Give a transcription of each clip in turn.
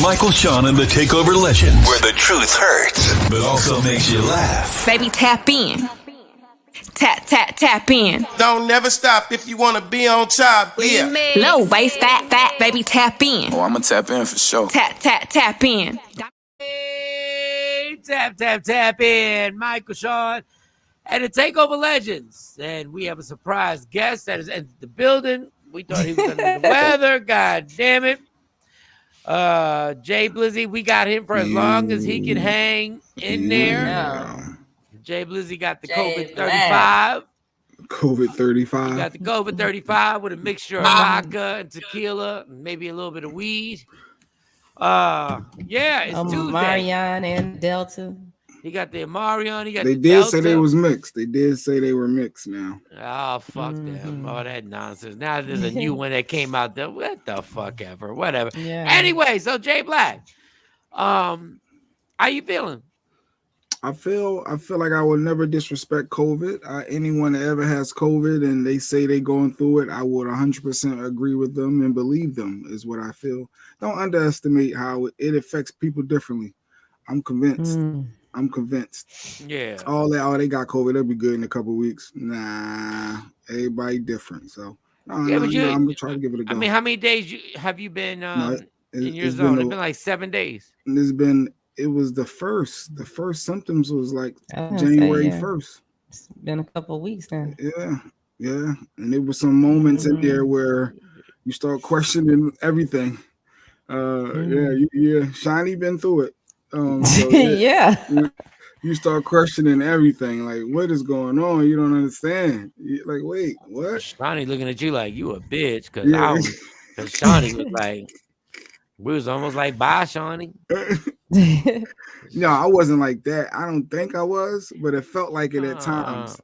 Michael, Shawn, and the Takeover Legends, where the truth hurts, but also makes you laugh. Baby, tap in. Tap in. Don't never stop if you want to be on top. Yeah. Low waist, fat, baby, tap in. Oh, I'ma tap in for sure. Tap in. Hey, tap in. Michael, Shawn, and the Takeover Legends. And we have a surprise guest that has entered the building. We thought he was under the weather. God damn it. Jay Blizzy, we got him for as long as he can hang in there. Yeah. Jay Blizzy got the Jay COVID 35. COVID 35. He got the COVID 35 with a mixture of vodka and tequila, and maybe a little bit of weed. Yeah, it's Tuesday. Marion and Delta. He got the Amarion. He got They the did Delta. say they was mixed. They did say they were mixed now. Oh, fuck them. All that nonsense. Now there's a new one that came out there. What the fuck ever. Whatever. Yeah. Anyway, so Jay Black, how you feeling? I feel like I would never disrespect COVID. Anyone that ever has COVID and they say they going through it, I would 100% agree with them and believe them is what I feel. Don't underestimate how it affects people differently. I'm convinced. I'm convinced. Yeah. They got COVID. They'll be good in a couple of weeks. Nah, everybody different. So I'm gonna try to give it a go. I mean, how many days have you been in your zone? It's been like 7 days. It was the first. The first symptoms was like January 1st. It's been a couple of weeks now. Yeah. And there was some moments in there where you start questioning everything. Yeah. Shiny been through it. So you start questioning everything. Like, what is going on? You don't understand. You're like, wait, what? Shani looking at you like you a bitch because Shani was like, we was almost like, bye, Shani. No, I wasn't like that. I don't think I was, but it felt like it at times.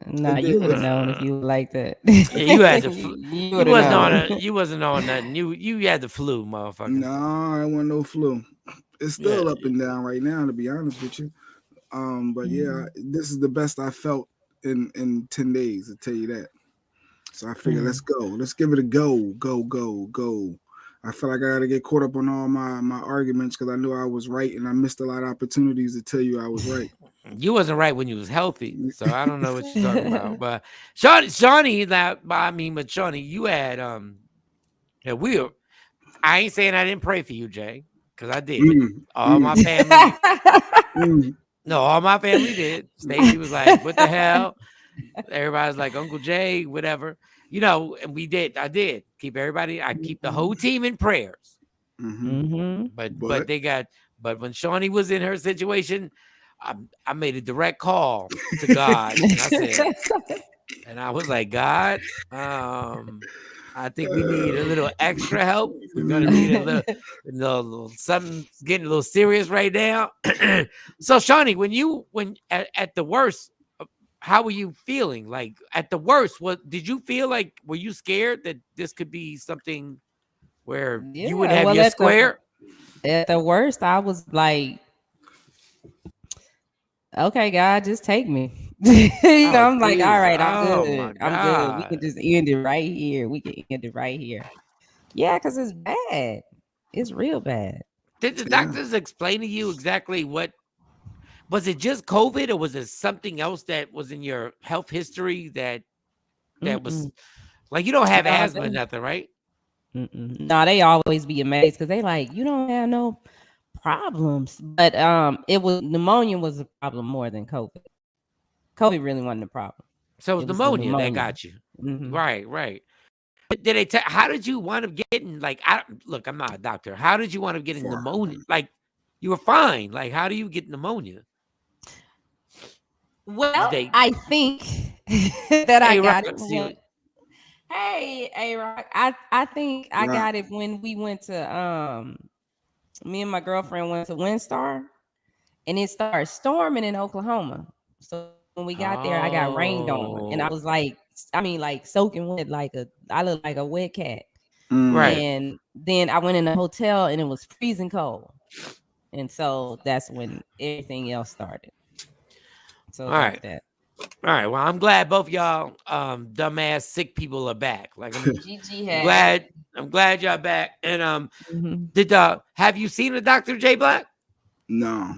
Nah, you would have known if you were like that. Yeah, you had the you wasn't on nothing. You had the flu, motherfucker. No, I wasn't no flu. It's still up and down right now, to be honest with you. But yeah, this is the best I felt in 10 days, to tell you that. So I figured, let's go. Let's give it a go. Go. I feel like I got to get caught up on all my arguments because I knew I was right and I missed a lot of opportunities to tell you I was right. You wasn't right when you was healthy, so I don't know what you're talking about. But Shawnee, but Shawnee, you had I ain't saying I didn't pray for you, Jay, because I did. All my family, all my family did. Stacey was like, "What the hell?" Everybody's like, "Uncle Jay, whatever." You know, and we did. I did keep everybody. I keep the whole team in prayers. But when Shawnee was in her situation, I made a direct call to God. And I was like, God, I think we need a little extra help. We're gonna need a little something getting a little serious right now. So Shawnee, when at the worst, how were you feeling? Like at the worst, did you feel like, were you scared that this could be something where you would have your square? At the worst, I was like, okay, God, just take me. I'm like, all right, I'm good. I'm good. We can just end it right here. Yeah, because it's bad. It's real bad. Did the doctors explain to you exactly what? Was it just COVID, or was it something else that was in your health history that was like, you don't have asthma or nothing, right? No, they always be amazed because they like, you don't have no problems. But pneumonia was a problem more than COVID. COVID really wasn't a problem. So it was pneumonia that got you. Right. Did they how did you wind up getting, like, I'm not a doctor. How did you wind up getting pneumonia? Like, you were fine. Like, how do you get pneumonia? Well, I think that I got it. Hey, A-Rock. I think I got it when we went to me and my girlfriend went to Windstar, and it started storming in Oklahoma. So when we got there, I got rained on, and I was like, soaking wet, I looked like a wet cat. Right. And then I went in the hotel, and it was freezing cold, and so that's when everything else started. So all right. that. All right. Well, I'm glad both y'all dumbass sick people are back. Like I'm glad y'all back. And did have you seen a Dr. J Black? No,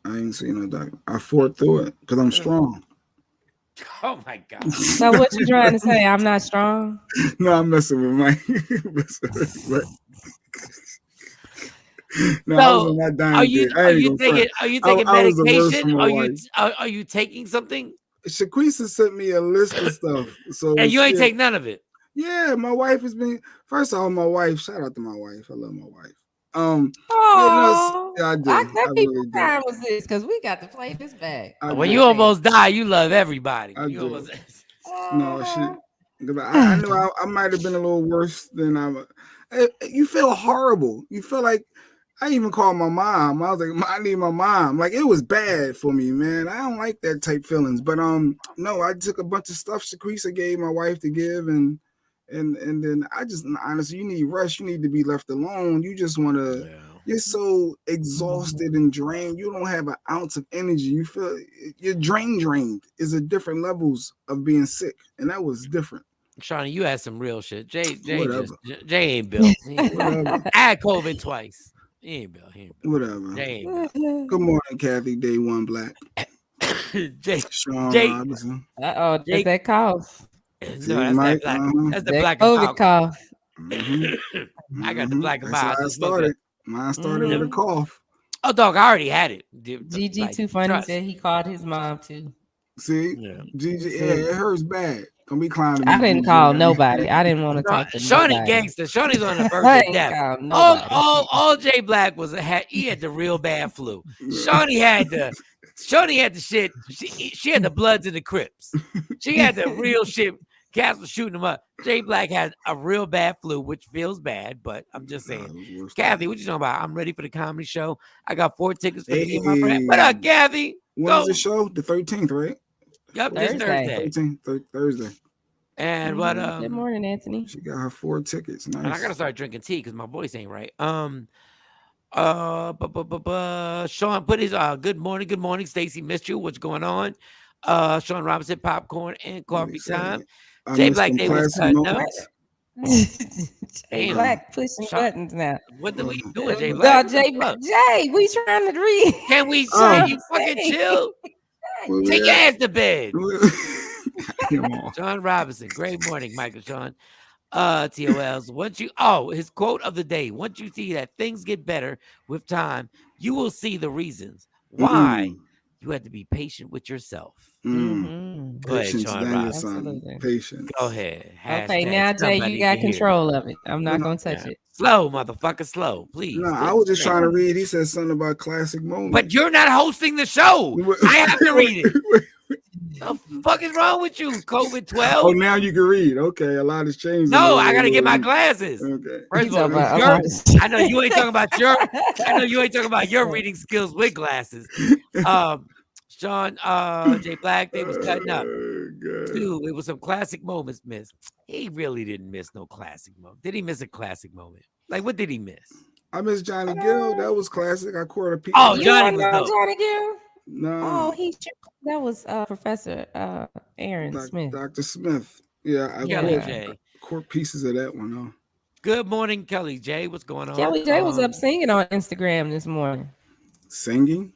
I ain't seen no doctor. I fought through it because I'm strong. Oh my God. So what you trying to say? I'm not strong? No, I'm messing with Mike. No, I was on that dying are you taking medication? Are you taking something? Shaquisa sent me a list of stuff. So and you ain't take none of it. Yeah, my wife has been. First of all, my wife. Shout out to my wife. I love my wife. Oh, I do. I really do. Time was this? Because we got to play this back. When you almost die, you love everybody. I do. No shit. I knew I might have been a little worse than I'm. You feel horrible. You feel like I even called my mom. I was like, I need my mom. Like, it was bad for me, man. I don't like that type feelings. But no, I took a bunch of stuff Shaquisa gave my wife to give, and then I just honestly, you need rest. You need to be left alone. You just want to. Yeah. You're so exhausted and drained. You don't have an ounce of energy. You feel you're drained. Is a different levels of being sick, and that was different. Shawnee, you had some real shit. Jay ain't built. I had COVID twice. He ain't built. Whatever. Jay ain't built. Good morning, Kathy. Day one black. Shawn Robinson. Jay, that cough. No, that's that black. That's the black COVID cough. I got the black and mild. Mine started with a cough. Oh, dog, I already had it. GG Too Funny said he called his mom too. See, GG, it hurts bad. Don't be clowning me. I didn't call nobody. I didn't want to talk to Shawnee gangster. Shawnee's on the verge of death. All J Black he had the real bad flu. Shawnee had the shit. She had the Bloods and the Crips. She had the real shit. Cats was shooting him up. J Black had a real bad flu, which feels bad, but I'm just saying. Kathy, what you talking about? I'm ready for the comedy show. I got 4 tickets for me and my friend. What up, Kathy? When's the show? The 13th, right? Yep, this Thursday. 13th, Thursday. And what? Good morning, Anthony. She got her 4 tickets. Nice. And I gotta start drinking tea because my voice ain't right. Shawn put his good morning, Stacy. Missed you. What's going on? Shawn Robinson, popcorn and coffee time. J Black Day was cutting up. J Black pushing buttons now. What do we do, J Black? Jay, we trying to read. Can we say you fucking chill? Take your ass to bed. Shawn Robinson. Great morning, Michael Shawn. TOLs. His quote of the day. Once you see that things get better with time, you will see the reasons why you have to be patient with yourself. Go ahead, Shawn Robinson. Patience. Go ahead. Okay, now Jay, you got control of it. I'm not gonna touch it. Slow, motherfucker, slow, please. No, I was just trying to read. He said something about classic moments. But you're not hosting the show. I have to read it. The fuck is wrong with you, COVID-12? Oh, now you can read. Okay, a lot has changed. No, I gotta get my glasses. Okay. First of all, I know you ain't talking about your reading skills with glasses. Shawn, J Black, they was cutting up. Dude, it was some classic moments missed. He really didn't miss no classic moment. Did he miss a classic moment? Like, what did he miss? I miss Johnny Gill. That was classic. I caught a piece. Oh, Johnny was dope. Johnny Gill? No. Oh, that was Professor Aaron Smith. Dr. Smith. Yeah, I caught pieces of that one. Huh? Good morning, Kelly J. What's going on? Kelly J was up singing on Instagram this morning. Singing?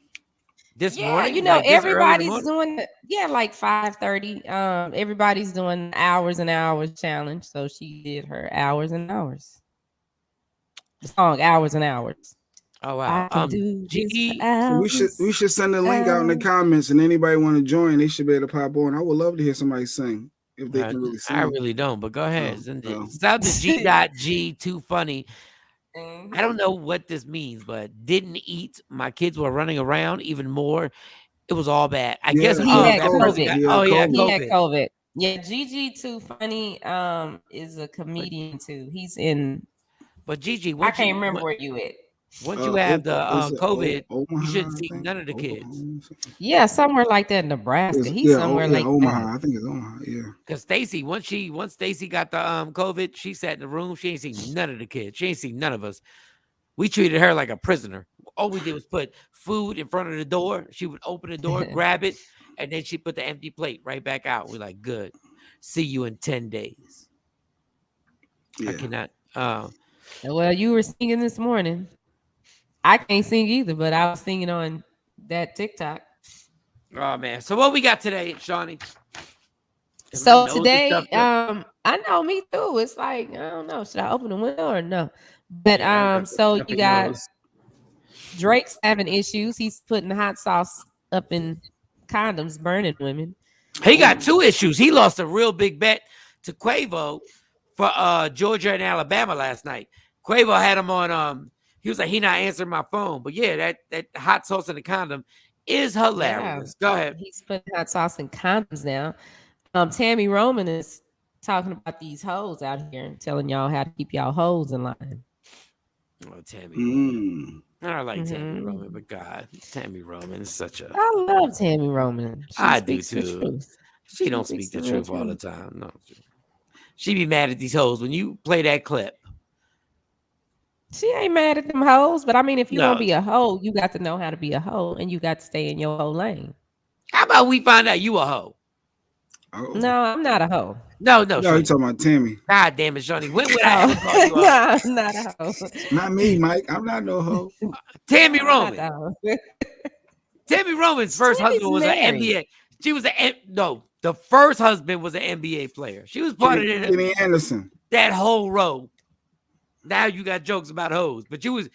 This morning? You know, like everybody's doing like 5:30. Everybody's doing hours and hours challenge. So she did her hours and hours. The song Hours and Hours. Oh wow. So we should send a link out in the comments, and anybody want to join, they should be able to pop on. I would love to hear somebody sing if they can really sing. I really don't, but go ahead. It's out to G. Too funny. I don't know what this means, but didn't eat. My kids were running around even more. It was all bad. I guess he had COVID. He had COVID. Yeah, Gigi Too Funny is a comedian too. He's in. But Gigi, I can't remember where you at. Once you have the COVID, you shouldn't see none of the kids. Yeah, somewhere like that in Nebraska. He's somewhere like Omaha. that. I think it's Omaha. Yeah. Because Stacy, once Stacy got the COVID, she sat in the room. She ain't seen none of the kids. She ain't seen none of us. We treated her like a prisoner. All we did was put food in front of the door. She would open the door, grab it, and then she put the empty plate right back out. We're like, good. See you in 10 days. Yeah. I cannot. Well, you were singing this morning. I can't sing either, but I was singing on that TikTok. Oh man! So what we got today, Shawnee? So today, I know, me too. It's like, I don't know, should I open the window or no? But so you got Drake's having issues. He's putting hot sauce up in condoms, burning women. He got 2 issues. He lost a real big bet to Quavo for Georgia and Alabama last night. Quavo had him on. He was like, he not answering my phone. But yeah, that hot sauce in the condom is hilarious. Yeah. Go ahead. He's putting hot sauce in condoms now. Tammy Roman is talking about these hoes out here and telling y'all how to keep y'all hoes in line. Oh, Tammy. I like Tammy Roman, but God, Tammy Roman is such a. I love Tammy Roman. I do too. She don't speak the truth all the time. No, she be mad at these hoes when you play that clip. She ain't mad at them hoes, but I mean, if you gonna be a hoe, you got to know how to be a hoe, and you got to stay in your hoe lane. How about we find out you a hoe? Oh. No, I'm not a hoe. No, you talking about Tammy. God damn it, Shawnee. When would I ever call you No, I'm not a hoe. Not me, Mike. I'm not no hoe. Tammy Roman. Tammy Roman's first husband was an NBA. She was the first husband was an NBA player. She was part of Kenny Anderson. That whole row. Now you got jokes about hoes, but you was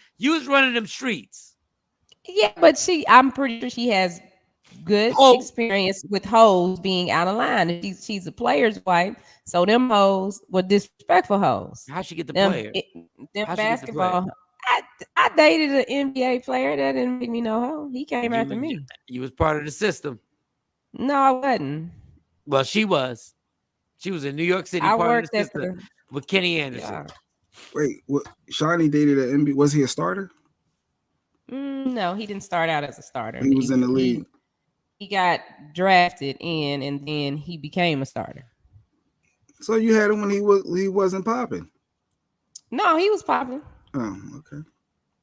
running them streets. Yeah, but I'm pretty sure she has good experience with hoes being out of line. She's a player's wife, so them hoes were disrespectful hoes. How'd she get the player? Them basketball. I dated an NBA player. That didn't make me no hoe. He came after me. You was part of the system. No, I wasn't. Well, she was. She was in New York City, part of the system with Kenny Anderson. Yeah. Wait, what? Shawnee dated an NBA. Was he a starter? No, he didn't start out as a starter. He was in the league. He got drafted in, and then he became a starter. So you had him when he wasn't popping? No, he was popping. Oh, okay.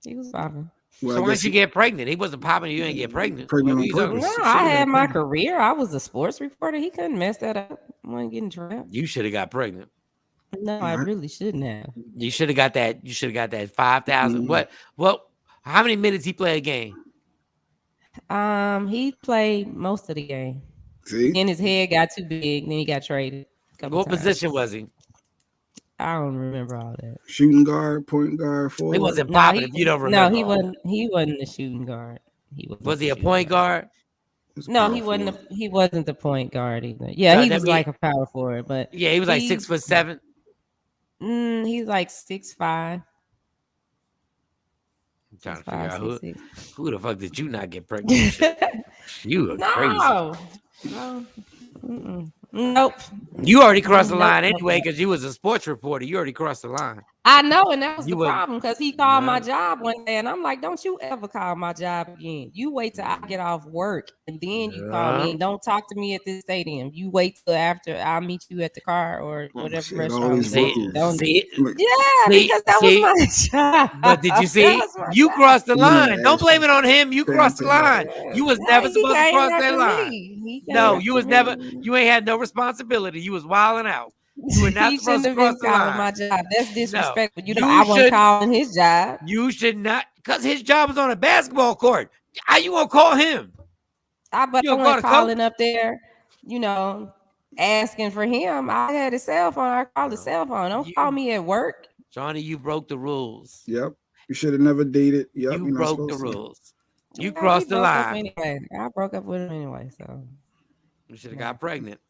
He was popping. Well, so once you get pregnant, he wasn't popping. You didn't get pregnant. No, I had my career. I was a sports reporter. He couldn't mess that up. I wasn't getting trapped. You should have got pregnant. No, I really shouldn't have. You should have got that. You should have got that 5,000. What? How many minutes he played a game? He played most of the game. See? Then his head got too big. Then he got traded. What position was he? I don't remember all that. Shooting guard, point guard, forward. He wasn't popping. If you don't remember. No, he wasn't. He wasn't a shooting guard. Was he a point guard? No, he wasn't. He wasn't the point guard either. Yeah, he was like a power forward, but yeah, he was like 6'7". He's like 6'5". I'm trying to figure out who the fuck did you not get pregnant? You are crazy. No. Nope. You already crossed the line anyway because you was a sports reporter. You already crossed the line. I know, and that was the problem because he called my job one day, and I'm like, "Don't you ever call my job again? You wait till I get off work, and then you call me. And don't talk to me at this stadium. You wait till after I'll meet you at the car or whatever restaurant." Because that was my job. But did you see? You crossed the line. Don't blame it on him. You crossed the line. You was never supposed to cross that line. No, you was never. You ain't had no responsibility. You was wilding out. You were not supposed to cross the line. My job. That's disrespectful. No, I wasn't calling his job. You should not, because his job is on a basketball court. How you gonna call him? I wasn't calling up there, asking for him. I had a cell phone. I called the cell phone. Don't call me at work. Johnny, you broke the rules. Yep. You should have never dated. Yep. You broke the rules. You crossed the line. Anyway. I broke up with him anyway, so. You should have got pregnant.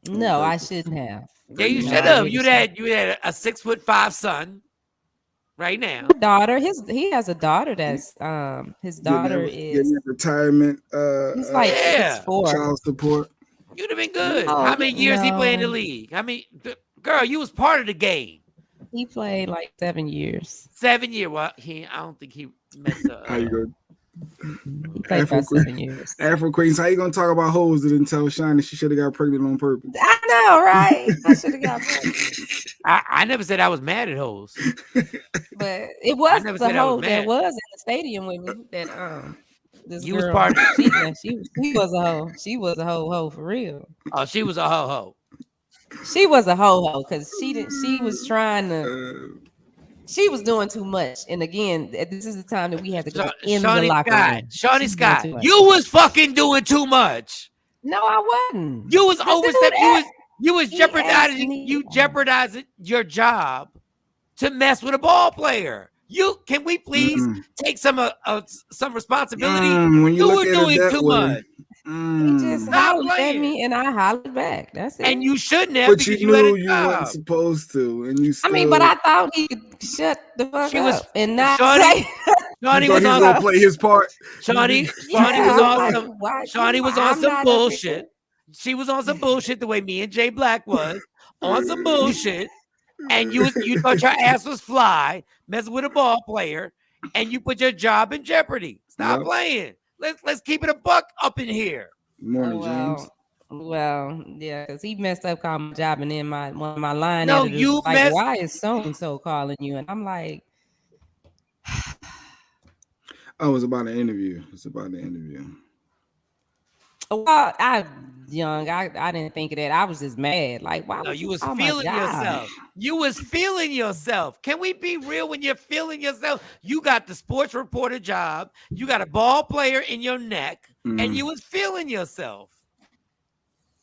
No, I shouldn't have. Yeah, you should have. You had a 6'5" son right now. Daughter, he has a daughter that's his daughter is retirement. He's like 6'4". Child support. You'd have been good. How many years he played in the league? Girl, you was part of the game. He played like 7 years. 7 years. Well, I don't think he messed up. How you good? Afro 7 years. Afro Queens, how you gonna talk about hoes that didn't tell Shiny she should have got pregnant on purpose? I know, right? I should have got pregnant. I never said I was mad at hoes. But it was the hoe that was in the stadium with me that This You girl, was part of she was a hoe. She was a hoe for real. Oh, she was a ho. She was a hoe because she was trying to. She was doing too much. And again, this is the time that we had to go in the locker room. Shawnee Scott, you was fucking doing too much. No, I wasn't. You was overstepping. You was jeopardizing. You jeopardizing your job to mess with a ball player. Can we please take some responsibility? When you were doing too much. He just hollered at me, and I hollered back. That's it. And you shouldn't have, but because you knew you weren't supposed to, and you. Still... I mean, but I thought he could shut the fuck up and not Shawnee, say. Shawnee was gonna play his part. Shawnee was awesome. Shawnee was on some bullshit. She was on some bullshit the way me and Jay Black was on some bullshit. And you thought your ass was fly, messing with a ball player, and you put your job in jeopardy. Stop playing. Let's keep it a buck up in here. Morning, James. Well, yeah, because he messed up calling my job, and then one of my line no, editors you was like, why is so and so calling you? And I'm like, oh, it was about an interview. It's about the interview. Well, I didn't think of that. I was just mad. Like, why? No, you was feeling yourself. You was feeling yourself. Can we be real when you're feeling yourself? You got the sports reporter job. You got a ball player in your neck, and you was feeling yourself.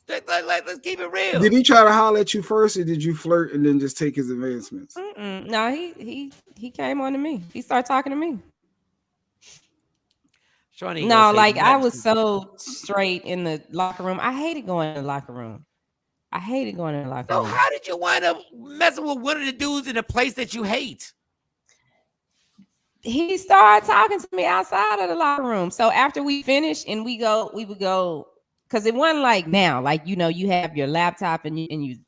Let's keep it real. Did he try to holler at you first, or did you flirt and then just take his advancements? No, he came on to me. He started talking to me. Shawnee no, like I was so straight in the locker room. I hated going in the locker room. So how did you wind up messing with one of the dudes in a place that you hate? He started talking to me outside of the locker room. So after we finished and we would go, because it wasn't like now, like, you have your laptop and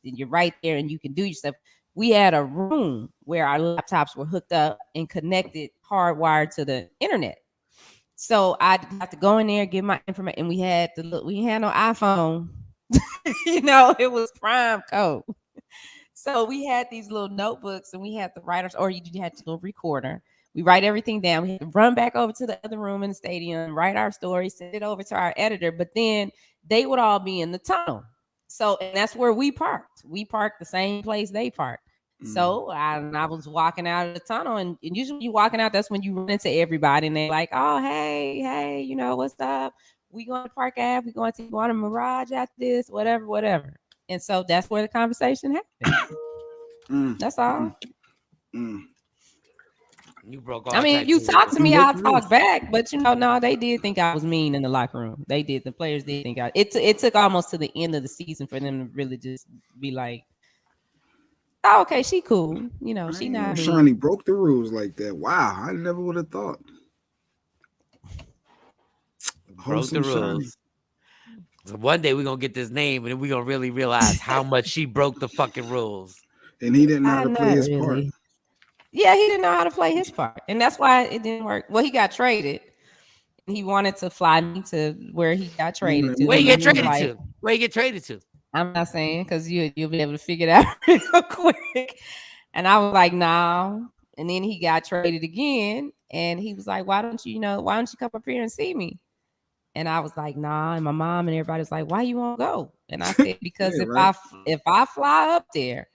you're right there and you can do your stuff. We had a room where our laptops were hooked up and connected, hardwired to the internet. So I had to go in there, give my information, and we had no iPhone. It was prime code. So we had these little notebooks, and we had to write or you had to go recorder. We write everything down. We had to run back over to the other room in the stadium, write our story, send it over to our editor. But then they would all be in the tunnel. So, and that's where we parked. We parked the same place they parked. So I was walking out of the tunnel, and usually you walking out, that's when you run into everybody, and they're like, oh, hey, what's up? We going to Park Ave, we going to a Mirage after this, whatever. And so that's where the conversation happened. That's all. You broke all. I mean, you talk to me, I'll talk back, but no, they did think I was mean in the locker room. They did. The players did think it took almost to the end of the season for them to really just be like, oh, okay, she cool. She not. Shawnee broke the rules like that. Wow, I never would have thought. Broke the rules. So one day we're gonna get this name, and then we're gonna really realize how much she broke the fucking rules. And he didn't know how to play his part. Yeah, he didn't know how to play his part, and that's why it didn't work. Well, he got traded. He wanted to fly me to where he got traded to. Where he get traded to? I'm not saying, because you'll be able to figure it out real quick. And I was like, no. And then he got traded again, and he was like, why don't you come up here and see me? And I was like, nah. And my mom and everybody was like, why you won't go? And I said, because if I fly up there,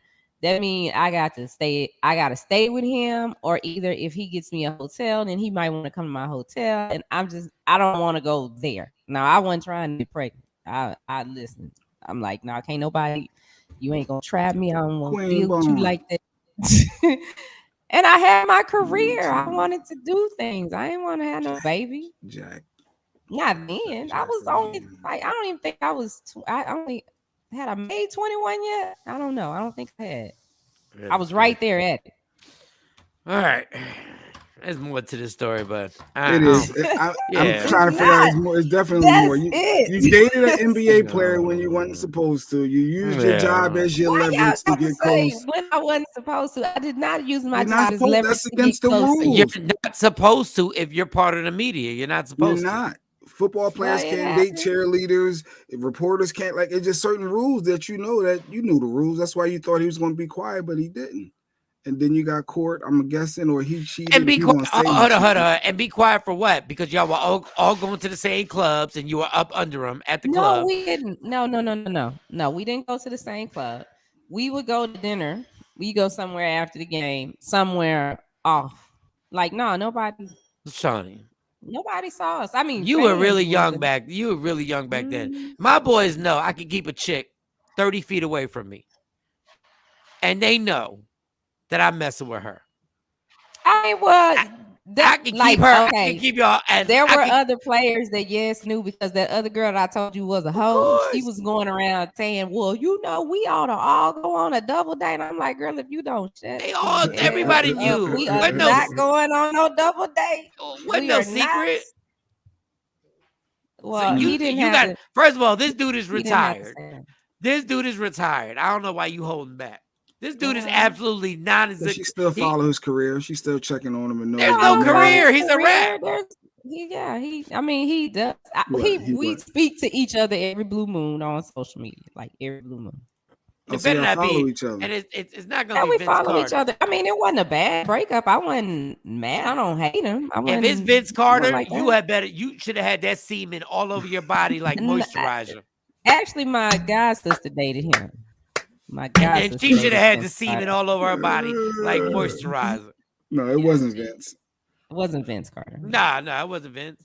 that means I got to stay with him, or either if he gets me a hotel, then he might want to come to my hotel. And I don't want to go there. Now, I wasn't trying to get pregnant. I listened. I'm like, no, can't nobody, you ain't gonna trap me. I don't want to deal with you like that. And I had my career. I wanted to do things. I didn't want to have no baby. Jack. Not then. I was only like, I don't even think I was, I only had I made 21 yet? I don't know. I don't think I had. I was right there at it. All right. There's more to this story, but it is. I'm trying to figure out. It's definitely more. You dated an NBA player when you weren't supposed to. You used your job as your leverage to get close. When I wasn't supposed to, I did not use my job as leverage. That's against the rules. You're not supposed to if you're part of the media. You're not supposed to. You're not. Football players can't date cheerleaders. Reporters can't. Like, it's just certain rules that that you knew the rules. That's why you thought he was going to be quiet, but he didn't. and then you got court. I'm guessing, or he cheated. And be he quiet. say Hold on. And be quiet for what? Because y'all were all going to the same clubs, and you were up under them at the club. No, we didn't. No. We didn't go to the same club. We would go to dinner. We go somewhere after the game, somewhere off. Like, no, nobody. Shawnee. Nobody saw us. I mean, you were really young back. You were really young back then. My boys know I can keep a chick 30 feet away from me, and they know that I'm messing with her. I was. I can keep her. Okay. I can keep y'all. And there were other players that knew, because that other girl that I told you was a hoe. She was going around saying, "Well, we ought to all go on a double date." And I'm like, "Girl, if you don't shut, everybody knew. We are not going on no double date. Wasn't no secret." Well, so he didn't have to, first of all, this dude is retired. This dude is retired. I don't know why you holding back. This dude is absolutely non-existent. She still follow his career. She's still checking on him. And there's no career. He's a rat. He does. We speak to each other every blue moon on social media, like every blue moon. It better not be each other. And it's not going to be we Vince follow Carter. Each other. I mean, it wasn't a bad breakup. I wasn't mad. I don't hate him. If it's Vince Carter, you should have had that semen all over your body like moisturizer. Actually, my god sister dated him. My god, and she should have had the semen all over her body like moisturizer. No, it wasn't Vince. It wasn't Vince Carter. No, it wasn't Vince.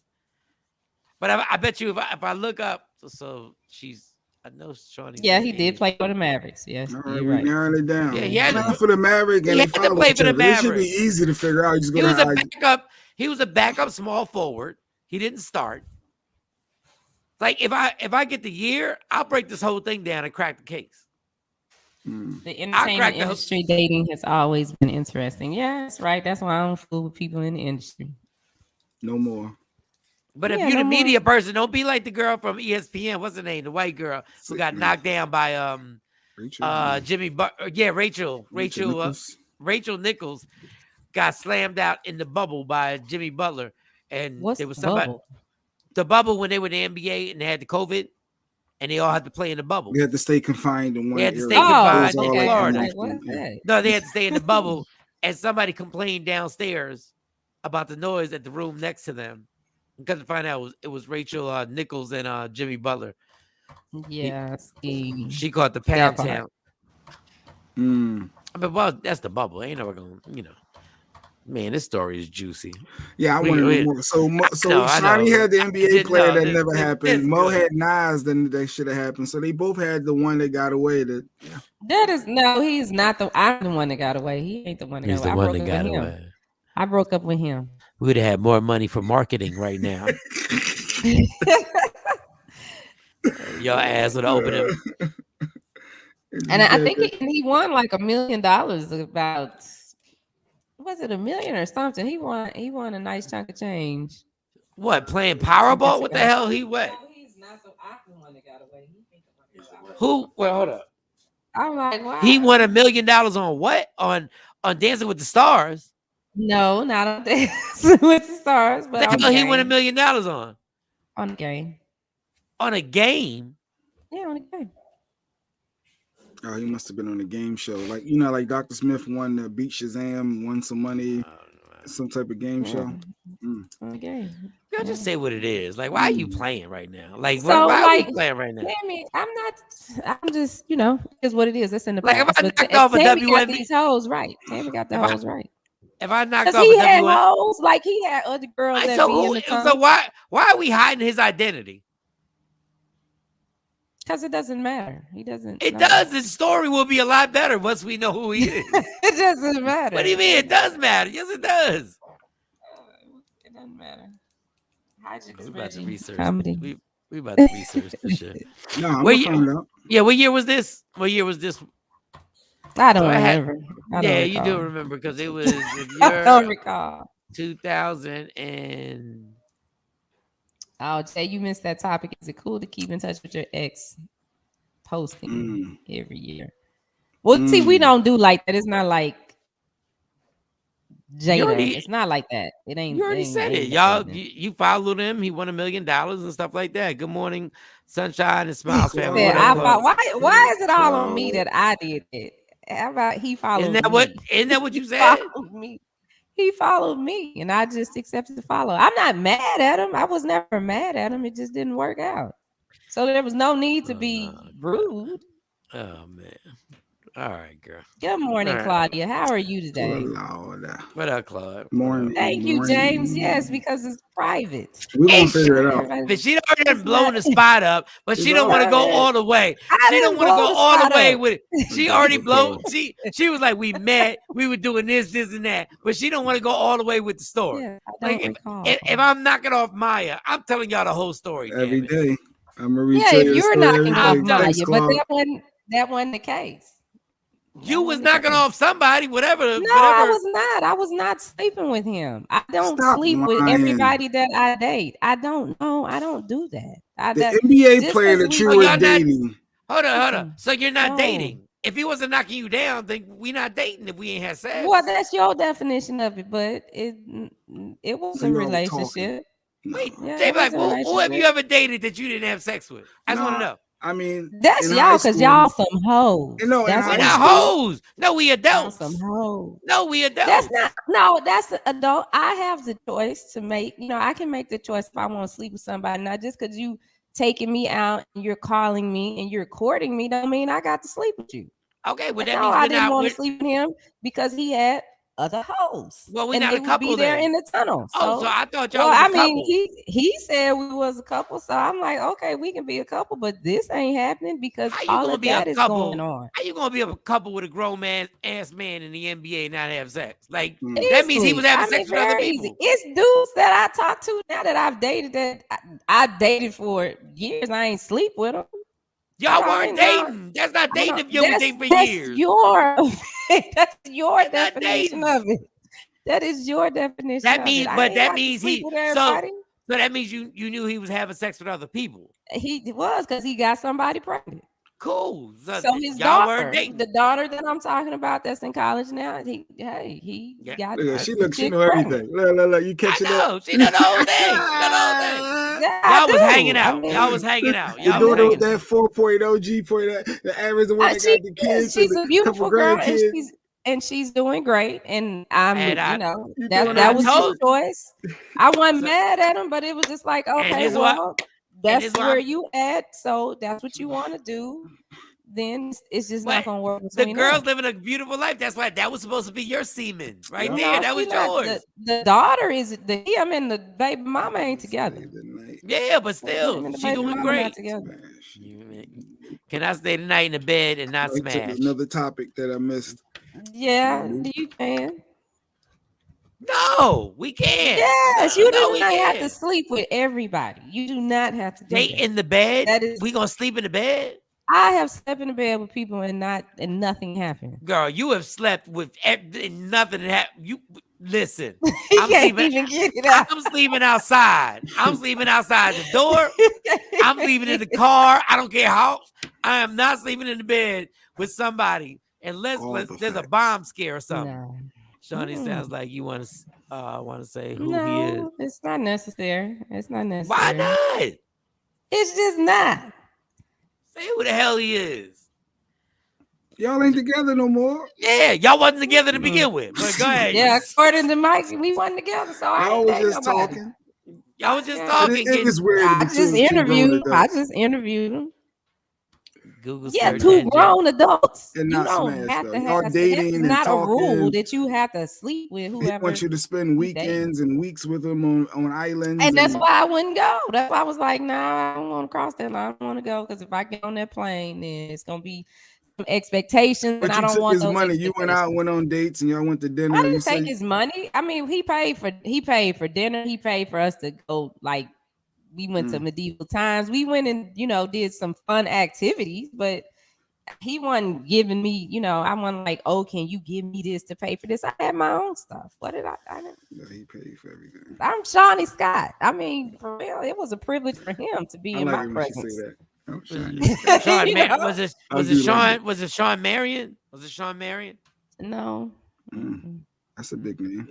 But I bet you if I look up, so she's. I know Shawnee. Yeah, he did play for the Mavericks. Yes, all right, we narrowed it down. Yeah, he had to for the Mavericks, and he had to play for the Mavericks. It should be easy to figure out. He was a backup. He was a backup small forward. He didn't start. Like if I get the year, I'll break this whole thing down and crack the case. The entertainment industry dating has always been interesting. Yeah, that's right. That's why I don't fool with people in the industry. No more. But if you're the media person, don't be like the girl from ESPN. What's her name? The white girl who got knocked down by Jimmy Butler. Yeah, Rachel Nichols got slammed out in the bubble by Jimmy Butler. And there was somebody the bubble when they were in the NBA and they had the COVID and they all had to play in the bubble. They had to stay confined in one area. They had to stay confined in Florida. Like, no, they had to stay in the bubble, and somebody complained downstairs about the noise at the room next to them. Because to find out it was Rachel Nichols and Jimmy Butler. Yeah, she caught the pound town. I mean, well, that's the bubble. Ain't never gonna, Man, this story is juicy. Yeah, I want to know more. So Shawnee had the NBA player that never happened. Mo had Nas, then they should have happened. So they both had the one that got away. He's not I'm the one that got away. He ain't the one that got away. He's the one that got away. I broke up with him. We would have had more money for marketing right now. Your ass would open him. And I think he won like $1 million. About was it $1 million or something? He won a nice chunk of change. What, playing Powerball? What the hell he went? No, he's not the one that got away. Who? Well, hold up. I'm like, wow. He won $1 million on what? On Dancing with the Stars? No, not on Dancing with the Stars, but he won $1 million on a game. On a game? Yeah, on a game. Oh, he must have been on a game show, like like Dr. Smith won the Beat Shazam, won some money, some type of game show. On a game. Y'all just say what it is. Like, why are you playing right now? Like, why are you playing right now? I'm just, is what it is. That's in the past. Like, if I knocked off a WNBA, got these hoes right. Tammy got the hoes right. If I knocked off he had hoes, like he had other girls. So why are we hiding his identity? Because it doesn't matter. He doesn't. It does. His story will be a lot better once we know who he is. It doesn't matter. What do you mean? It does matter. Yes, it does. It doesn't matter. We about to research. Comedy. We about to research this shit. No, I'm gonna find out. Yeah, what year was this? I don't remember. You do remember because it was. I don't recall. 2000 and. Oh, Jay, you missed that topic. Is it cool to keep in touch with your ex? Posting every year. Well, see, we don't do like that. It's not like Jada. It's not like that. It ain't. You already said it, y'all. You followed him. He won $1 million and stuff like that. Good morning, sunshine and smiles family. Why is it all on me that I did it? How about he followed Isn't that me? what you He said? followed me. He followed me, and I just accepted the follow. I'm not mad at him. I was never mad at him. It just didn't work out. So there was no need to be rude. Oh man. All right, girl. Good morning, Claudia. How are you today? What up, Claude? Morning. Thank you, James. Yes, because it's private. We're gonna figure it out. But she already blown the spot up, but she don't want to go all the way. She don't want to go all the way with it. She already blown. She was like, we met, we were doing this, and that, but she don't want to go all the way with the story. Yeah, like if I'm knocking off Maya, I'm telling y'all the whole story every day. I'm gonna retell you. You're knocking off Maya, but that wasn't the case. You was knocking off somebody, whatever. No, I was not. I was not sleeping with him. I don't sleep with everybody that I date. I don't know. I don't do that. The NBA player that you were dating. Hold on. So you're not dating. If he wasn't knocking you down, then we not dating if we ain't had sex. Well, that's your definition of it, but it was a relationship. Wait, they like, who have you ever dated that you didn't have sex with? I just want to know. I mean, that's y'all because y'all some hoes. No, we're not hoes. No, we adults. Some hoes. No, we adults. That's not. No, that's an adult. I have the choice to make. I can make the choice if I want to sleep with somebody. Not just because you taking me out and you're calling me and you're courting me, don't mean I got to sleep with you. Okay, well that means I didn't want to sleep with him because he had other hoes. Well, we're and not they a couple would be there in the tunnel. So I thought y'all was a couple. I mean, he said we was a couple, so I'm like, okay, we can be a couple, but this ain't happening because all of that is going on. How you gonna be a couple with a grown ass man in the NBA and not have sex? Like that means he was having sex with other people. It's dudes that I talk to now that I've dated that I dated for years. I ain't sleep with them. Y'all weren't dating. That's not dating if you were dating for years. That's your definition of it. That is your definition. That means, but that means so that means you knew he was having sex with other people. He was because he got somebody pregnant. Cool. So his daughter, the daughter that I'm talking about, that's in college now. He got. She know everything. Look, you catching up? She know the whole thing. Y'all was hanging out. Y'all was hanging out. Y'all was hanging that 4.0 G point, the average one that got the kids. She's a beautiful girl, and she's doing great. And that was his choice. I wasn't mad at him, but it was just like, okay, well. That's where you at, so that's what you want to do. Then it's just not gonna work. The girl's living a beautiful life. That's why that was supposed to be your semen right there. That was yours. The daughter is him and the baby mama ain't together. Yeah, but still, she's doing great. Can I stay tonight in the bed and not smash? Another topic that I missed. Yeah, you can. No, we can't. Yes, you do not have to sleep with everybody. You do not have to date in the bed. We gonna sleep in the bed. I have slept in the bed with people and nothing happened. Girl, you have slept with nothing happened. You listen. I'm can't even get it out. I'm sleeping outside. I'm sleeping outside the door. I'm sleeping in the car. I don't care how. I am not sleeping in the bed with somebody unless there's a bomb scare or something. No. Shawnee sounds like you want to say who he is. It's not necessary. It's not necessary. Why not? It's just not. Say who the hell he is. Y'all ain't together no more. Yeah, y'all wasn't together to begin with. But go ahead. Yeah, according to Mike, we wasn't together. So I was just talking. Y'all was just talking. It's weird. I just interviewed him. Google two grown adults. And you not don't smash, have to have dating. It's not a rule that you have to sleep with whoever. He wants you to spend weekends and weeks with him on islands. And that's why I wouldn't go. That's why I was like, nah, I don't want to cross that line. I don't want to go because if I get on that plane, then it's gonna be some expectations. But and I don't want his money. You went out, went on dates, and y'all went to dinner. I didn't take his money. I mean, he paid for dinner. He paid for us to go like. We went to medieval times. We went and did some fun activities, but he wasn't giving me, I wasn't like, oh, can you give me this to pay for this? I had my own stuff. What did I didn't. No, he paid for everything. I'm Shawnee Scott. I mean, for real, it was a privilege for him to be in my presence. Was it Shawn Marion? Was it Shawn Marion? No. That's a big name.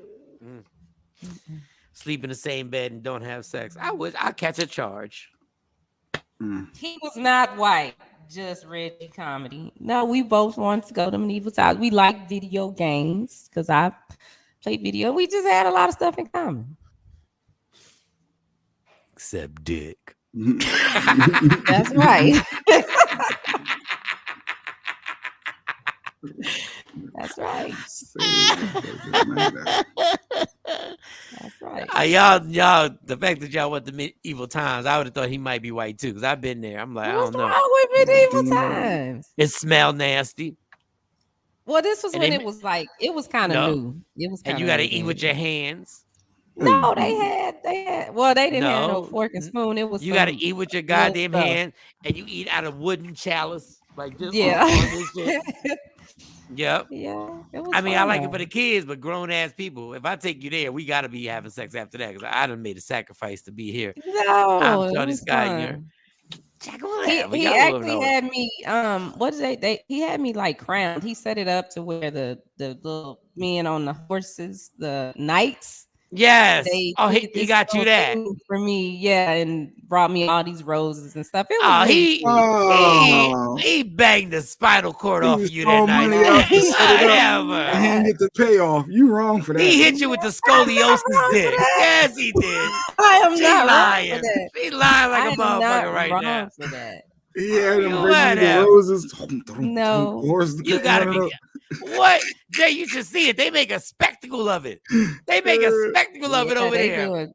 Sleep in the same bed and don't have sex. I'll catch a charge. He was not white. just Reggie comedy. No, we both wanted to go to medieval times. We like video games because I play video. We just had a lot of stuff in common. Except dick. That's right. That's right. That's right. Y'all, the fact that y'all went to medieval times, I would have thought he might be white too, because I've been there. I'm like, What's I don't know. wrong with medieval times? It smelled nasty. Well, this was when it was like it was kind of new. It was, and you got to eat with your hands. No, they had. Well, they didn't have no fork and spoon. It was you got to eat with your goddamn hand, and you eat out of wooden chalice, like just on this shit. Yep. Yeah. I mean, I like it for the kids, but grown ass people. If I take you there, we got to be having sex after that because I done made a sacrifice to be here. No, I'm Shawn the Takeover. He actually had me. What is they? He had me like crowned. He set it up to where the little men on the horses, the knights. Yes. He got you that for me. Yeah, and brought me all these roses and stuff. It was he banged the spinal cord off of you that night. And get the payoff. You wrong for that. He hit you with the scoliosis dick. Yes, he did. I am not lying. Wrong for that. She lying like a motherfucker right now. For that. He had him bring the roses. No, you gotta be. What? Jay, you should see it. They make a spectacle of it. They make a spectacle of it over there.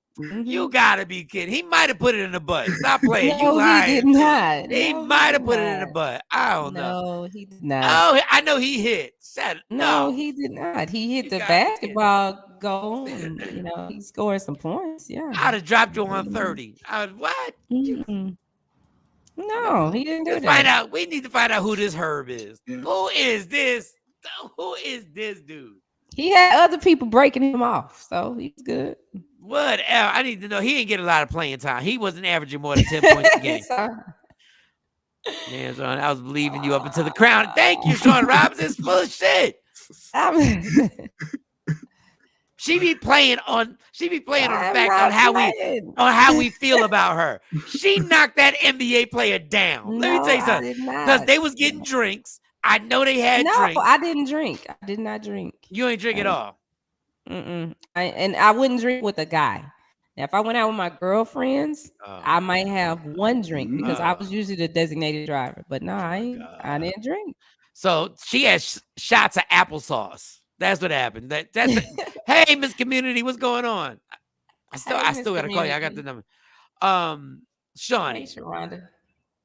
You gotta be kidding. He might have put it in the butt. Stop playing. No, you lying. He did not. He might have put it in the butt. I don't know. No, he did not. Oh, I know he hit. No, he did not. He hit the basketball goal, and he scored some points. Yeah, I'd have dropped you on 30. What? No, he didn't do that. We need to find out who this Herb is. Yeah. Who is this? Who is this dude? He had other people breaking him off, so he's good. Whatever. I need to know. He didn't get a lot of playing time. He wasn't averaging more than 10 points a game. Man, Shawn, I was believing you up until the crown. Thank you, Shawn Robinson's full of shit. She be playing on the fact on how we feel about her. She knocked that NBA player down. Let me tell you something. Because they was getting drinks. I know they had drinks. No, I didn't drink. I did not drink. You ain't drink at all. And I wouldn't drink with a guy. Now, if I went out with my girlfriends, I might have one drink because I was usually the designated driver. But no, I didn't drink. So she had shots of applesauce. That's what happened. Hey, Miss Community, what's going on? I still gotta call you. I got the number. Shawnee. Hey, Sharonda.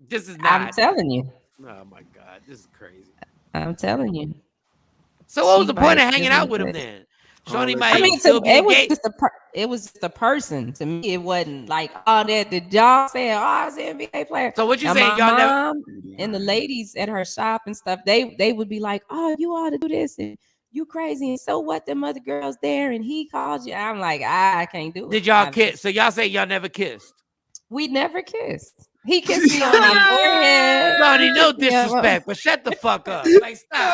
This is not. I'm telling you. Oh my God, this is crazy. I'm telling you. So what was the point of hanging out with him then? Shawnee might still be it was just a person. To me, it wasn't like did y'all say, I was an NBA player. So what you saying? Y'all mom and the ladies at her shop and stuff, they would be like, oh, you ought to do this and you crazy. And so what? Them other girls there and he called you. I'm like, I can't do it. Did y'all kiss? So y'all say y'all never kissed? We never kissed. He kissed me on my forehead. Johnny, no disrespect, but shut the fuck up. Like, stop.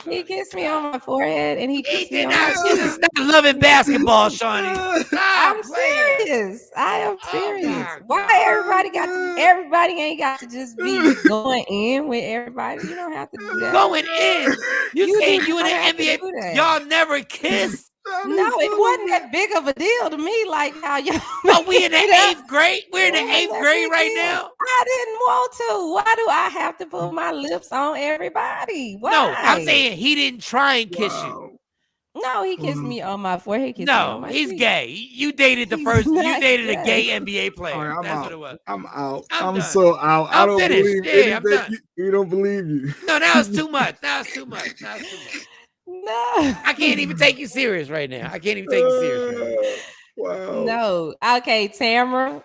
He kissed me on my forehead, and he kissed me on my cheek. Stop loving basketball, Shawnee. I'm serious. I am serious. Why everybody ain't got to just be going in with everybody? You don't have to do that. Going in? You saying you in the NBA? Y'all never kissed? No, it wasn't that big of a deal to me. Like how y'all. Oh, we in the 8th grade. We're in the 8th grade right now. I didn't want to. Why do I have to put my lips on everybody? Why? No, I'm saying he didn't try and kiss you. No, he kissed me on my forehead. He's gay. You dated the first. You dated a gay NBA player. Right, That's what it was. I'm out. I'm so out. I don't believe anything. You don't believe you. No, that was too much. No, I can't even take you serious right now. Wow. No. Okay, Tamara.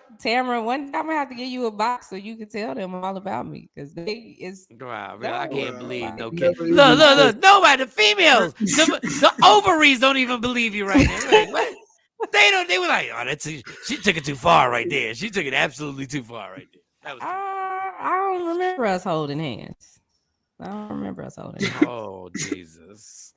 One time I have to give you a box so you can tell them all about me because wow, man, I can't believe no kid. Look, nobody, the females, the ovaries don't even believe you right now. Like, what? They were like, oh, she took it too far right there. She took it absolutely too far right there. That was I don't remember us holding hands. Oh, Jesus.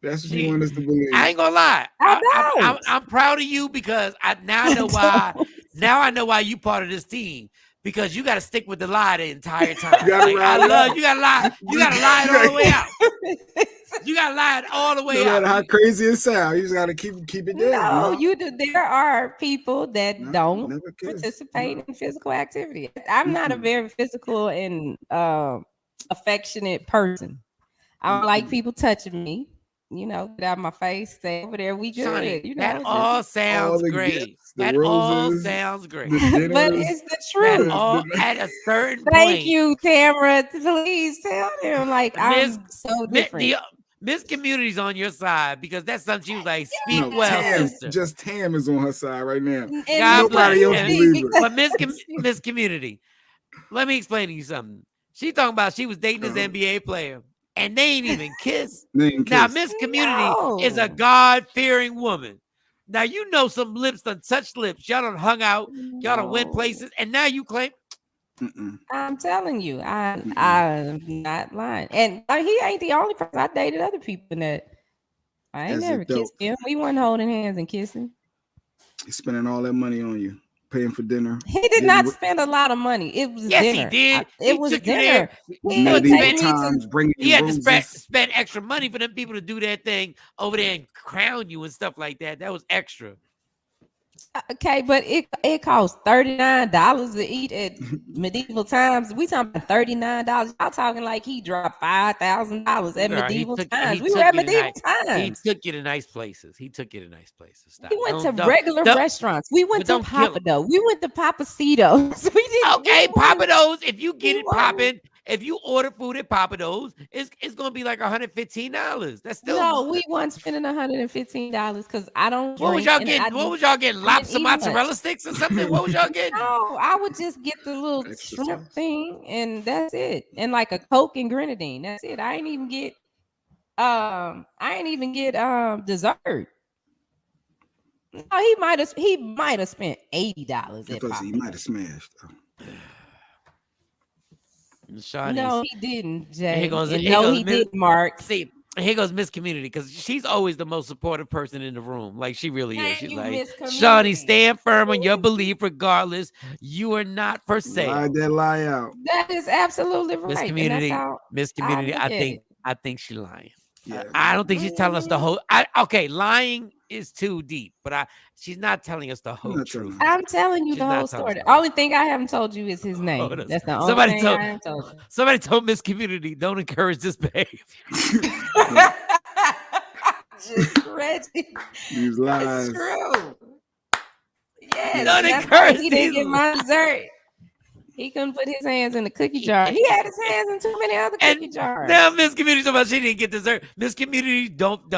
That's what you want us to believe. I ain't gonna lie. I'm proud of you because now I know why. Now I know why you part of this team because you got to stick with the lie the entire time. Like, I love you. Got to lie. You got to lie it all the way out. You got to lie it all the way out. No matter how crazy it sounds, you just got to keep it there. No, you do. There are people that don't participate in physical activity. I'm not a very physical and affectionate person. I don't like people touching me. You know, get out of my face, stay over there. We good. Shawnee, you know, that all sounds great. That all sounds great. But it's the truth. At a certain Thank point. you, Tamara. Please tell them, like, I'm so different. Miss Community's on your side because that's something she was like, speak well, sister. Just Tam is on her side right now. Nobody else believes her. But Miss Community, let me explain to you something. She talking about she was dating this NBA player. And they ain't even kissed. Now, Miss Community is a God-fearing woman. Now, you know some lips done touched lips. Y'all done hung out. Y'all done went places. And now you claim. I'm telling you, I'm not lying. And he ain't the only person. I dated other people that I ain't never kissed him. We weren't holding hands and kissing. He's spending all that money on you. Paying for dinner. He did not spend a lot of money. It was dinner. He did. It was dinner. He had to spend extra money for them people to do that thing over there and crown you and stuff like that. That was extra. Okay, but it costs $39 to eat at medieval times. We talking about $39. Y'all talking like he dropped $5,000 at medieval times. We were at medieval times. He took you to nice places. Stop. We went to regular restaurants. We went to Papado. We went to Papacitos. We did. Okay, Papados. If you get it popping, if you order food at Papados, it's gonna be like $115. That's still no. We weren't spending $115 because I don't. What was y'all getting? What was y'all getting? Lobster mozzarella sticks or something? What was y'all getting? No, I would just get the little shrimp thing, and that's it. And like a Coke and grenadine. That's it. I ain't even get dessert. No, he might have spent $80. He might have smashed. No, he didn't, Jay. He didn't, Mark. See, here goes Miss Community because she's always the most supportive person in the room. Like she really is. She's like, Shawnee, stand firm on your belief regardless. You are not for sale. Lie that lie out. That is absolutely right. Miss Community, I think she's lying. Yeah. I don't think she's telling us the whole. Lying is too deep, but she's not telling us the whole truth. I'm telling you the whole story. The only thing I haven't told you is his name. That's the only thing I haven't told you. Somebody told Miss Community, don't encourage this behavior. Just Reggie. These lies. It's true. Yes. Don't encourage. He didn't get my dessert. He couldn't put his hands in the cookie jar. He had his hands in too many other cookie jars. Now Miss Community talking about she didn't get dessert. Miss Community, don't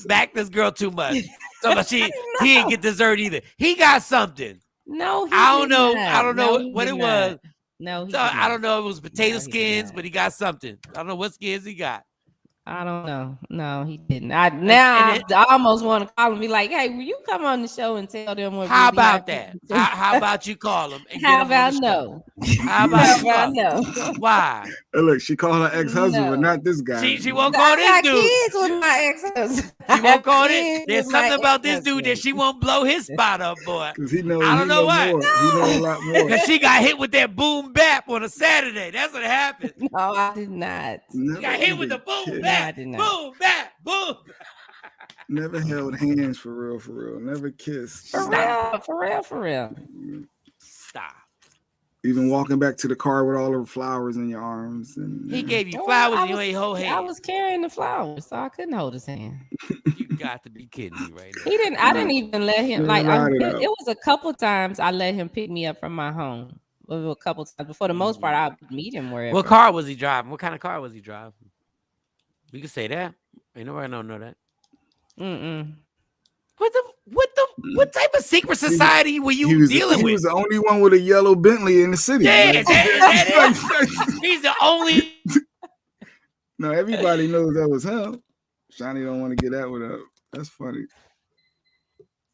back this girl too much. He didn't get dessert either. He got something. No, I don't know what it was. No, I don't know. It was potato skins, but he got something. I don't know what skins he got. I don't know. No, he didn't. I almost want to call him and be like, hey, will you come on the show and tell them what? How about that? How about you call him? And how about no? How about no? Why? Hey, look, she called her ex-husband, but not this guy. She won't call this dude. Kids with my ex-husband. She won't call this. There's something about this dude that she won't blow his spot up, boy. Because he knows. I don't know why. He knows a lot more. Because she got hit with that boom bap on a Saturday. That's what happened. No, I did not. She got hit with the boom bap. Boom bap. Boom. Never held hands for real. Never kissed. For real. Stop. Even walking back to the car with all the flowers in your arms. And he gave you flowers and you ain't hold hands. I was carrying the flowers, so I couldn't hold his hand. You got to be kidding me right now. He didn't. I didn't even let him. It was a couple times I let him pick me up from my home. A couple times, but for the most part, I would meet him wherever. What car was he driving? What kind of car was he driving? We can say that. Ain't nobody don't know that. What type of secret society were you dealing with? He was the only one with a yellow Bentley in the city. Yeah, he's the only. No, everybody knows that was him. Shawnee don't want to get that one up. That's funny.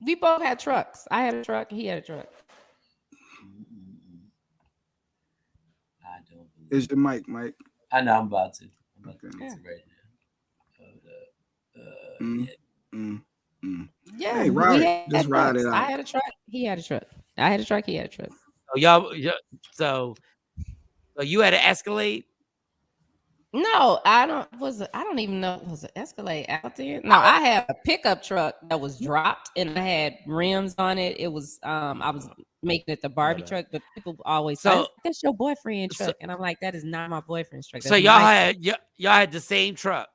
We both had trucks. I had a truck. He had a truck. I don't. It's the mic, Mike. I know. I'm about to. Okay. Right now. Yeah, hey, just ride it out. I had a truck. He had a truck. I had a truck. He had a truck. So you had an Escalade? No, I don't even know. Was it Escalade out there? No, I had a pickup truck that was dropped and I had rims on it. It was I was making it the Barbie truck, but people always say that's your boyfriend's truck. And I'm like, that is not my boyfriend's truck. So That's y'all my truck. had the same truck.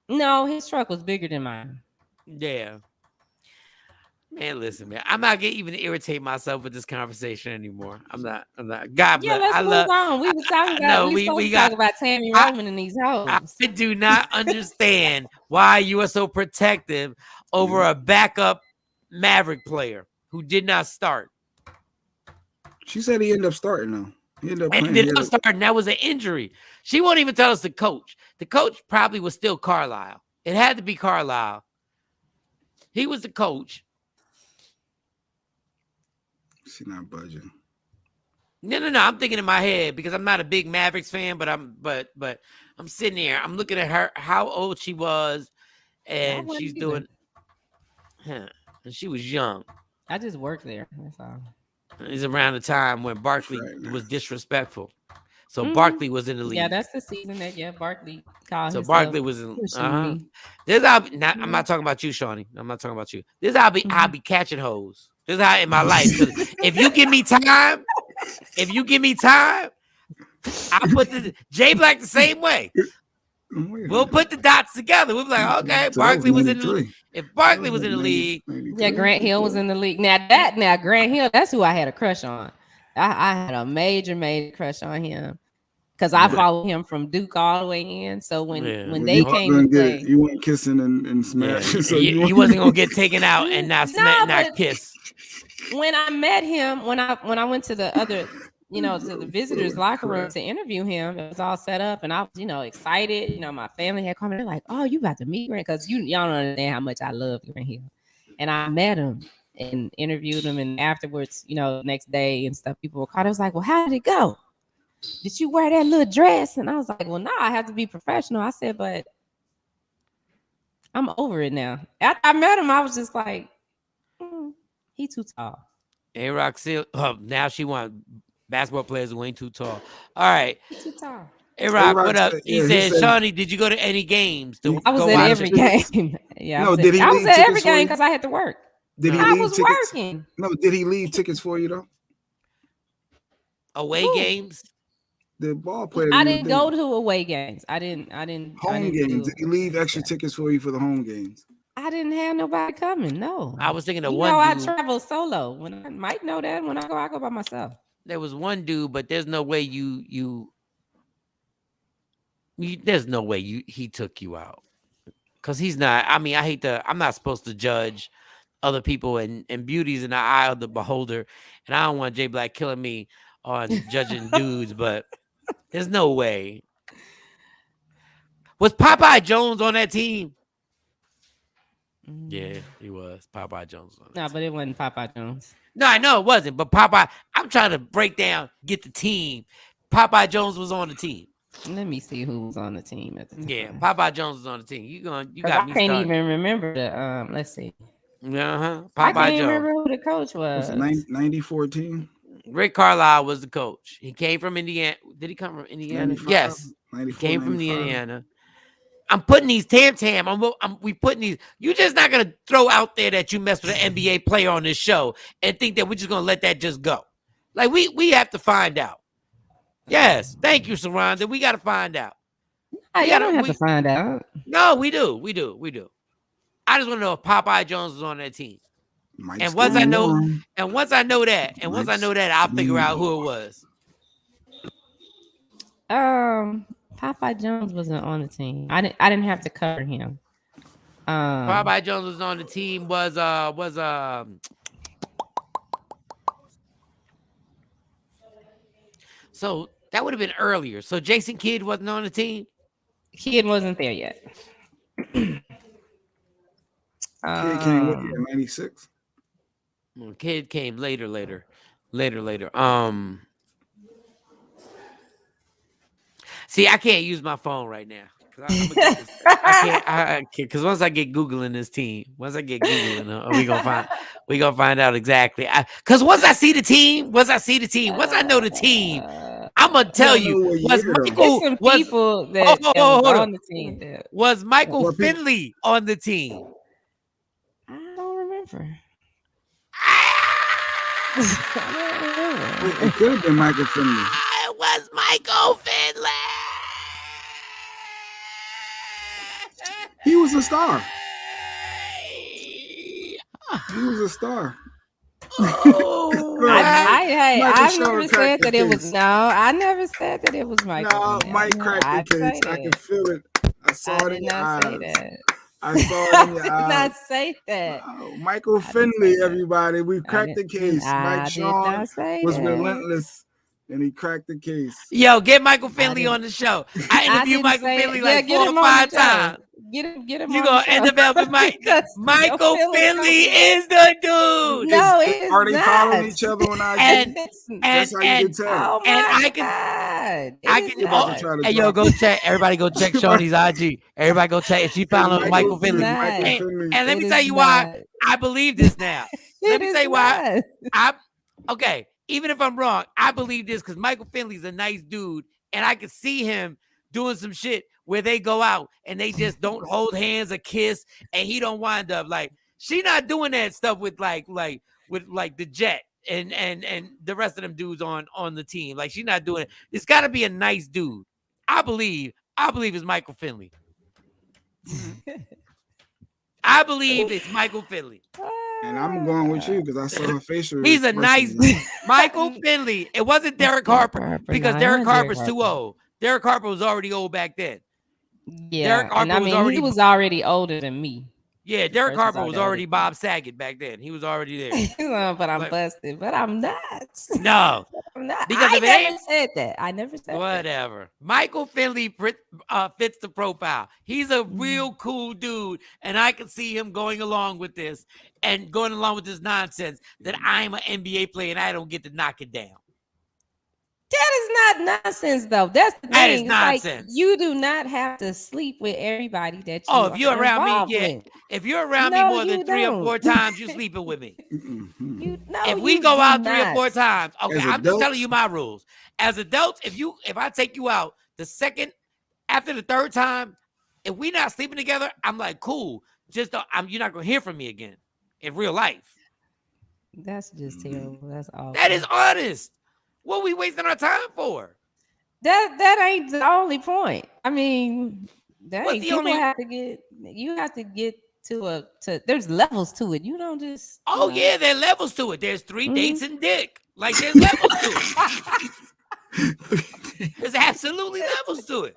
No, his truck was bigger than mine. Yeah. Man, listen, man. I'm not gonna even irritate myself with this conversation anymore. I'm not. God bless. Let's move on. We were talking about we talk about Tammy Roman and these hoes. I do not understand why you are so protective over a backup Maverick player who did not start. She said he ended up starting though. He ended up playing. He ended up starting. That was an injury. She won't even tell us the coach. The coach probably was still Carlisle. It had to be Carlisle. He was the coach. She's not budging. No. I'm thinking in my head because I'm not a big Mavericks fan, but I'm sitting there. I'm looking at her, how old she was, and she's doing. And she was young. I just worked there. That's all. It's around the time when Barkley was disrespectful. So Barkley was in the league. Yeah, that's the season that Barkley called. So Barkley was in. This I'm not talking about you, Shawnee. I'm not talking about you. This I'll be catching hoes. This is how in my life. If you give me time, I put the J Black the same way. We'll put the dots together. We'll be like, okay, Barkley was in the league. If Barkley was in the league, Grant Hill was in the league. Now Grant Hill, that's who I had a crush on. I had a major crush on him because I followed him from Duke all the way in. So when they came to play, you weren't kissing and smashing. Yeah. So you wasn't gonna get taken out and not kiss. When I met him, when I went to the other, to the visitors' locker room to interview him, it was all set up, and I was, excited. My family had come in, they're like, "Oh, you about to meet Grant?" Because y'all don't understand how much I love Grant Hill. And I met him and interviewed him, and afterwards, the next day and stuff, people were called. I was like, "Well, how did it go? Did you wear that little dress?" And I was like, "Well, no, I have to be professional." I said, "But I'm over it now." After I met him, I was just like, he too tall. A-Rock still, now she want basketball players who ain't too tall. All right. He's too tall. A-Rock, what up? He said, Shawnee, did you go to any games? I was at every game. Yeah, no, I was at every game because I had to work. I was working. No, did he leave tickets for you though? Away games? The ball player. I didn't go to away games. I didn't. Home games. Did he leave extra tickets for you for the home games? I didn't have nobody coming. No. I was thinking of one. I travel solo. When I might know that when I go by myself. There was one dude, but there's no way there's no way he took you out. Because he's not. I mean, I'm not supposed to judge other people and beauties in the eye of the beholder. And I don't want J Black killing me on judging dudes, but there's no way. Was Popeye Jones on that team? Yeah, he was. Popeye Jones. No, but it wasn't Popeye Jones. No, I know it wasn't. But Popeye, I'm trying to get the team. Popeye Jones was on the team. Let me see who was on the team at the time. Yeah, Popeye Jones was on the team. You got me started. I can't even remember the. Let's see. Popeye I can't Jones. remember who the coach was. 94 team. Rick Carlisle was the coach. He came from Indiana. Did he come from Indiana? 95, yes. 94, He came from 95. Indiana. I'm putting these tam. We putting these. You're just not gonna throw out there that you messed with an NBA player on this show and think that we're just gonna let that just go. Like we have to find out. Yes, thank you, Saranda. We got to find out. I don't have to find out. No, we do. I just want to know if Popeye Jones was on that team. And once I know that, I'll figure out who it was. Popeye Jones wasn't on the team. I didn't have to cover him. Popeye Jones was on the team. So that would have been earlier. So Jason Kidd wasn't on the team? Kidd wasn't there yet. Kidd came with you in 96. Kidd came later. See, I can't use my phone right now. Cause I'm gonna get this. I can't. Because once I get googling this team, we gonna find out exactly. Cause once I see the team, once I know the team, I'm gonna tell you. Was Michael? Some people that was on the team. Was Michael Finley on the team? I don't remember. It could have been Michael Finley. It was Michael Finley. He was a star. He was a star. Oh, I never said that it was. No, I never said that it was Michael. No, Mike cracked the case. I can feel it. I saw it in your eyes. I saw it in your eyes. I did not say that. Michael Finley, everybody. We cracked the case. Mike Shawn was relentless. And he cracked the case. Yo, get Michael Finley on the show. I interviewed Michael Finley like 4 or 5 times. Get him. You gonna end up with Mike? Michael Finley is the dude. No, it's are they following each other on IG? That's how you can tell. Hey, yo, go check. Everybody, go check Shawnee's IG. Everybody, go check. If she found Michael Finley, and let me tell you why I believe this now. Let me tell you why. Okay. Even if I'm wrong, I believe this because Michael Finley's a nice dude, and I can see him doing some shit where they go out and they just don't hold hands or kiss, and he don't wind up like she not doing that stuff with like the Jet and the rest of them dudes on the team. Like she's not doing it. It's got to be a nice dude. I believe it's Michael Finley. I believe it's Michael Finley. And I'm going with you because I saw her facial. He's a nice Michael Finley. It wasn't Derek Harper because Derek Harper's too old. Derek Harper was already old back then. Yeah, he was already older than me. Yeah, Derek Harper was already Bob Saget back then. He was already there. But I'm busted. But I'm not. No. I'm not. Because I never said that. I never said whatever. That. Michael Finley fits the profile. He's a real cool dude. And I can see him going along with this and going along with this nonsense that I'm an NBA player and I don't get to knock it down. That is not nonsense, though. That's the thing. That is nonsense. Like, you do not have to sleep with everybody that you. Oh, if you're around me, yeah. If you're around me more than 3 or 4 times, you're sleeping with me. If we go out 3 or 4 times, okay, I'm just telling you my rules. As adults, if I take you out after the 3rd time, if we not sleeping together, I'm like, cool. Just you're not gonna hear from me again in real life. That's just terrible. That's awful. That is honest. What are we wasting our time for? That ain't the only point. I mean, you have to get to there's levels to it. You don't just yeah, there are levels to it. There's 3 dates and dick. Like there's levels to it. There's absolutely levels to it.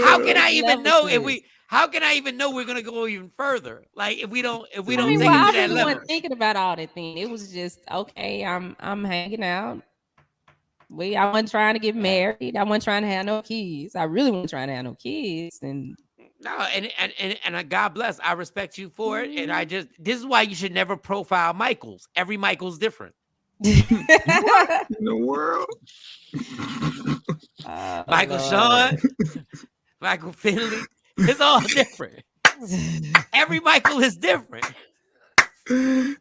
How can I even know how can I even know we're gonna go even further? Like if we don't take it to that level. I wasn't thinking about all that thing. It was just okay. I'm hanging out. I wasn't trying to get married. I wasn't trying to have no kids. I really wasn't trying to have no kids. And no, and God bless. I respect you for it. And this is why you should never profile Michaels. Every Michael's different. What in the world? Michael Shawn, Michael Finley. It's all different. Every Michael is different. Well.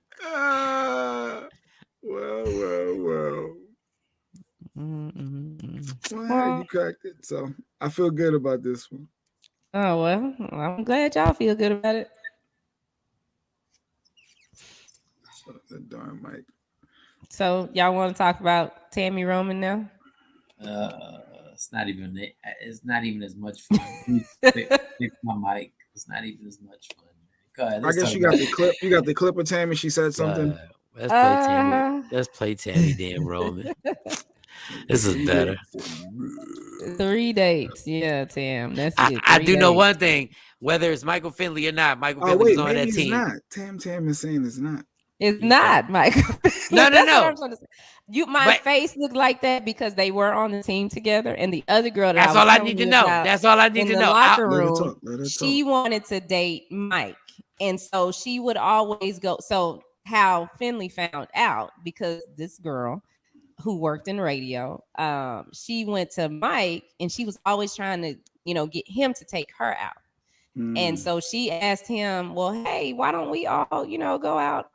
Well, you cracked it. So I feel good about this one. Oh, well, I'm glad y'all feel good about it. The darn mic. So y'all want to talk about Tammy Roman now? It's not even as much fun. Pick my mic. It's not even as much fun. Go ahead, I guess you got the clip. You got the clip of Tammy. She said something. Let's play Tammy damn Roman. This is better. 3 dates. Yeah, Tam. That's it. I do know one thing. Whether it's Michael Finley or not, Michael Finley is on that team. It's not. Tam is saying it's not. It's not, Michael. No. My face looked like that because they were on the team together, and the other girl. That's all I need to know. That's all I need to know. Locker room, she wanted to date Mike, and so she would always go. So how Finley found out because this girl who worked in radio. She went to Mike, and she was always trying to, get him to take her out. And so she asked him, well, hey, why don't we all, go out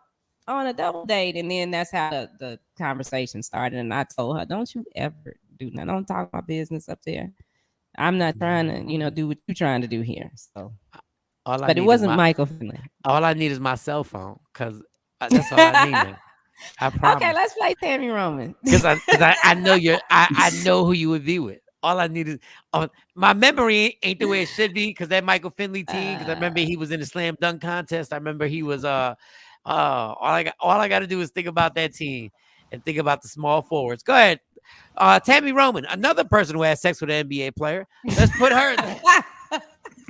on a double date? And then that's how the conversation started. And I told her, don't you ever do that. Don't talk my business up there. I'm not trying to, do what you're trying to do here. So, but it wasn't Michael Finley. All I need is my cell phone, because that's all I need now. I promise. Okay, let's play Tammy Roman. Because I know I know who you would be with. All I need is my memory ain't the way it should be, because that Michael Finley team. Because I remember he was in the slam dunk contest. I remember he was all I got to do is think about that team and think about the small forwards. Go ahead, Tammy Roman, another person who had sex with an NBA player. Let's put her.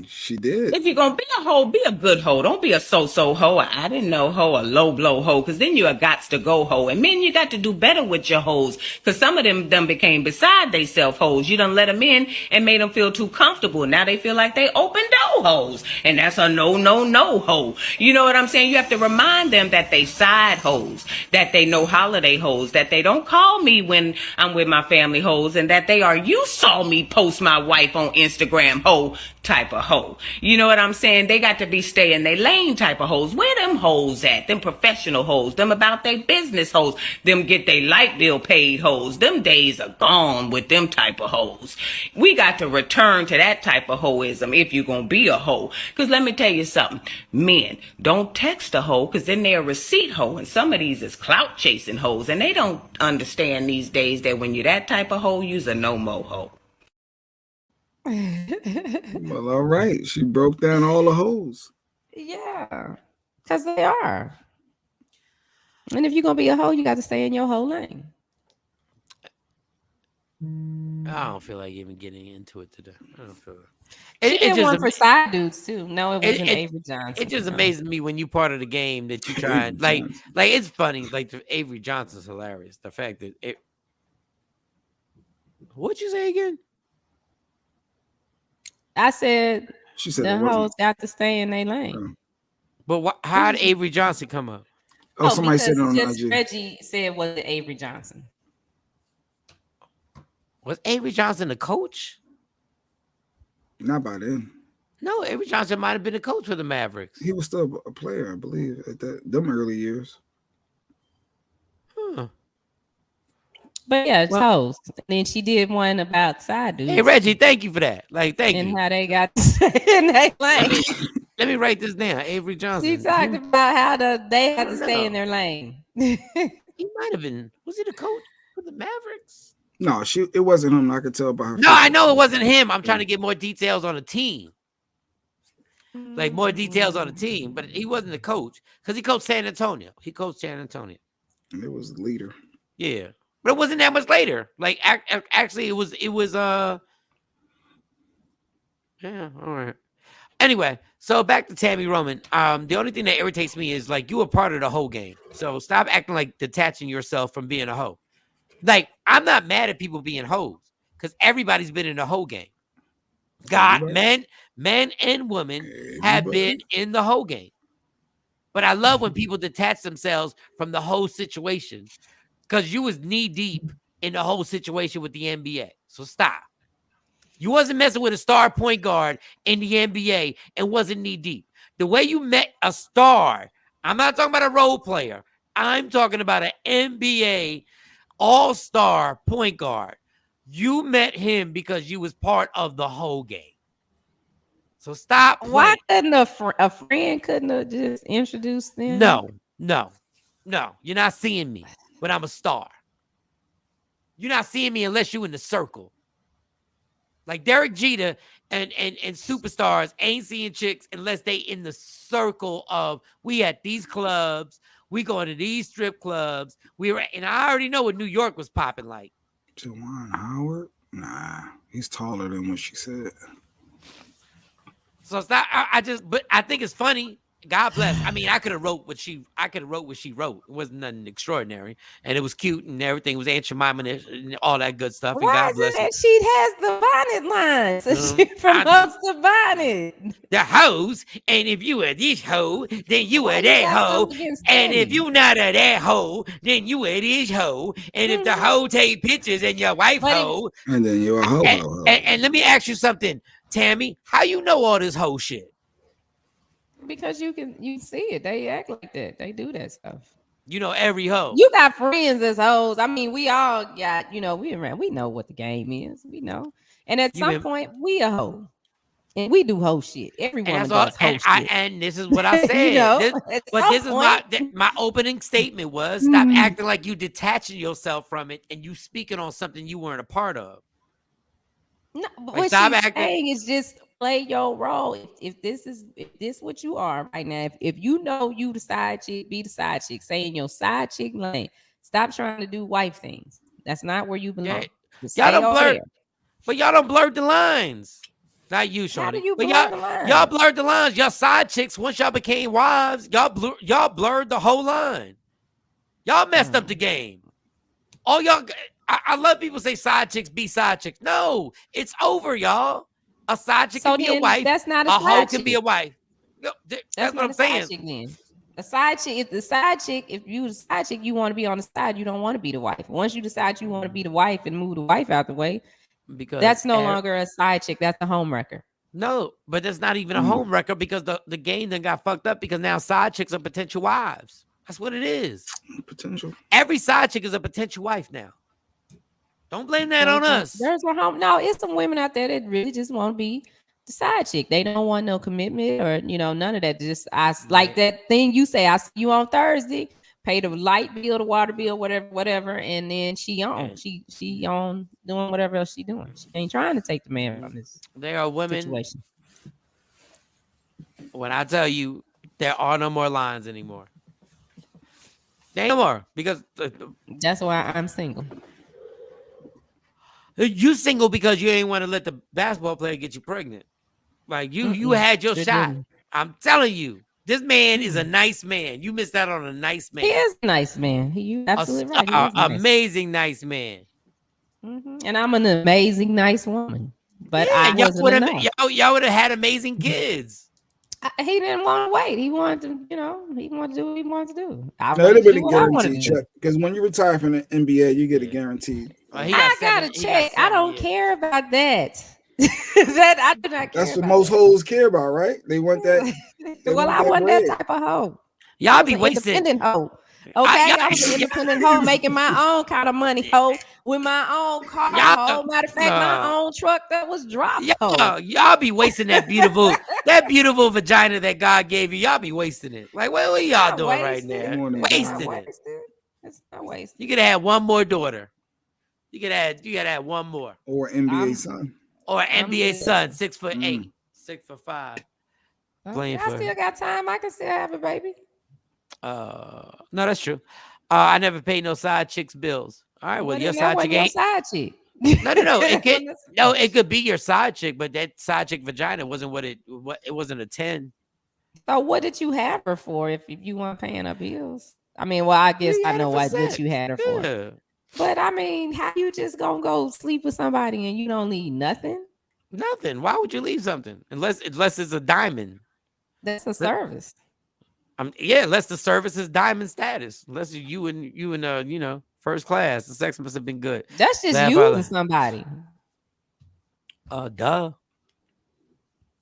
She did. If you're going to be a hoe, be a good hoe. Don't be a so-so hoe. I didn't know hoe, a low-blow hoe, because then you are gots to go hoe. And men, you got to do better with your hoes, because some of them done became beside they self hoes. You done let them in and made them feel too comfortable. Now they feel like they open door hoes. And that's a no hoe. You know what I'm saying? You have to remind them that they side hoes, that they know holiday hoes, that they don't call me when I'm with my family hoes, and that they are, you saw me post my wife on Instagram hoe type of hoe. You know what I'm saying? They got to be stay in their lane type of hoes. Where them hoes at? Them professional hoes. Them about their business hoes. Them get their light bill paid hoes. Them days are gone with them type of hoes. We got to return to that type of hoism if you're going to be a hoe. Because let me tell you something. Men, don't text a hoe, because then they're a receipt hoe. And some of these is clout chasing hoes. And they don't understand these days that when you're that type of hoe, you's a no-mo hoe. Well, all right. She broke down all the hoes. Yeah, because they are. And if you're going to be a hoe, you got to stay in your whole lane. I don't feel like even getting into it today. I don't feel it. She did one for side dudes too. No, it wasn't Avery Johnson. It just amazes me when you part of the game that you try and like it's funny. Like Avery Johnson's hilarious. The fact that it. What'd you say again? I said she said the hoes got to stay in their lane. But how did Avery Johnson come up? Oh, somebody said it on IG. Reggie said, was it Avery Johnson? Was Avery Johnson the coach? Not by then. No, Avery Johnson might have been the coach for the Mavericks. He was still a player, I believe, at them early years. Huh. But yeah, it's hoes. And then she did one about side dudes. Hey Reggie, thank you for that. Like, thank you. And how they got to stay in their lane. Let me write this down. Avery Johnson. She talked about how they had to stay in their lane. He might have been. Was he the coach for the Mavericks? No, it wasn't him. I could tell by her. No, I know it wasn't him. I'm trying to get more details on the team. Like more details on the team, but he wasn't the coach because he coached San Antonio. He coached San Antonio. And it was the leader. Yeah. But it wasn't that much later. Like actually, it was. Yeah, all right. Anyway, so back to Tammy Roman. The only thing that irritates me is like you were part of the whole game. So stop acting like detaching yourself from being a hoe. Like I'm not mad at people being hoes because everybody's been in the hoe game. God, men and women have been in the hoe game. But I love when people detach themselves from the whole situation. Because you was knee deep in the whole situation with the NBA. So stop. You wasn't messing with a star point guard in the NBA and wasn't knee deep. The way you met a star, I'm not talking about a role player. I'm talking about an NBA all-star point guard. You met him because you was part of the whole game. So stop playing. Why couldn't a friend couldn't have just introduced them? No. You're not seeing me. But I'm a star. You're not seeing me unless you in the circle. Like Derek Jeter and superstars ain't seeing chicks unless they in the circle of we at these clubs, we going to these strip clubs. And I already know what New York was popping like. Juwan Howard? Nah, he's taller than what she said. So it's not. But I think it's funny. God bless. I mean, I could have wrote what she wrote. It wasn't nothing extraordinary, and it was cute, and everything was Aunt Jemima and all that good stuff. And Why God is bless it her. that she has the bonnet line? So she promotes the bonnet. The hoes, and if you are this hoe, then you Why are you that got hoe. something against And if Tammy? you not a that hoe, then you are this hoe. And if the hoe take pictures and your wife hoe, and then you're a hoe. And let me ask you something, Tammy. How you know all this hoe shit? Because you see it. They act like that. They do that stuff. You know every hoe. You got friends as hoes. I mean, we all got, we know what the game is. We know. And at some point, we a hoe. And we do hoe shit. Every woman does hoe shit. And this is what I said. This is my opening statement was stop acting like you detaching yourself from it and you speaking on something you weren't a part of. No, but what she's saying is just play your role. If this what you are right now, if you know you the side chick, be the side chick. Stay in your side chick lane. Stop trying to do wife things. That's not where you belong. Y'all don't blur, but y'all don't blur the lines. Not you, Shawnee. How do you but blur the lines? Y'all blurred the lines. Y'all side chicks. Once y'all became wives, y'all blurred the whole line. Y'all messed up the game. All y'all. I love people say side chicks be side chicks. No, it's over, y'all. A side chick can be a wife. That's not a hoe can be a wife. That's what I'm saying. Chick, then. A side chick, if you the side chick, you want to be on the side. You don't want to be the wife. Once you decide you want to be the wife and move the wife out the way, because that's no longer a side chick. That's a home wrecker. No, but that's not even a home wrecker because the game then got fucked up because now side chicks are potential wives. That's what it is. Potential. Every side chick is a potential wife now. Don't blame that on us. There's a home. No, it's some women out there that really just want to be the side chick. They don't want no commitment or none of that. Just like that thing you say. I see you on Thursday. Pay the light bill, the water bill, whatever, and then she on doing whatever else she doing. She ain't trying to take the man from this. There are women. Situation. When I tell you, there are no more lines anymore. There ain't no more because that's why I'm single. You single because you ain't want to let the basketball player get you pregnant. Like you had your shot. I'm telling you, this man is a nice man. You missed out on a nice man. He is a nice man. You absolutely right. Amazing nice man. And I'm an amazing nice woman. But I wasn't enough. Y'all would have had amazing kids. He didn't want to wait. He wanted to, he wanted to do what he wanted to do. That would have been a guaranteed check because when you retire from the NBA, you get a guaranteed. I got a check. I don't care about that. I do not care. That's what most hoes care about, right? They want that. I wasn't that type of hoe. Y'all be wasting. Independent hoe. Okay, I was an independent hoe making my own kind of money, hoe, with my own car, hoe. Matter of fact, my own truck that was dropped. Y'all be wasting that beautiful vagina that God gave you. Y'all be wasting it. Like, what are y'all doing right now? Wasting it. It's not wasted. You could have one more daughter. You gotta have one more. Or NBA son. Or NBA son, 6'8", 6'5". I still got time. I can still have a baby. No, that's true. I never paid no side chicks bills. All right, well, your side chick ain't side chick. No. It could be your side chick, but that side chick vagina wasn't it wasn't a 10. So what did you have her for if you weren't paying her bills? I mean, well, I guess I know what you had her for. Yeah. But I mean, how you just gonna go sleep with somebody and you don't need nothing? Nothing. Why would you leave something? Unless it's a diamond. That's a service. Unless the service is diamond status. Unless you and first class. The sex must have been good. That's just using somebody. Duh.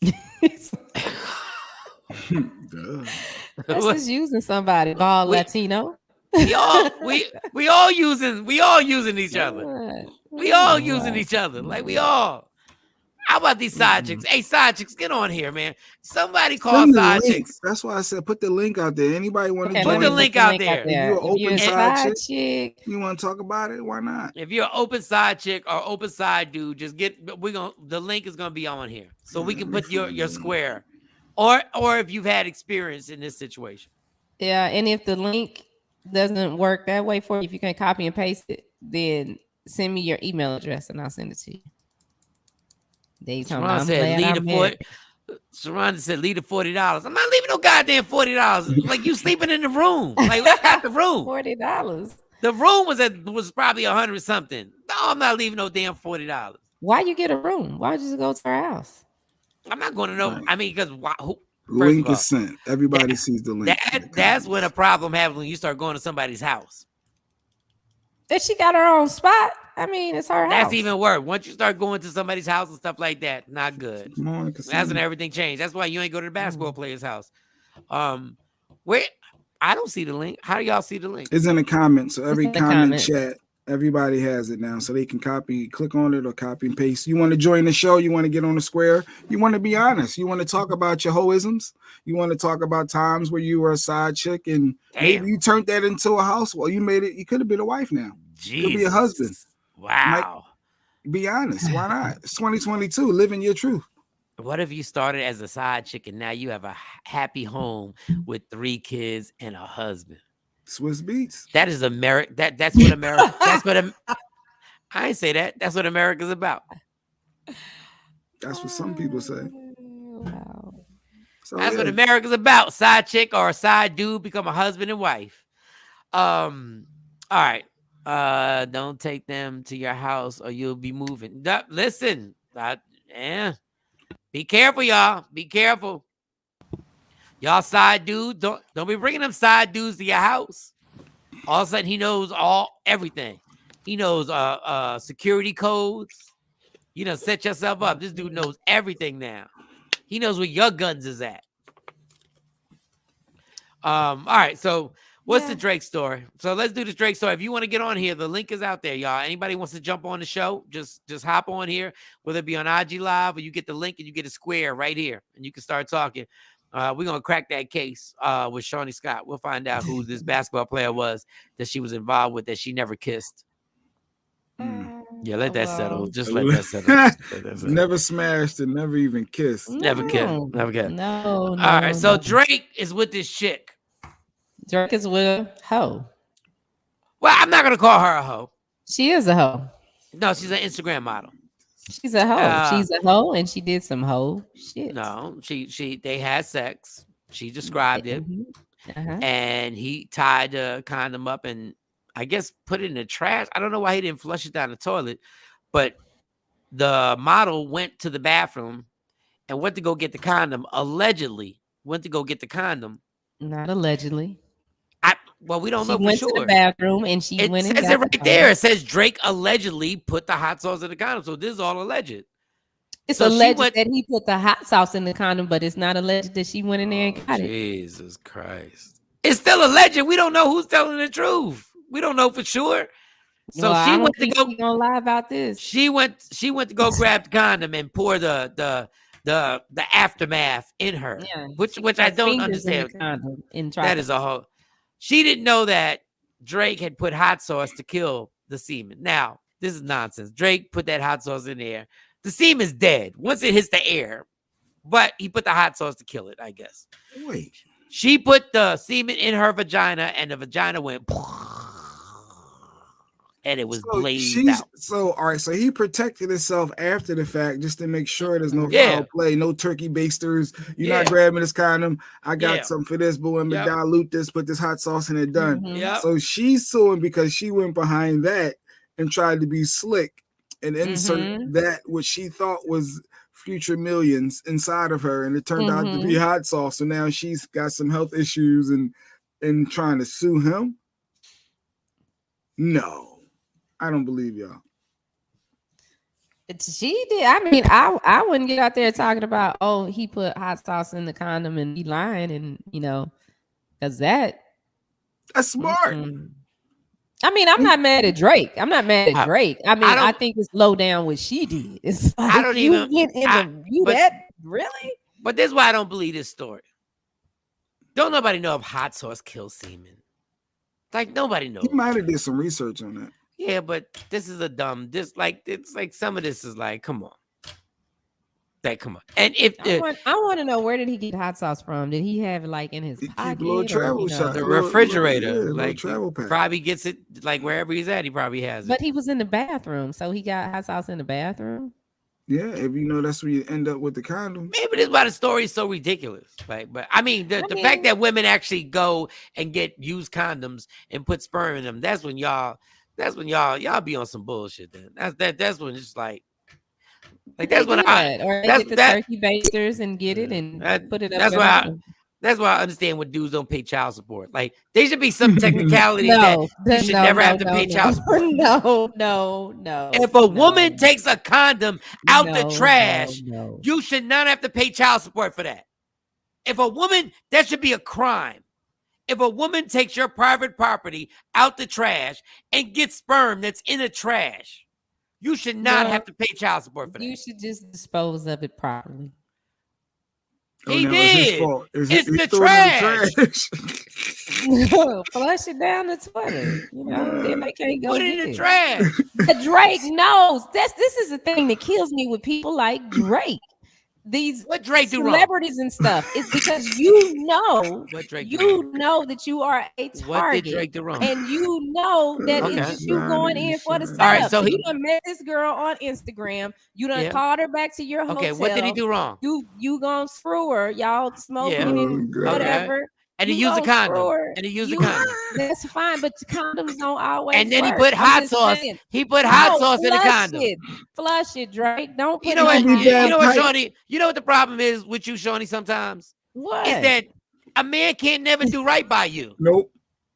That's just using somebody. All Latino. We all using each other. We all using each other. Like we all. How about these side chicks? Hey, side chicks, get on here, man. Somebody call side chicks. That's why I said put the link out there. Anybody want to put the link out there? If you're an open side chick, you want to talk about it? Why not? If you're an open side chick or open side dude, just the link is gonna be on here, so we can put your square, or if you've had experience in this situation. Yeah, and if the link doesn't work that way for you, if you can copy and paste it, then send me your email address and I'll send it to you. They talking about Sharonda said, leave the $40. I'm not leaving no goddamn $40. Like, you sleeping in the room. Like, I got the room. $40. The room was probably 100 something. No, I'm not leaving no damn $40. Why you get a room? Why don't you just go to her house? I'm not going to know. Right. I mean, because link is sent. Everybody sees the link. That's when a problem happens, when you start going to somebody's house. If she got her own spot, I mean, it's her house. That's even worse. Once you start going to somebody's house and stuff like that, not good. That's when everything changed. That's why you ain't go to the basketball player's house. Where I don't see the link. How do y'all see the link? It's in the comments. So every comment chat, everybody has it now. So they can click on it or copy and paste. You want to join the show? You want to get on the square? You want to be honest? You want to talk about your hoisms? You want to talk about times where you were a side chick and maybe you turned that into a house? Well, you made it. You could have been a wife now. You could be a husband. Wow. Be honest. Why not? It's 2022. Living your truth. What if you started as a side chick and now you have a happy home with 3 kids and a husband? Swiss beats. That is America. That's what America. I ain't say that. That's what America's about. That's what some people say. Wow. So, that's what America's about. Side chick or a side dude become a husband and wife. All right. Don't take them to your house or you'll be moving. Listen. Be careful, y'all. Be careful. Y'all side dude, don't be bringing them side dudes to your house. All of a sudden, he knows everything. He knows security codes. You know, set yourself up. This dude knows everything now. He knows where your guns is at. All right. So, what's the Drake story? So let's do the Drake story. If you want to get on here, the link is out there, y'all. Anybody wants to jump on the show, just hop on here, whether it be on IG Live or you get the link and you get a square right here, and you can start talking. We're gonna crack that case with Shawnee Scott. We'll find out who this basketball player was that she was involved with that she never kissed. Yeah, let that settle. Just let that settle. Never smashed and never even kissed. Never kissed. Never kissed. No. All right. So Drake is with this chick. Drake is with a hoe. Well, I'm not gonna call her a hoe. She is a hoe. No, she's an Instagram model. She's a hoe. She's a hoe, and she did some hoe shit. No, they had sex. She described it, and he tied the condom up and I guess put it in the trash. I don't know why he didn't flush it down the toilet, but the model went to the bathroom and went to go get the condom. Allegedly, went to go get the condom. Not allegedly. Well, we don't know for sure. She went to the bathroom and she went and got it. It says it right there. It says Drake allegedly put the hot sauce in the condom. So this is all alleged. It's alleged that he put the hot sauce in the condom, but it's not alleged that she went in there and got it. Jesus Christ. It's still alleged. We don't know who's telling the truth. We don't know for sure. So she went to go. Gonna lie about this. She went to go grab the condom and pour the aftermath in her, which I don't understand. That is a whole. She didn't know that Drake had put hot sauce to kill the semen. Now, this is nonsense. Drake put that hot sauce in there. The semen's dead once it hits the air, but he put the hot sauce to kill it, I guess. Wait. She put the semen in her vagina, and the vagina went, and it was blazed out. So, all right. So he protected himself after the fact just to make sure there's no foul play, no turkey basters. You're not grabbing this condom. I got something for this, but when we dilute this, put this hot sauce in it, done. So she's suing because she went behind that and tried to be slick and insert that what she thought was future millions inside of her, and it turned out to be hot sauce. So now she's got some health issues and trying to sue him. No. I don't believe y'all. She did. I mean, I wouldn't get out there talking about, oh, he put hot sauce in the condom and be lying, and because that's smart. I mean, I'm not mad at Drake. I mean, I think it's low down what she did. It's like, I don't even. Really? But this is why I don't believe this story. Don't nobody know if hot sauce kills semen. Like nobody knows. You might have did some research on that. Yeah, but this is it's like some of this is like, come on. Come on. And if I want to know, where did he get hot sauce from? Did he have it like in his pocket? The refrigerator. Like travel pack. Probably gets it like wherever he's at, he probably has it. But he was in the bathroom, so he got hot sauce in the bathroom. Yeah, if you know that's where you end up with the condoms. Maybe this is why the story is so ridiculous. Like, but I mean, the fact that women actually go and get used condoms and put sperm in them, that's when y'all be on some bullshit. Then that's when it's like that's when or they get the turkey basters and get it and put it up. That's why I understand when dudes don't pay child support. Like, there should be some technicalities that you should never have to pay child support. No. If a woman takes a condom out the trash, you should not have to pay child support for that. If a woman, that should be a crime. If a woman takes your private property out the trash and gets sperm that's in the trash, you should not have to pay child support for that. You should just dispose of it properly. He did. It's the trash. Flush it down the toilet. You know, then they can't go put it in the trash. But Drake knows. This is the thing that kills me with people like Drake. These what Drake do wrong? Celebrities and stuff. It's because you know that you are a target. What did Drake do wrong? And you know that it's you going in for the setup. All right, so you done met this girl on Instagram. You done called her back to your hotel. Okay, what did he do wrong? You gonna screw her. Y'all smoking and whatever. Okay. And he used a condom. That's fine, but condoms don't always. And then work. he put hot sauce. He put hot sauce in the condom. Flush it, Drake. Don't put you know what, Shawnee? You know what the problem is with you, Shawnee? Sometimes what is that a man can't never do right by you. Nope.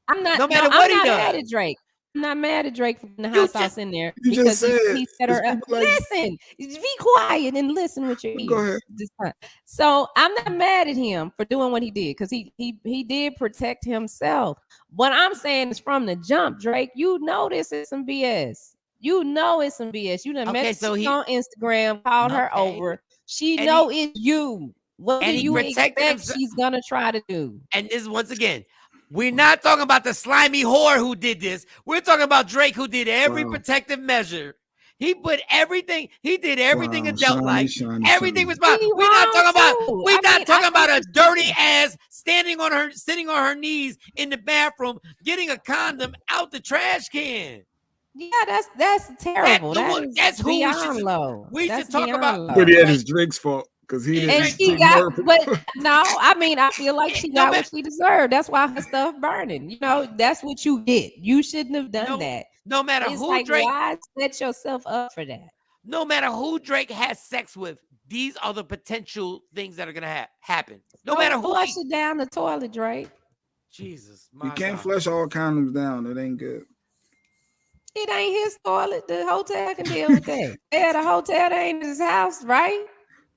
I'm not. No matter what he does. Mad at Drake. I'm not mad at Drake for putting the hot sauce in there because he set her up. Listen, be quiet and listen with your ears. Go ahead. So I'm not mad at him for doing what he did because he did protect himself. What I'm saying is from the jump, Drake, you know this is some BS. You know it's some BS. You done met her on Instagram, called her over. She know it's you. What do you expect she's gonna try to do? And this once again. We're not talking about the slimy whore who did this. We're talking about Drake who did every protective measure. He put everything. He did everything adult like. Everything was fine. We're not talking about a dirty ass sitting on her knees in the bathroom getting a condom out the trash can. Yeah, that's terrible. That's who we should talk about. But yeah, it's Drake's fault. Because he didn't. And she got, but no, I mean, I feel like she got what she deserved. That's why her stuff burning. You know, that's what you get. You shouldn't have done that. No matter who Drake, why set yourself up for that? No matter who Drake has sex with, these are the potential things that are gonna happen. No matter who. Flush it down the toilet, Drake. Jesus, you can't flush all condoms down. It ain't good. It ain't his toilet. The hotel can deal with that. Yeah, the hotel ain't his house, right?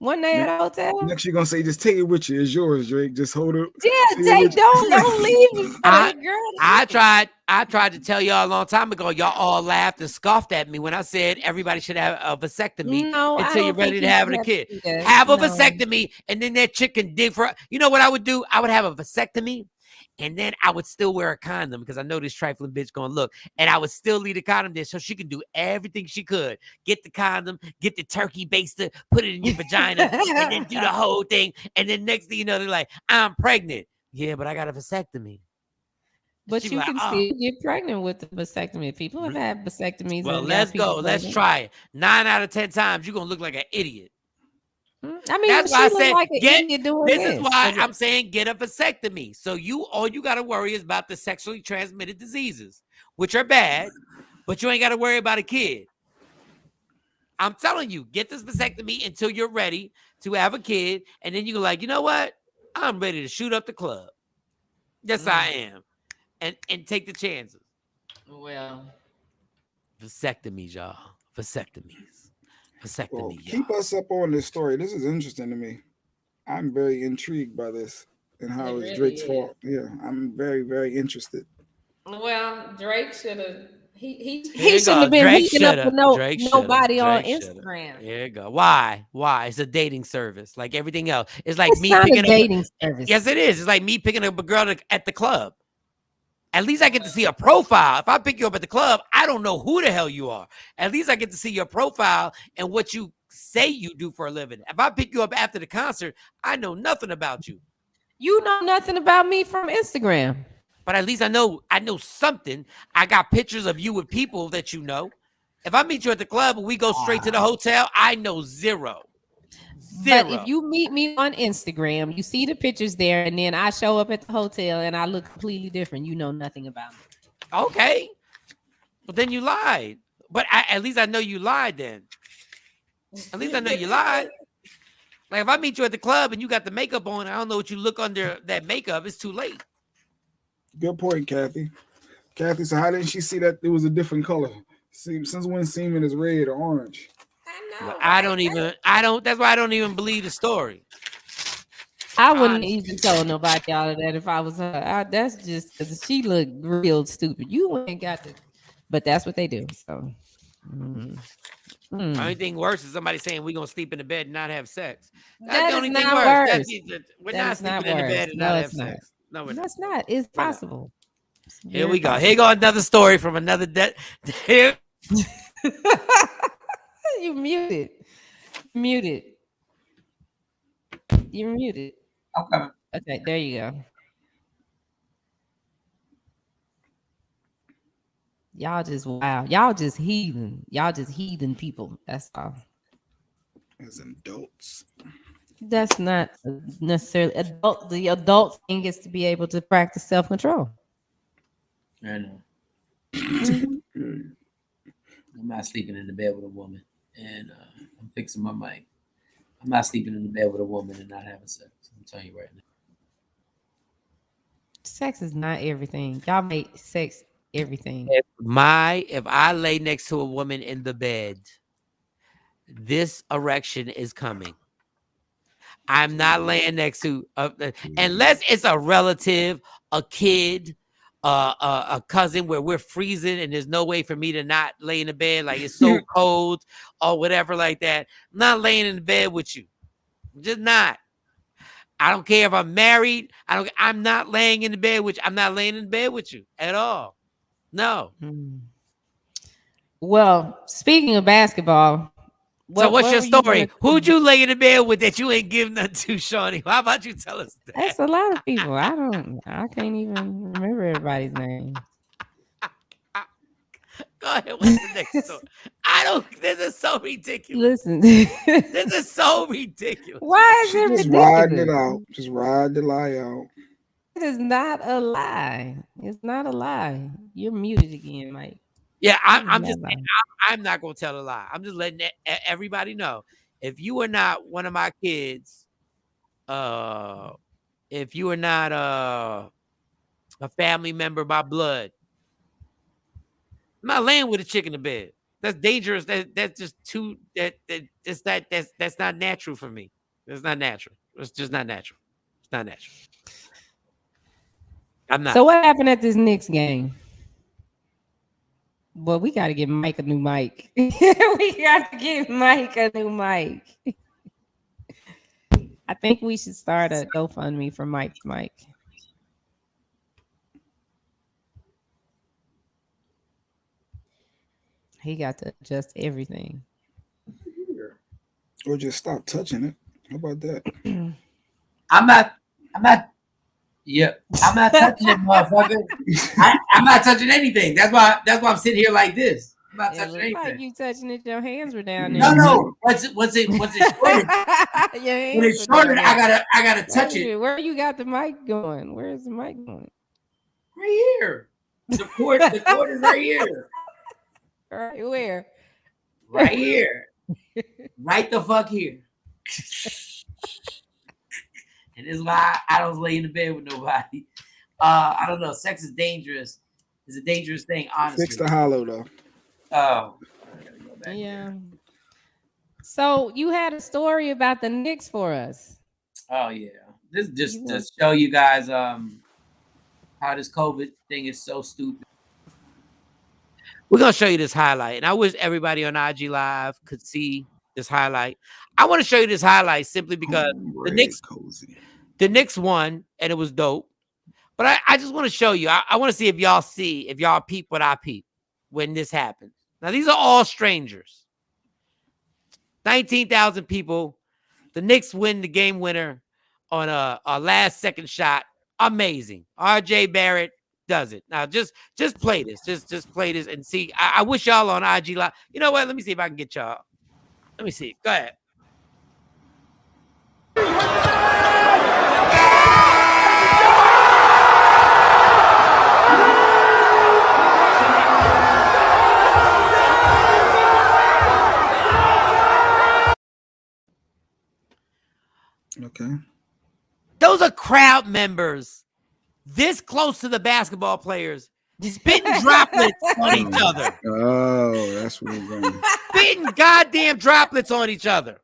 One day at a hotel. Next, you're gonna say, "Just take it with you. It's yours, Drake. Just hold it." Yeah, Jake, don't leave me for the girl. I tried to tell y'all a long time ago. Y'all all laughed and scoffed at me when I said everybody should have a vasectomy until you're ready to have a kid. Have a vasectomy, and then that chick can dig for. You know what I would do? I would have a vasectomy. And then I would still wear a condom because I know this trifling bitch gonna look. And I would still leave the condom there so she could do everything she could. Get the condom, get the turkey baster, put it in your vagina, and then do the whole thing. And then next thing you know, they're like, I'm pregnant. Yeah, but I got a vasectomy. But you can still get pregnant with the vasectomy. People have had vasectomies. Well, let's go. Let's try it. 9 out of 10 times, you're gonna look like an idiot. I mean, that's why I said this is why I'm saying get a vasectomy. So all you got to worry is about the sexually transmitted diseases, which are bad, but you ain't got to worry about a kid. I'm telling you, get this vasectomy until you're ready to have a kid, and then you're like, you know what? I'm ready to shoot up the club. Yes, I am, and take the chances. Well, vasectomies, y'all. Vasectomies. Well, keep us up on this story. This is interesting to me. I'm very intrigued by this and how it's Drake's fault. Yeah, I'm very, very interested. Well, Drake should have. He shouldn't have been hooking up with nobody on Instagram. Here you go. Why? It's a dating service, like everything else. It's like me picking a dating service. Yes, it is. It's like me picking up a girl at the club. At least I get to see a profile. If I pick you up at the club, I don't know who the hell you are. At least I get to see your profile and what you say you do for a living. If I pick you up after the concert, I know nothing about you. You know nothing about me from Instagram. But at least I know something. I got pictures of you with people that you know. If I meet you at the club and we go straight to the hotel, I know zero. But if you meet me on Instagram, you see the pictures there, and then I show up at the hotel and I look completely different, you know nothing about me. Okay. Well, then you lied. But at least I know you lied then. At least I know you lied. Like if I meet you at the club and you got the makeup on, I don't know what you look under that makeup. It's too late. Good point, Kathy. Kathy, so how didn't she see that it was a different color? Since when semen is red or orange? I don't. That's why I don't even believe the story. I wouldn't even tell nobody all of that if I was her. That's just because she looked real stupid. You ain't got to, but that's what they do. So, Only thing worse is somebody saying we're gonna sleep in the bed and not have sex. That's that the only is thing not worse. worse. We're not sleeping in the bed and not have sex. No, we're not. That's not. It's possible. Here we go. Here go another story from another Here. You muted. Muted. You're muted. Okay. Okay, there you go. Y'all just wow. Y'all just heathen. Y'all just heathen people. That's all. As adults. That's not necessarily adult. The adult thing is to be able to practice self-control. I know. I'm not sleeping in the bed with a woman, and I'm fixing my mic. I'm not sleeping in the bed with a woman and not having sex. I'm telling you right now. Sex is not everything. Y'all make sex everything. If I lay next to a woman in the bed, this erection is coming. I'm not laying next to unless it's a relative, a kid, a cousin where we're freezing and there's no way for me to not lay in the bed, like it's so cold or whatever like that. I'm not laying in the bed with you. I'm just not. I don't care if I'm married. I'm not laying in the bed with you. I'm not laying in the bed with you at all. No. Well, speaking of basketball, so what's your story? Who'd you lay in the bed with that you ain't give nothing to, Shawnee? How about you tell us that? That's a lot of people. I can't even remember everybody's name. Go ahead. What's the next story? This is so ridiculous. Listen. This is so ridiculous. Why is it ridiculous? Just riding it out. Just ride the lie out. It is not a lie. It's not a lie. You're muted again, Mike. Yeah, I'm not gonna tell a lie. I'm just letting everybody know. If you are not one of my kids, if you are not a family member by blood, I'm not laying with a chick in the bed. That's dangerous. That's just too that's not natural for me. That's not natural. It's just not natural. It's not natural. I'm not. So what happened at this Knicks game? Well, we got to get Mike a new mic. We got to get Mike a new mic. I think we should start a GoFundMe for Mike's mic. He got to adjust everything. Or just stop touching it. How about that? I'm not touching it, motherfucker. I'm not touching anything. That's why I'm sitting here like this. I'm not touching anything. Like you touching it, your hands were down there. No. Once it shorted, when it's shorted, I gotta touch it. Where you got the mic going? Where's the mic going? Right here. The cord is right here. Right where? Right here. Right the fuck here. And this is why I don't lay in the bed with nobody. I don't know. Sex is dangerous. It's a dangerous thing, honestly. Fix the hollow though. Oh. Yeah. So you had a story about the Knicks for us. Oh yeah. This just to show you guys how this COVID thing is so stupid. We're gonna show you this highlight, and I wish everybody on IG Live could see this highlight. I want to show you this highlight simply because the Knicks won, and it was dope. But I just want to show you. I want to see if y'all peep what I peep when this happened. Now, these are all strangers. 19,000 people. The Knicks win the game winner on a last-second shot. Amazing. R.J. Barrett does it. Now just play this. Just play this and see. I wish y'all on IG Live. You know what? Let me see if I can get y'all. Let me see. Go ahead. Okay. Those are crowd members this close to the basketball players spitting droplets on each other. Oh, that's where we're going. Spitting goddamn droplets on each other.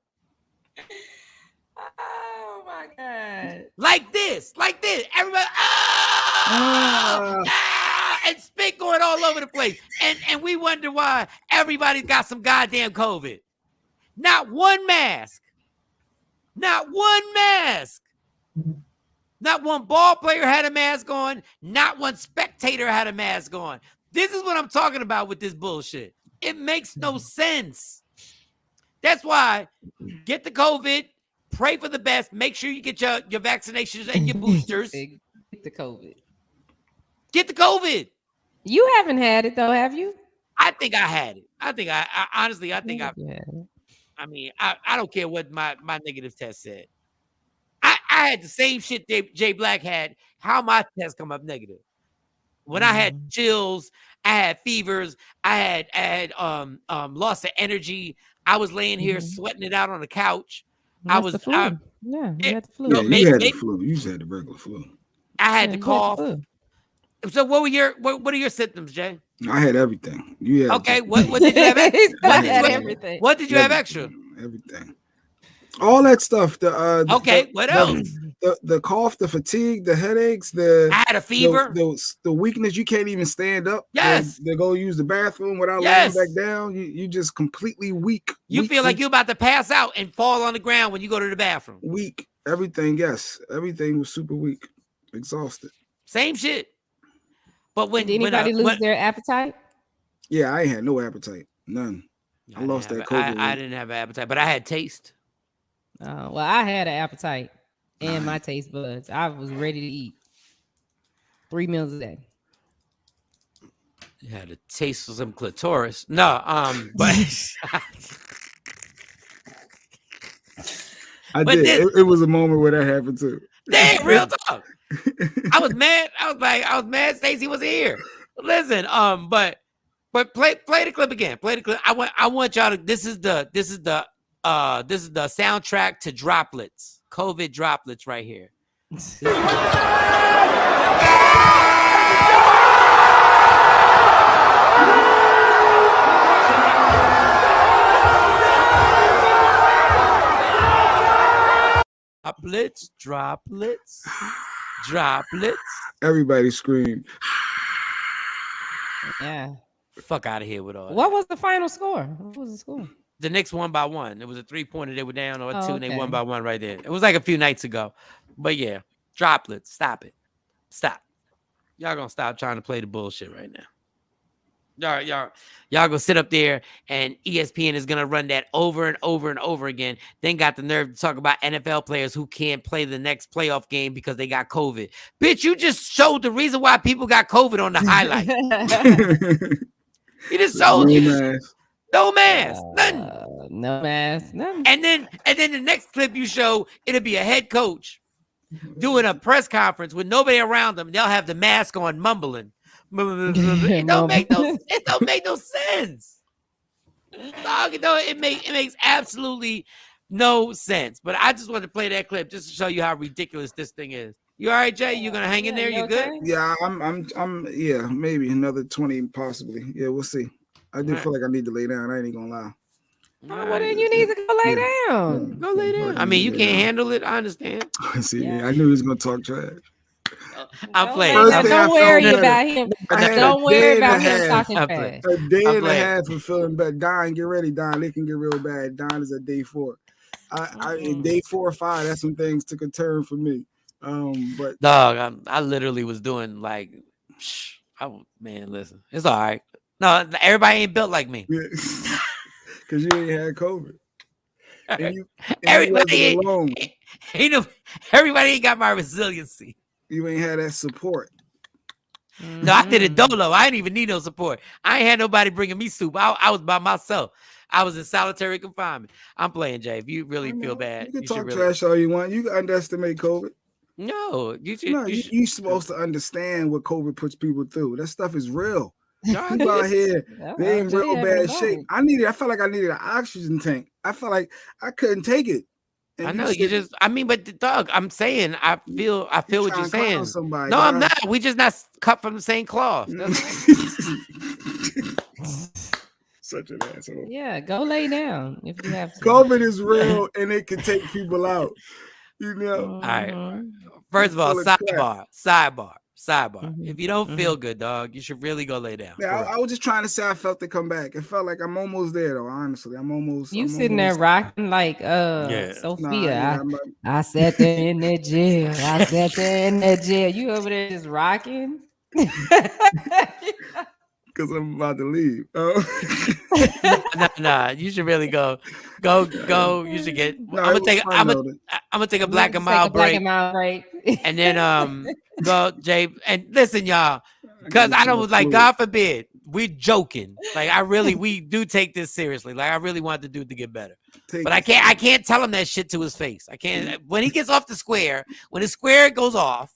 Oh my God. Like this. Everybody, and spit going all over the place. And we wonder why everybody's got some goddamn COVID. Not one mask. Not one mask. Not one ball player had a mask on. Not one spectator had a mask on. This is what I'm talking about with this bullshit. It makes no sense. That's why get the COVID, pray for the best, make sure you get your vaccinations and your boosters. Get the COVID. Get the COVID. You haven't had it though, have you? I think I had it. I honestly, I think I mean, I don't care what my negative test said. I had the same shit Jay Black had. How my test come up negative? When I had chills, I had fevers, I had loss of energy. I was laying here sweating it out on the couch. That's the flu. You had the flu. Yeah, you had the flu. You just had the regular flu. I had the cough. So what are your symptoms, Jay? I had everything. You had okay. What did you have? Everything. What did you have extra? Everything. All that stuff. What else? The cough, the fatigue, the headaches, I had a fever. The weakness. You can't even stand up. Yes. They go use the bathroom without laying back down. You just completely weak. You feel like you're about to pass out and fall on the ground when you go to the bathroom. Weak. Everything. Yes. Everything was super weak. Exhausted. Same shit. But did anybody lose their appetite? Yeah, I ain't had no appetite. None. I lost that COVID. I didn't have an appetite, but I had taste. Well, I had an appetite and my taste buds. I was ready to eat 3 meals a day. You had a taste for some clitoris. No, but I did. It was a moment where that happened too. Damn, real talk. I was mad. I was mad Stacey was here. Listen, but play the clip again. Play the clip. I want y'all to. This is the soundtrack to droplets. COVID droplets right here. Droplets. Everybody screamed. Yeah. Fuck out of here with all What was the final score? What was the score? The Knicks won by 1. It was a 3-pointer. They were down or 2, and they won by 1 right there. It was like a few nights ago. But yeah, droplets. Stop it. Stop. Y'all gonna stop trying to play the bullshit right now. Y'all gonna sit up there and ESPN is gonna run that over and over and over again. Then got the nerve to talk about NFL players who can't play the next playoff game because they got COVID. Bitch, you just showed the reason why people got COVID on the highlight. You just showed no mask, nothing. No mask, nothing. And then the next clip you show, it'll be a head coach doing a press conference with nobody around them. They'll have the mask on, mumbling. It don't make no sense. Dog, it makes absolutely no sense. But I just wanted to play that clip just to show you how ridiculous this thing is. You all right, Jay? You gonna hang in there? You good? Yeah, I'm yeah, maybe another 20 possibly. Yeah, we'll see. I do feel like I need to lay down. I ain't even gonna lie. Well, then you need to go lay down. Go lay down. I mean, you can't handle it. I understand. See, I knew he was gonna talk trash. I'm playing. Don't worry about him. Don't worry about him talking trash. A day and a half of feeling bad. Don, get ready, Don. It can get real bad. Don is at day 4. In day 4 or 5, that's when things took a turn for me. But dog, I literally was doing like, man, listen, it's all right. No, everybody ain't built like me. Because you ain't had COVID. Everybody ain't got my resiliency. You ain't had that support. No, I did it dolo. I didn't even need no support. I ain't had nobody bringing me soup. I was by myself. I was in solitary confinement. I'm playing, Jay. If you really feel bad, you can you talk should really. trash all you want. You can underestimate COVID. No, you should. No, You should. you're supposed to understand what COVID puts people through. That stuff is real. No, People out here, they in Jay real having a bad shape. moment. I felt like I needed an oxygen tank. I felt like I couldn't take it. And I know you just. I mean, but Doug, I'm saying I feel what you're saying. Somebody, no, I'm not. We just not cut from the same cloth. Such an asshole. Yeah, go lay down if you have to. COVID is real and it can take people out. You know. All right. First of all, sidebar. If you don't feel good, dog, you should really go lay down. Yeah, I was just trying to say I felt it come back. It felt like I'm almost there, though. Honestly, I'm sitting there rocking like Sophia. I sat there in that jail. You over there just rocking. Because I'm about to leave. Nah, you should really go. You should get. I'm gonna take a black and mild break. And then go, Jay. And listen, y'all, because I don't like. God forbid, we're joking. Like we do take this seriously. Like I really want the dude to get better, but I can't tell him that shit to his face. I can't. When he gets off the square, when the square goes off.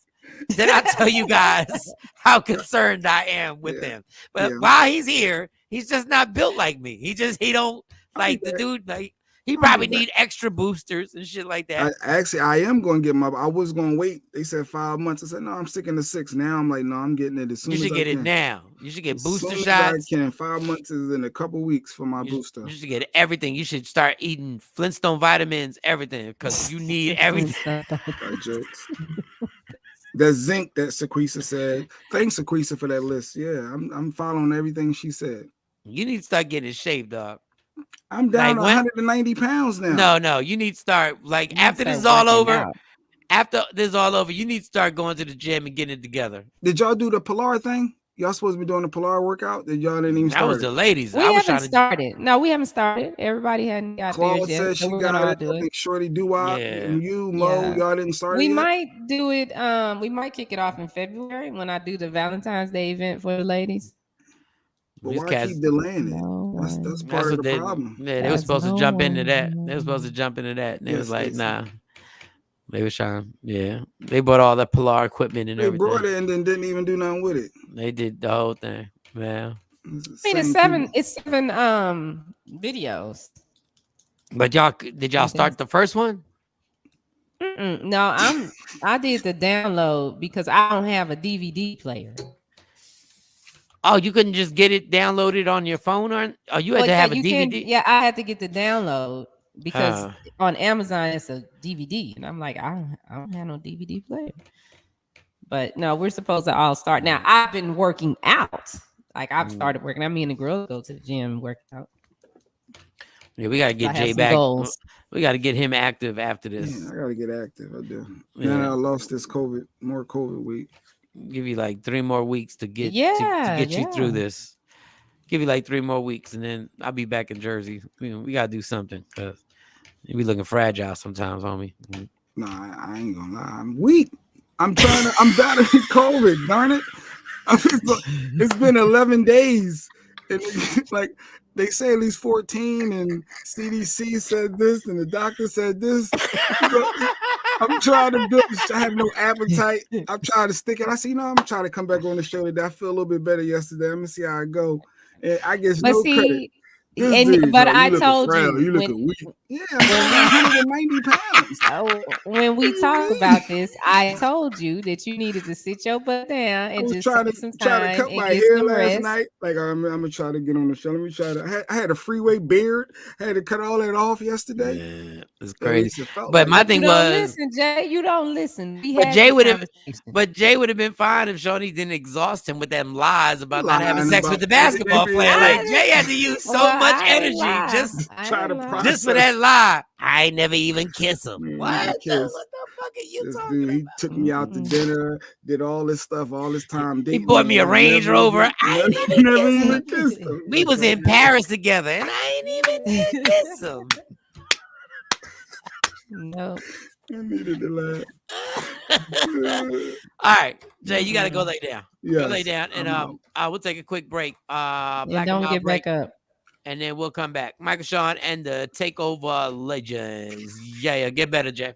Then I tell you guys how concerned I am with him. But while he's here, he's just not built like me. He don't like the dude. Like he probably need extra boosters and shit like that. I am going to get I was going to wait. They said 5 months. I said no. I'm sticking to 6. Now I'm like no. I'm getting it as soon as I can. You should get it now. You should get booster shots. I can. 5 months is in a couple weeks for my booster. You should get everything. You should start eating Flintstone vitamins, everything, because you need everything. That zinc that Sequisa said. Thanks, Sequisa, for that list. Yeah, I'm following everything she said. You need to start getting in shape, dog. I'm down 190 pounds now. No, you need to start after this is all over. After this is all over, you need to start going to the gym and getting it together. Did y'all do the Pilar thing? Y'all supposed to be doing the Pilar workout? That y'all didn't even start. That was the ladies. We haven't started. No, we haven't started. Everybody hadn't got Claude theirs yet. Said she got it. I think Shorty Doo-Wop and you, Mo, y'all didn't start it yet? We might do it. We might kick it off in February when I do the Valentine's Day event for the ladies. But why keep delaying it? That's part of the problem. Yeah, they were supposed to jump into that. And they was like, nah. They were trying, they bought all that Pilar equipment and everything. They brought it and then didn't even do nothing with it. They did the whole thing. Yeah. I mean, it's seven videos. But did y'all start the first one? No, I did the download because I don't have a DVD player. Oh, you couldn't just get it downloaded on your phone, or you had to have a DVD? I had to get the download because on Amazon it's a DVD, and I'm like, I don't have no DVD player. But no, we're supposed to all start now. I've been working out. Like I've started working. I mean, the girls go to the gym and work out. Yeah, we gotta get Jay back. Goals. We gotta get him active after this. Yeah, I gotta get active. I do. Now I lost this more COVID week. Give you like 3 more weeks to get to get you through this. Give you like 3 more weeks, and then I'll be back in Jersey. We gotta do something because you be looking fragile sometimes, homie. Nah, I ain't gonna lie. I'm weak. I'm battling COVID. Darn it! It's been 11 days, and like they say at least 14, and CDC said this, and the doctor said this. I'm trying to build. I have no appetite. I'm trying to stick it. I see, I'm trying to come back on the show today. I feel a little bit better yesterday. I'm gonna see how I go. And I guess credit. I told you looking weak. Yeah, I'm 190 pounds. When we talked about this, I told you that you needed to sit your butt down and just try to cut my hair last night. Like I'm gonna try to get on the show. Let me try to. I had a freeway beard. I had to cut all that off yesterday. Yeah, it's crazy. But my thing was, listen, Jay. You don't listen. But Jay would have been fine if Shawnee didn't exhaust him with them lies about not having sex with the basketball player. Like Jay had to use so much energy just for that lie. I never even kiss him. What the fuck are you talking about? He took me out to dinner, did all this stuff, all this time. He bought me a Range Rover. I ain't never even kissed him. We was in Paris together, and I ain't even kiss him. No. I needed to laugh. All right, Jay, you got to go lay down. Yes, go lay down, and we'll take a quick break. Black don't and get break, back up. and then we'll come back. Michael Shawn and the Takeover Legends. Yeah, get better, Jay.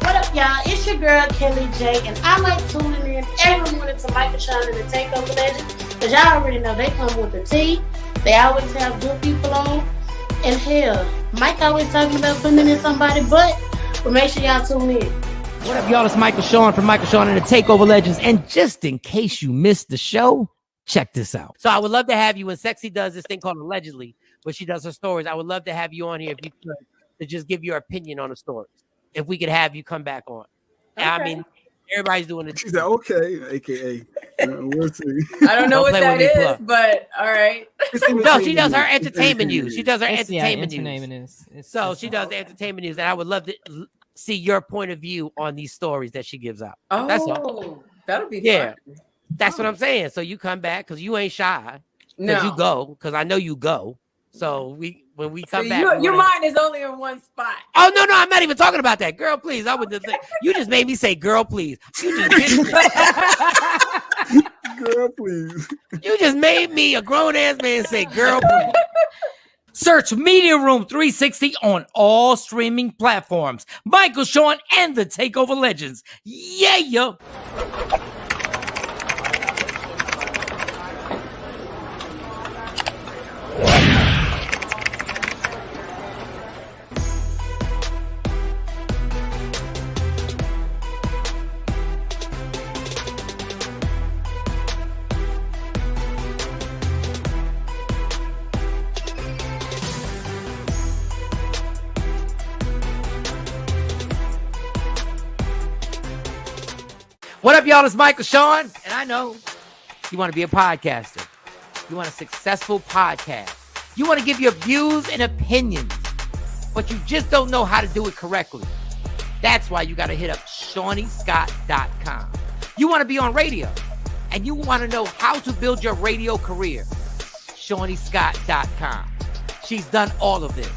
What up, y'all? It's your girl, Kelly J, and I like tuning in every morning to Michael Shawn and the Takeover Legends, because y'all already know they come with the tea. They always have good people on. And hell, Mike always talking about putting in somebody's butt, but make sure y'all tune in. What up, y'all? It's Michael Shawn from Michael Shawn and the Takeover Legends. And just in case you missed the show, check this out. So I would love to have you when Sexy does this thing called Allegedly, where she does her stories. I would love to have you on here if you could, to just give your opinion on the stories. If we could have you come back on. Okay. I mean, everybody's doing it. She said, okay, AKA. We'll see. I don't know what that is, but all right. No, she does her entertainment news. She does her entertainment news. So she does the entertainment news, and I would love to see your point of view on these stories that she gives out. Oh, that's all. That'll be fun. That's Oh. what I'm saying. So you come back because you ain't shy. Because you go, because I know you go. So when we come back, your mind is only in one spot. Oh no, I'm not even talking about that. Girl, please. I would just you just made me say girl, please. You just girl, please. You just made me, a grown ass man, say girl, please. Search Media Room 360 on all streaming platforms. Michael Shawn and the Takeover Legends. Yeah. What up, y'all? It's Michael Shawn, and I know you want to be a podcaster. You want a successful podcast. You want to give your views and opinions, but you just don't know how to do it correctly. That's why you got to hit up ShawneeScott.com. You want to be on radio, and you want to know how to build your radio career. ShawneeScott.com. She's done all of this.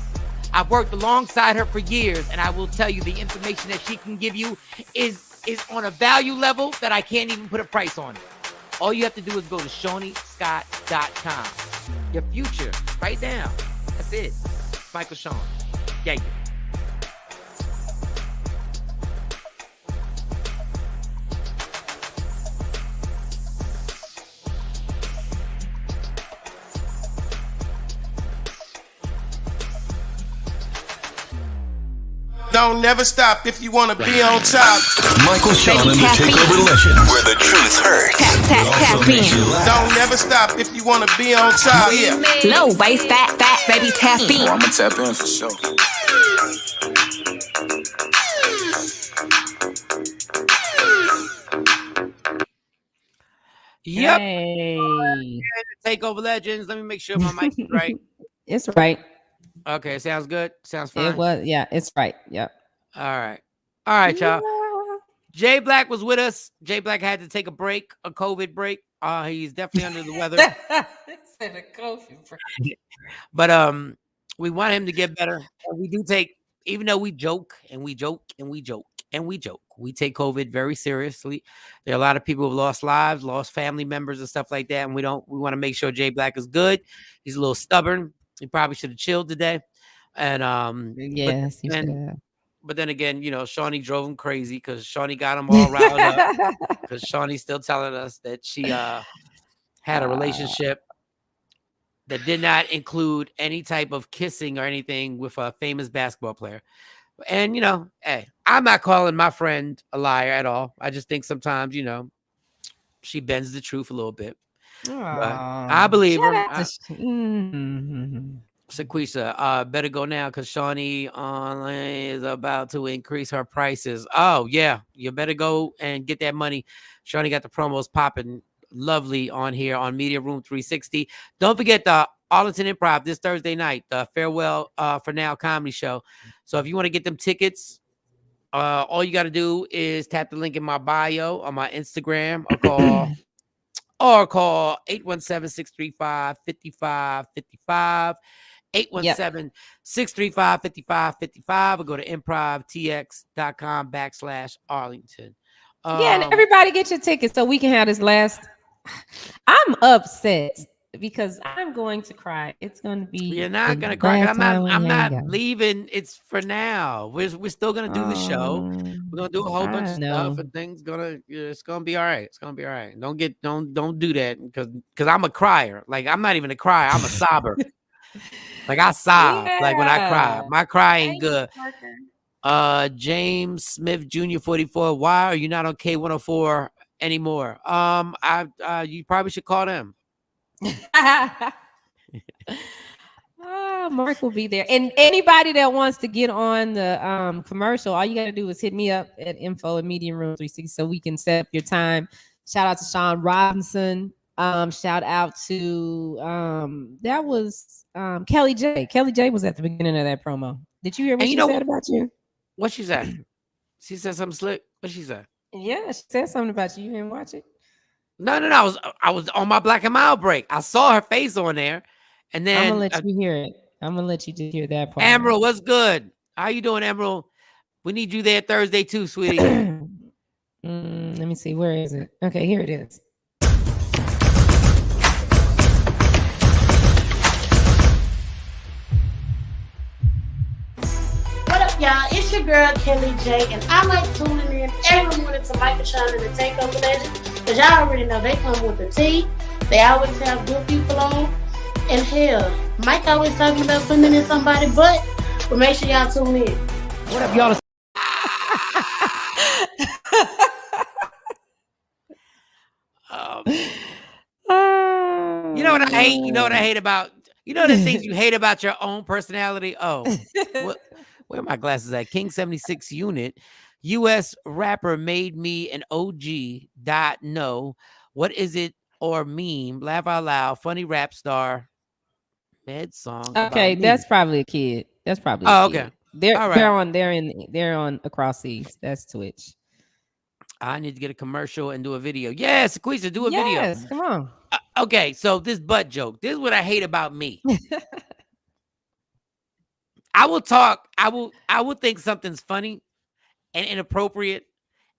I've worked alongside her for years, and I will tell you the information that she can give you is on a value level that I can't even put a price on it. All you have to do is go to ShawneeScott.com. Your future, right now. That's it. Michael Shawn. Yeah. Don't never stop if you want to be on top. Michael Shawn and the Takeover Legends, where the truth hurts. Tap in. Don't never stop if you want to be on top. Yeah. Low waist, fat, baby, tap in. Oh, I'm gonna tap in for sure. Yep. Hey. Takeover Legends. Let me make sure my mic is right. It's right. Okay, sounds good. Sounds fine. It's right. Yep. All right, y'all. Jay Black was with us. Jay Black had to take a break, a COVID break. He's definitely under the weather. But we want him to get better. We do take, even though we joke and we joke and we joke and we joke, we take COVID very seriously. There are a lot of people who've lost lives, lost family members and stuff like that. And we want to make sure Jay Black is good. He's a little stubborn. He probably should have chilled today. And yes, but then again, you know, Shawnee drove him crazy because Shawnee got him all riled up. Because Shawnee's still telling us that she had a relationship that did not include any type of kissing or anything with a famous basketball player. And, you know, hey, I'm not calling my friend a liar at all. I just think sometimes, you know, she bends the truth a little bit. But I believe her. Sequisha, better go now because Shawnee online is about to increase her prices. Oh, yeah. You better go and get that money. Shawnee got the promos popping lovely on here on Media Room 360. Don't forget the Arlington Improv this Thursday night, the Farewell for Now comedy show. So if you want to get them tickets, all you got to do is tap the link in my bio on my Instagram or call or call 817-635-5555. 817-635-5555, or go to improvtx.com/Arlington. Yeah, and everybody get your tickets so we can have this last. I'm upset because I'm going to cry. It's going to be. You're not gonna cry. I'm not leaving. It's for now. We're still gonna do the show. We're gonna do a whole bunch of stuff, and things it's gonna be all right. It's gonna be all right. Don't do that because I'm a crier. Like I'm not even a crier. I'm a sobber. Like I sob. Like when I cry. My cry ain't good. James Smith Jr. 44. Why are you not on K104 anymore? You probably should call them. Mark will be there. And anybody that wants to get on the commercial, all you got to do is hit me up at info@mediumroom360 so we can set up your time. Shout out to Sean Robinson. Shout out to that was Kelly J. Kelly J was at the beginning of that promo. Did you hear what she said about you? What she said? She said something slick. What she said? Yeah, she said something about you. You didn't watch it? No. I was on my Black and Mild break. I saw her face on there, and then I'm gonna let you hear it. I'm gonna let you just hear that part. Emerald, what's good? How you doing, Emerald? We need you there Thursday too, sweetie. Let me see. Where is it? Okay, here it is. What up, y'all? It's your girl, Kelly J, and I like tuning in every morning to Michael Shawn and the Takeover Legend, because y'all already know they come with the tea. They always have good people on. And hell, Mike always talking about putting it in somebody's butt, but make sure y'all tune in. What up, y'all? You know what I hate? You know what I hate about? You know the things you hate about your own personality? Oh, where are my glasses at? King 76 unit. U.S. rapper made me an OG. No. What is it or meme? Laugh out loud. Funny rap star. Med song. Okay, that's probably a kid. That's probably a kid. Okay. They're on Across Seas. That's Twitch. I need to get a commercial and do a video. Yes, Sequisa, do a video. Yes, come on. Okay, so this butt joke. This is what I hate about me. I will think something's funny and inappropriate,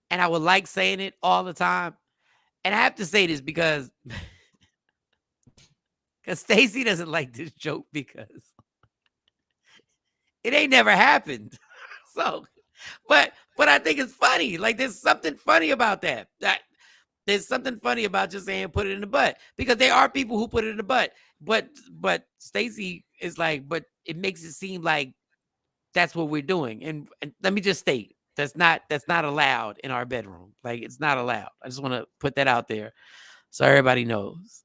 and I would like saying it all the time. And I have to say this because Stacy doesn't like this joke because it ain't never happened. So, but I think it's funny. Like there's something funny about that. There's something funny about just saying put it in the butt, because there are people who put it in the butt. But Stacy is like, but it makes it seem like that's what we're doing. And let me just state, that's not allowed in our bedroom. Like it's not allowed. I just want to put that out there so everybody knows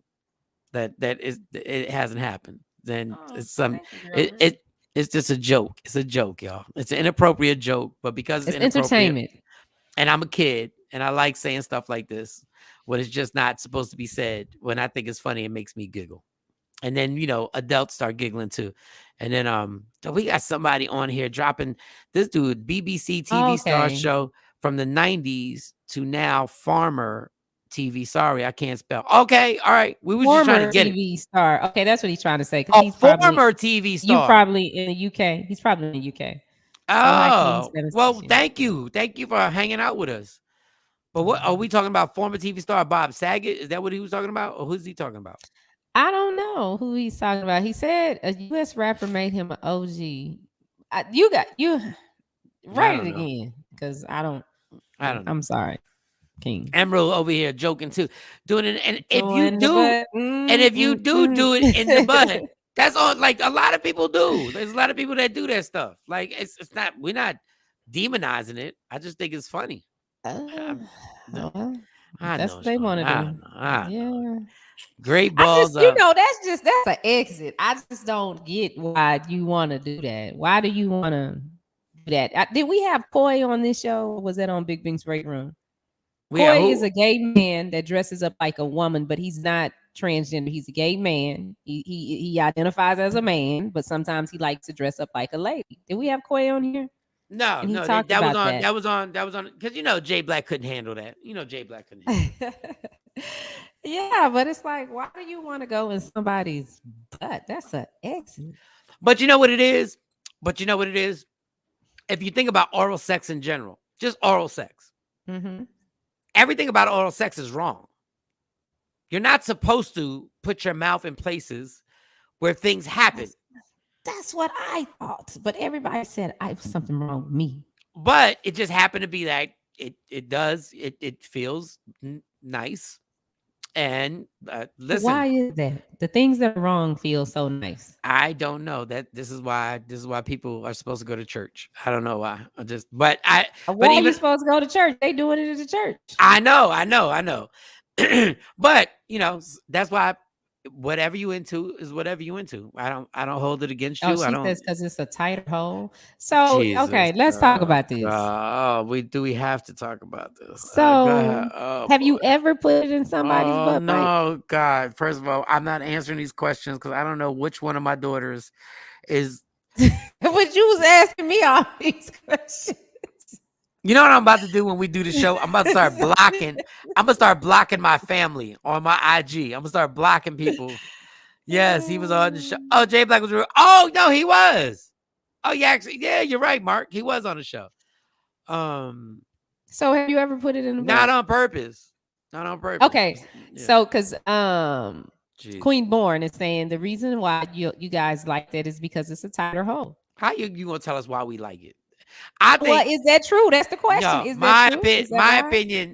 that it hasn't happened. Then it's it's just a joke. It's a joke, y'all. It's an inappropriate joke, but because it's entertainment, and I'm a kid and I like saying stuff like this when it's just not supposed to be said, when I think it's funny, it makes me giggle. And then, adults start giggling too. And then we got somebody on here dropping this dude, BBC TV star show from the 90s to now Farmer TV. Sorry, I can't spell. Okay, all right. We were just trying to get TV star. Okay, that's what he's trying to say. He's former TV star. You probably in the UK. He's probably in the UK. Oh, well, thank you. Thank you for hanging out with us. But what are we talking about? Former TV star Bob Saget? Is that what he was talking about? Or who's he talking about? I don't know who he's talking about. He said a U.S. rapper made him an OG. You write it again, because I don't know. I'm sorry, King. Emerald over here joking too, doing it. And if you do it in the butt, that's all. Like a lot of people do. There's a lot of people that do that stuff. Like it's not. We're not demonizing it. I just think it's funny. That's what they want to do. Yeah. Great balls. That's an exit. I just don't get why you want to do that. Why do you want to do that? Did we have Koi on this show? Or was that on Big Bing's Break Room? Koi is a gay man that dresses up like a woman, but he's not transgender. He's a gay man. He identifies as a man, but sometimes he likes to dress up like a lady. Did we have Koi on here? No, that was on because Jay Black couldn't handle that. Jay Black couldn't handle that. Yeah, but it's like, why do you want to go in somebody's butt? That's an exit. But you know what it is? If you think about oral sex in general, just oral sex, everything about oral sex is wrong. You're not supposed to put your mouth in places where things happen. That's what I thought. But everybody said I was something wrong with me. But it just happened to be that it feels nice. And listen, why is that? The things that are wrong feel so nice. I don't know. This is why people are supposed to go to church. I don't know why. Why are you supposed to go to church? They doing it at the church. I know. But that's why whatever you into is whatever you into. I don't hold it against you. She says because it's a tighter hole. So okay, let's talk about this. We have to talk about this. So have you ever put it in somebody's butt? No, God. First of all, I'm not answering these questions because I don't know which one of my daughters is. But you was asking me all these questions. You know what I'm about to do when we do the show? I'm about to start blocking. I'm gonna start blocking my family on my IG. I'm gonna start blocking people. Yes, he was on the show. Oh, Jay Black was real. Oh no, he was. Oh yeah, actually, yeah, you're right, Mark. He was on the show. So have you ever put it in the Not on purpose. Not on purpose. Okay. Yeah. So because Queen Born is saying the reason why you guys like that is because it's a tighter hole. How you gonna tell us why we like it? I think. Well, is that true? That's the question. No, is that true?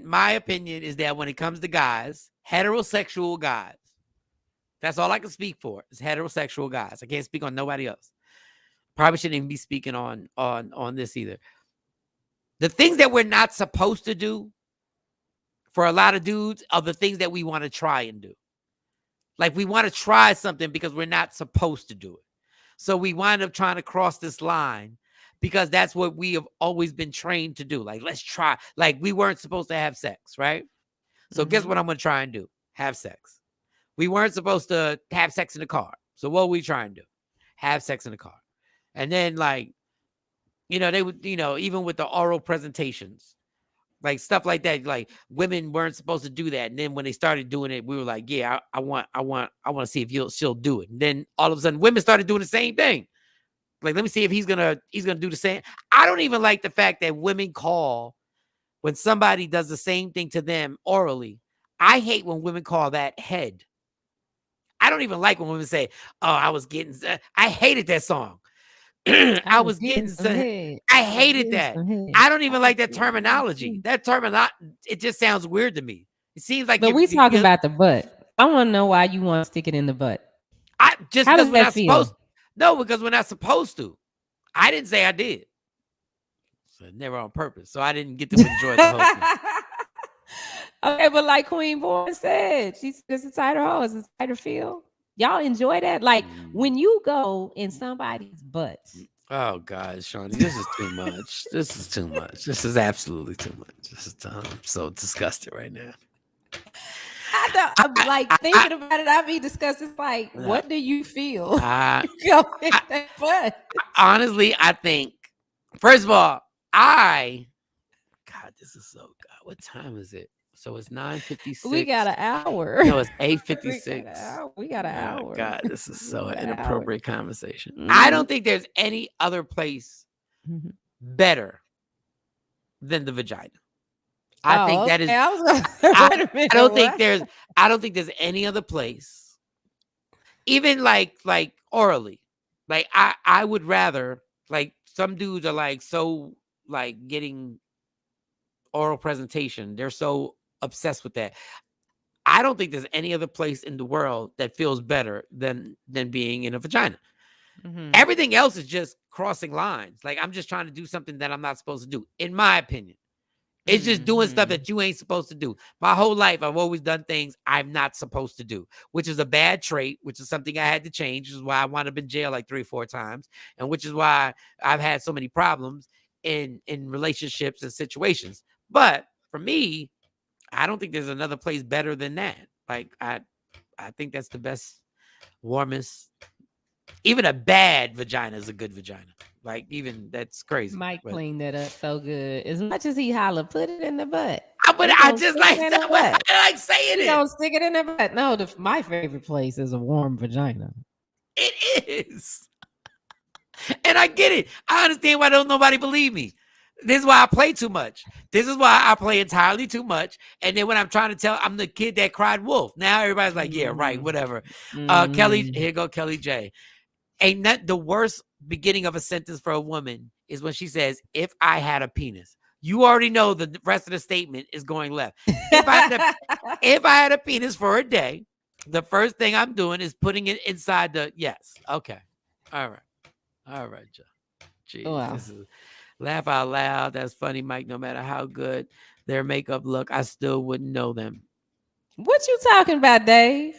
My opinion is that when it comes to guys, heterosexual guys, that's all I can speak for. Is heterosexual guys. I can't speak on nobody else. Probably shouldn't even be speaking on this either. The things that we're not supposed to do for a lot of dudes are the things that we want to try and do. Like we want to try something because we're not supposed to do it. So we wind up trying to cross this line because that's what we have always been trained to do. Like, let's try. Like we weren't supposed to have sex, right? So guess what I'm going to try and do? Have sex. We weren't supposed to have sex in the car. So what are we trying to do? Have sex in the car. And then like, they would, even with the oral presentations, like stuff like that, like women weren't supposed to do that. And then when they started doing it, we were like, yeah, I want to see if she'll do it. And then all of a sudden women started doing the same thing. Like, let me see if he's gonna do the same. I don't even like the fact that women call when somebody does the same thing to them orally. I hate when women call that head. I don't even like when women say, oh, I was getting, I hated that song. I was getting some head. I hated that. I don't even like that terminology. It just sounds weird to me. It seems like. But we talking about the butt. I want to know why you want to stick it in the butt. How does that feel? No, because we're not supposed to. I didn't say I did. So never on purpose. So I didn't get to enjoy the whole thing. Okay, but like Queen Born said, she said it's a tighter hole, it's a tighter feel. Y'all enjoy that? Like when you go in somebody's butt. Oh God, Shawnee, this is too much. This is too much. This is absolutely too much. I'm so disgusted right now. I know. I'm like thinking about it. I be disgusted. Like, what do you feel? Honestly, I think. First of all, God, this is so God. What time is it? So it's 9:56. We got an hour. No, it's 8:56. We got an hour. God, this is so inappropriate conversation. Mm-hmm. I don't think there's any other place better than the vagina. I think that is. I don't think there's any other place, even like orally. Like I would rather, like some dudes are like so like getting oral presentation. They're so obsessed with that. I don't think there's any other place in the world that feels better than being in a vagina. Mm-hmm. Everything else is just crossing lines. Like I'm just trying to do something that I'm not supposed to do, in my opinion. It's just doing stuff that you ain't supposed to do. My whole life, I've always done things I'm not supposed to do, which is a bad trait, which is something I had to change, which is why I wound up in jail like 3 or 4 times, and which is why I've had so many problems in relationships and situations. But for me, I don't think there's another place better than that. Like I think that's the best, warmest. Even a bad vagina is a good vagina. Like even that's crazy. Mike But cleaned that up so good. As much as he holler, put it in the butt. I just like that. I like saying He it. don't stick it in the butt. No, my favorite place is a warm vagina. It is. And I get it. I understand why don't nobody believe me. This is why I play too much. This is why I play entirely too much. And then when I'm trying to tell, I'm the kid that cried wolf. Now everybody's like, yeah, right, whatever. Kelly, here go Kelly J. Ain't that the worst beginning of a sentence for a woman is when she says, if I had a penis. You already know the rest of the statement is going left. If I had a penis for a day, the first thing I'm doing is putting it inside the yes. Okay. All right, Joe. Jeez, wow. This is laugh out loud. That's funny, Mike. No matter how good their makeup look, I still wouldn't know them. What you talking about, Dave?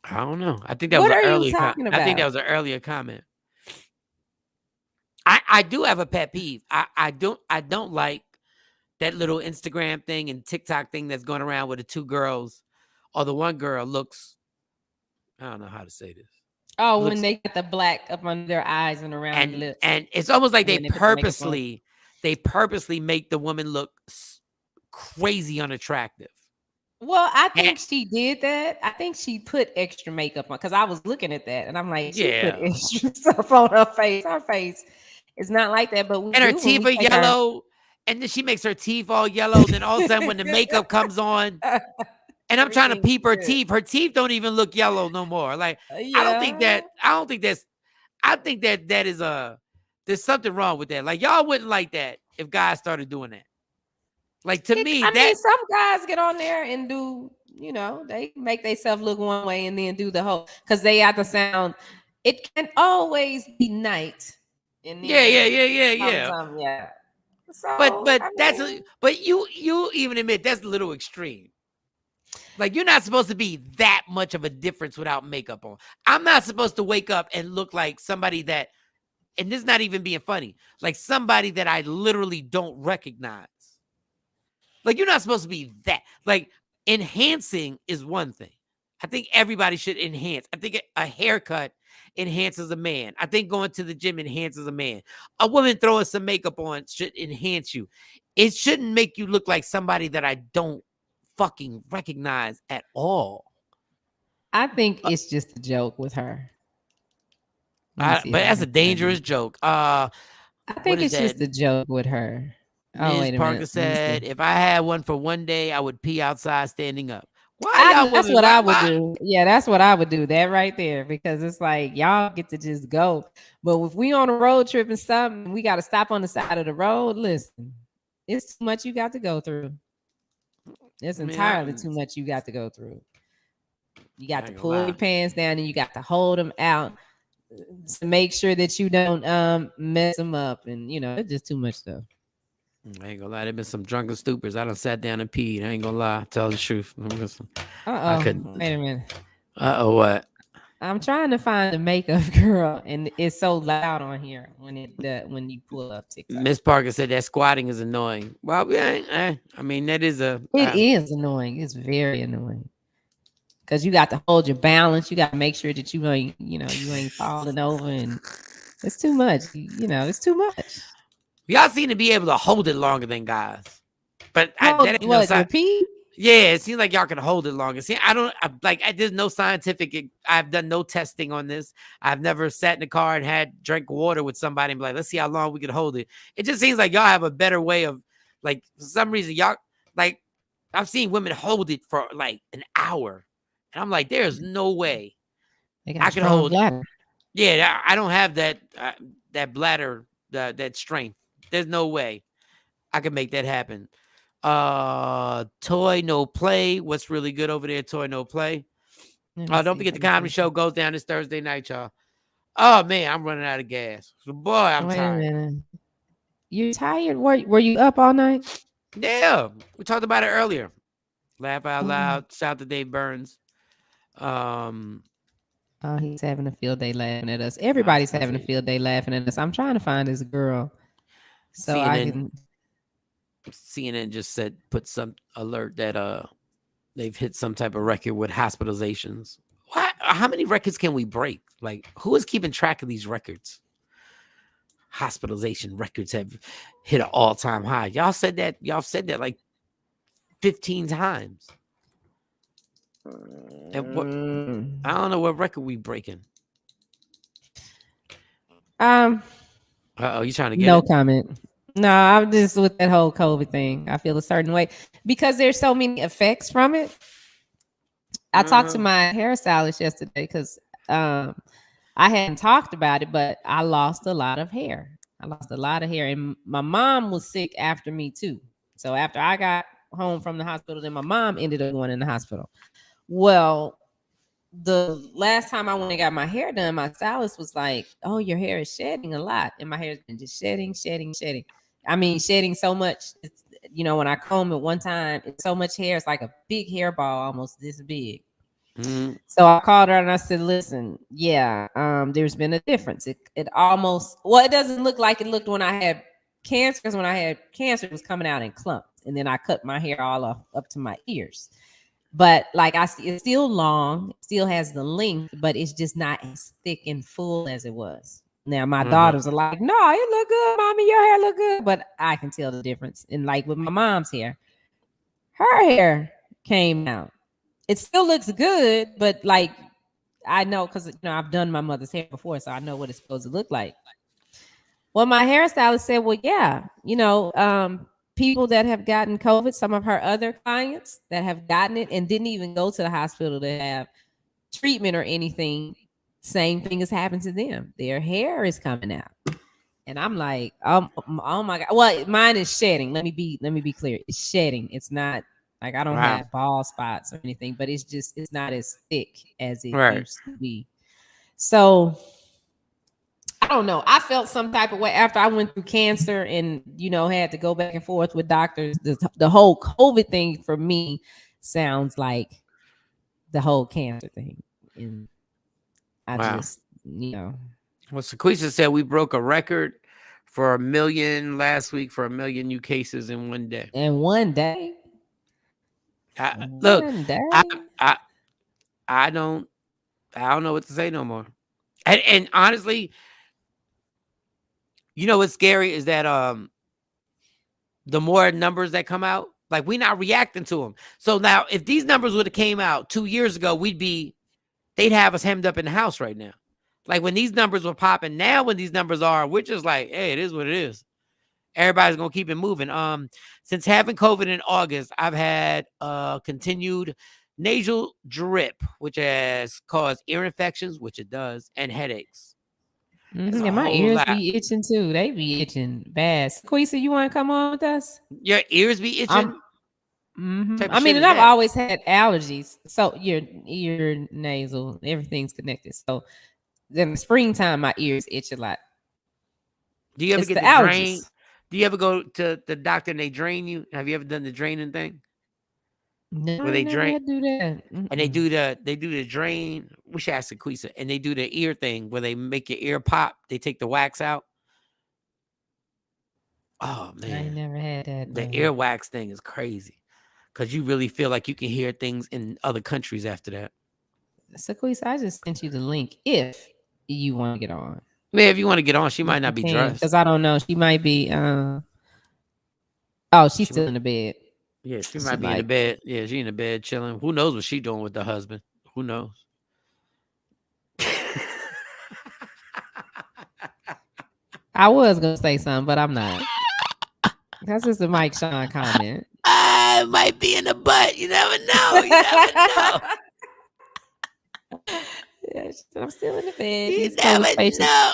I don't know. I think that what was are an you earlier talking about? I think that was an earlier comment. I do have a pet peeve. I don't like that little Instagram thing and TikTok thing that's going around with the two girls, or the one girl looks. I don't know how to say this. Oh, when they get the black up under their eyes and around the lips, and it's almost like they purposely make the woman look crazy unattractive. Well, I think she did that. I think she put extra makeup on because I was looking at that and I'm like, she put extra stuff on her face. Her face is not like that, but her teeth are yellow, and then she makes her teeth all yellow. Then all of a sudden, when the makeup comes on, and I'm trying to peep her teeth don't even look yellow no more. Like I think that is there's something wrong with that. Like y'all wouldn't like that if guys started doing that. Like to me, I mean, some guys get on there and do, they make themselves look one way and then do the whole because they have to sound. It can always be night. And then yeah. So, but you even admit that's a little extreme. Like you're not supposed to be that much of a difference without makeup on. I'm not supposed to wake up and look like somebody that, and this is not even being funny, like somebody that I literally don't recognize. Like you're not supposed to be that. Like enhancing is one thing. I think everybody should enhance. I think a haircut enhances a man. I think going to the gym enhances a man. A woman throwing some makeup on should enhance you. It shouldn't make you look like somebody that I don't fucking recognize at all. I think it's just a joke with her. But that's a dangerous joke. I think it's just a joke with her. Ms. Parker said, if I had one for one day, I would pee outside standing up. That's what I would do. Yeah, that's what I would do. That right there. Because it's like y'all get to just go. But if we on a road trip and stuff, and we got to stop on the side of the road, listen, it's too much you got to go through. It's entirely too much you got to go through. You got to pull your pants down and you got to hold them out to make sure that you don't mess them up. And, it's just too much stuff. I ain't gonna lie, there been some drunken stupors. I done sat down and peed. I ain't gonna lie, tell the truth. I couldn't. Wait a minute. What? I'm trying to find the makeup girl, and it's so loud on here when you pull up TikTok. Miss Parker said that squatting is annoying. Well, I mean that is It is annoying. It's very annoying because you got to hold your balance. You got to make sure that you ain't falling over, and it's too much. It's too much. Y'all seem to be able to hold it longer than guys, but that ain't no sign. Yeah, it seems like y'all can hold it longer. See, there's no scientific. I've done no testing on this. I've never sat in the car and drank water with somebody and be like, let's see how long we can hold it. It just seems like y'all have a better way of, like, for some reason, y'all, like, I've seen women hold it for like an hour, and I'm like, there's no way I can hold it. Yeah, I don't have that bladder, that strength. There's no way I can make that happen. Toy No Play. What's really good over there? Toy No Play. Don't forget the comedy show goes down this Thursday night, y'all. Oh man, I'm running out of gas. So boy, I'm tired. You tired? Were you up all night? Yeah, we talked about it earlier. Laugh out loud. Shout out to Dave Burns. He's having a field day laughing at us. Everybody's having a field day laughing at us. I'm trying to find this girl. So CNN just put some alert that they've hit some type of record with hospitalizations. How many records can we break? Like, who is keeping track of these records? hospitalization records have hit an all-time high. Y'all said that like 15 times. And what, I don't know what record we breaking. You trying to get no it? comment. No, I'm just with that whole COVID thing. I feel a certain way because there's so many effects from it. I talked to my hairstylist yesterday because I hadn't talked about it, but I lost a lot of hair. And my mom was sick after me too. So after I got home from the hospital, then my mom ended up going in the hospital. Well, the last time I went and got my hair done, my stylist was like, "Oh, your hair is shedding a lot," and my hair's been just shedding. I mean, shedding so much. It's, when I comb it one time, it's so much hair. It's like a big hairball, almost this big. Mm-hmm. So I called her and I said, "Listen, yeah, there's been a difference. It almost it doesn't look like it looked when I had cancer. Because when I had cancer, it was coming out in clumps, and then I cut my hair all up to my ears." But like I see, it's still long, still has the length, but it's just not as thick and full as it was. Now my daughters are like, "No, it look good, mommy. Your hair look good," but I can tell the difference. And like with my mom's hair, her hair came out. It still looks good, but like I know because I've done my mother's hair before, so I know what it's supposed to look like. Well, my hairstylist said, "Well, yeah, people that have gotten COVID, some of her other clients that have gotten it and didn't even go to the hospital to have treatment or anything, same thing has happened to them. Their hair is coming out." And I'm like, oh my God. Well, mine is shedding. Let me be clear. It's shedding. It's not like I don't have bald spots or anything, but it's not as thick as it used to be. So I don't know. I felt some type of way after I went through cancer and, had to go back and forth with doctors. The whole COVID thing for me sounds like the whole cancer thing. And I just, Well, Sequisa said we broke a record for 1 million last week for 1 million new cases in one day. In one day? Look, I don't know what to say no more. And honestly, what's scary is that the more numbers that come out, like we're not reacting to them. So now if these numbers would have came out 2 years ago, they'd have us hemmed up in the house right now. Like when these numbers were popping, now when these numbers are, we're just like, hey, it is what it is. Everybody's gonna keep it moving. Since having COVID in August, I've had continued nasal drip, which has caused ear infections, which it does, and headaches. And my ears be itching too. They be itching bad. Queesa, you want to come on with us? Your ears be itching? I mean, and I've always had allergies. So your ear, nasal, everything's connected. So in the springtime, my ears itch a lot. Do you ever get the drain? Do you ever go to the doctor and they drain you? Have you ever done the draining thing? No, where they drain? Do that. And they do the drain. We should ask Sequisa. And they do the ear thing where they make your ear pop. They take the wax out. Oh man, I never had that. The earwax thing is crazy because you really feel like you can hear things in other countries after that. Sequisa, I just sent you the link if you want to get on. Man, if you want to get on, she might not be dressed because I don't know. She might be. She's still in the bed. Yeah, she might be in the bed. Yeah, she in the bed chilling. Who knows what she doing with the husband? Who knows? I was gonna say something, but I'm not. That's just a Mike Shawn comment. I might be in the butt. You never know. Yeah, I'm still in the bed. You never know.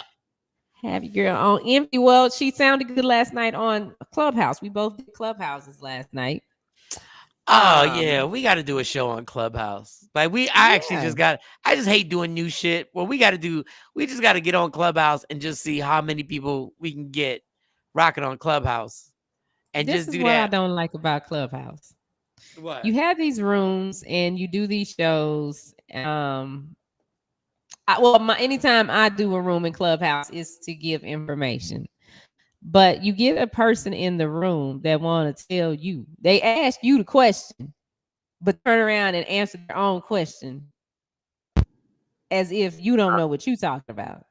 Have your girl on empty. Well, she sounded good last night on Clubhouse. We both did Clubhouses last night. Oh yeah, we got to do a show on Clubhouse. Like I just hate doing new shit. Well, we just got to get on Clubhouse and just see how many people we can get rocking on Clubhouse. And this just do is what that. I don't like about Clubhouse. What? You have these rooms and you do these shows. Anytime I do a room in Clubhouse is to give information. But you get a person in the room that want to tell you. They ask you the question, but turn around and answer their own question as if you don't know what you're talking about.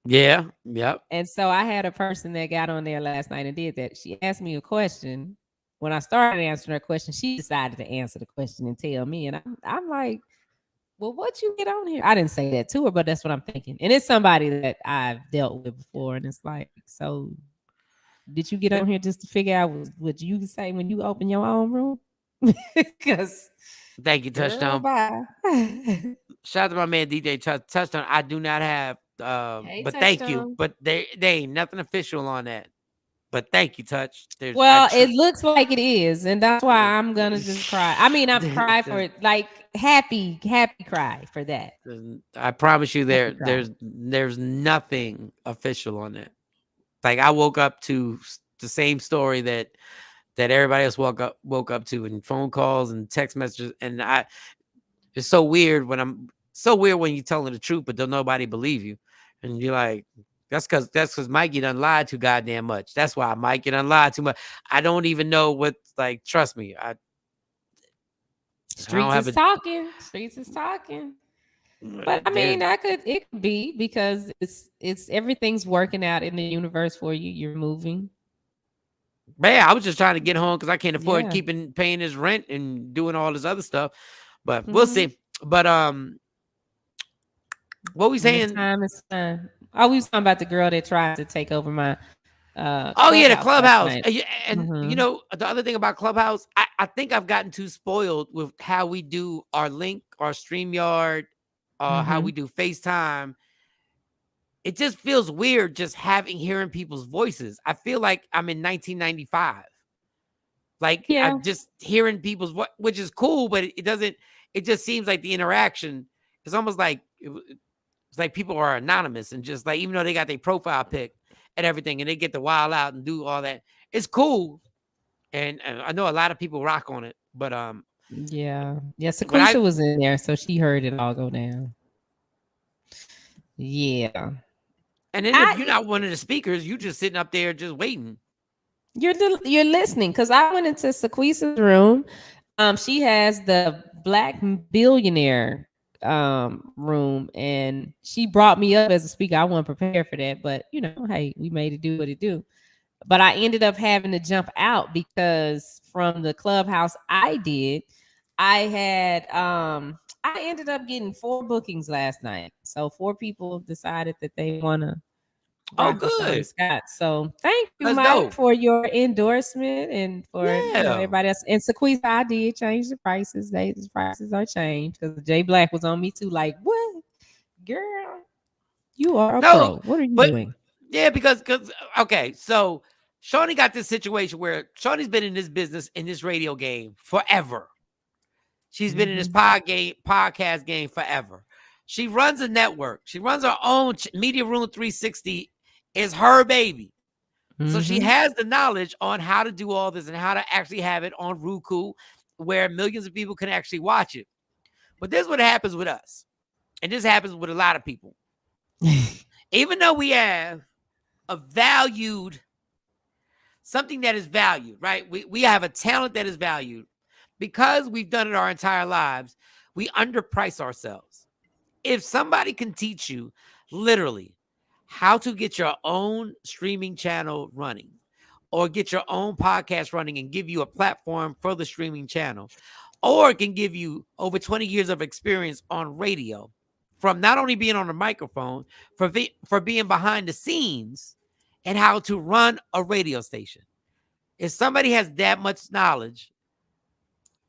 Yeah. Yep. And so I had a person that got on there last night and did that. She asked me a question. When I started answering her question, she decided to answer the question and tell me. And I'm like, well, what you get on here? I didn't say that to her, but that's what I'm thinking. And it's somebody that I've dealt with before. And it's like, so did you get on here just to figure out what you say when you open your own room? Because thank you, Touchdown. bye. Shout out to my man DJ Touchdown. I do not have Hey, but Touchdown. thank you. But they ain't nothing official on that. But thank you, Touch. Well, it looks like it is, and that's why I'm gonna just cry. I mean, I've cried for it, like happy cry for that. I promise you, there's nothing official on that. Like I woke up to the same story that everybody else woke up to, and phone calls and text messages, and it's so weird when you're telling the truth, but don't nobody believe you, and you're like. That's because Mikey done lied too goddamn much. That's why Mikey done lied too much. I don't even know what, like, trust me. Streets is talking. But I mean, it could be because it's everything's working out in the universe for you. You're moving. Man, I was just trying to get home because I can't afford paying his rent and doing all this other stuff. But we'll see. But what we saying? Time is time. Oh, we was talking about the girl that tried to take over my the Clubhouse. And you know, the other thing about Clubhouse, I think I've gotten too spoiled with how we do our link, our StreamYard, how we do FaceTime. It just feels weird just hearing people's voices. I feel like I'm in 1995. Like I'm just hearing people's voice, which is cool, but it just seems like the interaction is almost like it's like people are anonymous and just like, even though they got their profile pic and everything, and they get to wild out and do all that. It's cool. And I know a lot of people rock on it, but Sequisha was in there, so she heard it all go down. Yeah. And then if you're not one of the speakers, you just sitting up there just waiting. You're listening, because I went into Sequisa's room. She has the Black Billionaire room, and she brought me up as a speaker. I wasn't prepared for that, but you know, hey, we made it do what it do. But I ended up having to jump out because from the Clubhouse I ended up getting 4 bookings last night. So 4 people decided that they want to. Oh, good. Scott. So thank you, Mike, for your endorsement and for everybody else. And Sequisa, I did change the prices. The prices are changed because Jay Black was on me too. Like, what, girl? You are a pro. What are you doing? Yeah, because okay, so Shawnee got this situation where Shawnee's been in this business, in this radio game forever. She's been in this podcast game forever. She runs a network. She runs her own Media Room 360. Is her baby. So she has the knowledge on how to do all this and how to actually have it on Roku where millions of people can actually watch it. But this is what happens with us. And this happens with a lot of people. Even though we have something that is valued, right? We have a talent that is valued. Because we've done it our entire lives, we underprice ourselves. If somebody can teach you literally how to get your own streaming channel running or get your own podcast running and give you a platform for the streaming channel, or it can give you over 20 years of experience on radio from not only being on the microphone, for being behind the scenes and how to run a radio station. If somebody has that much knowledge,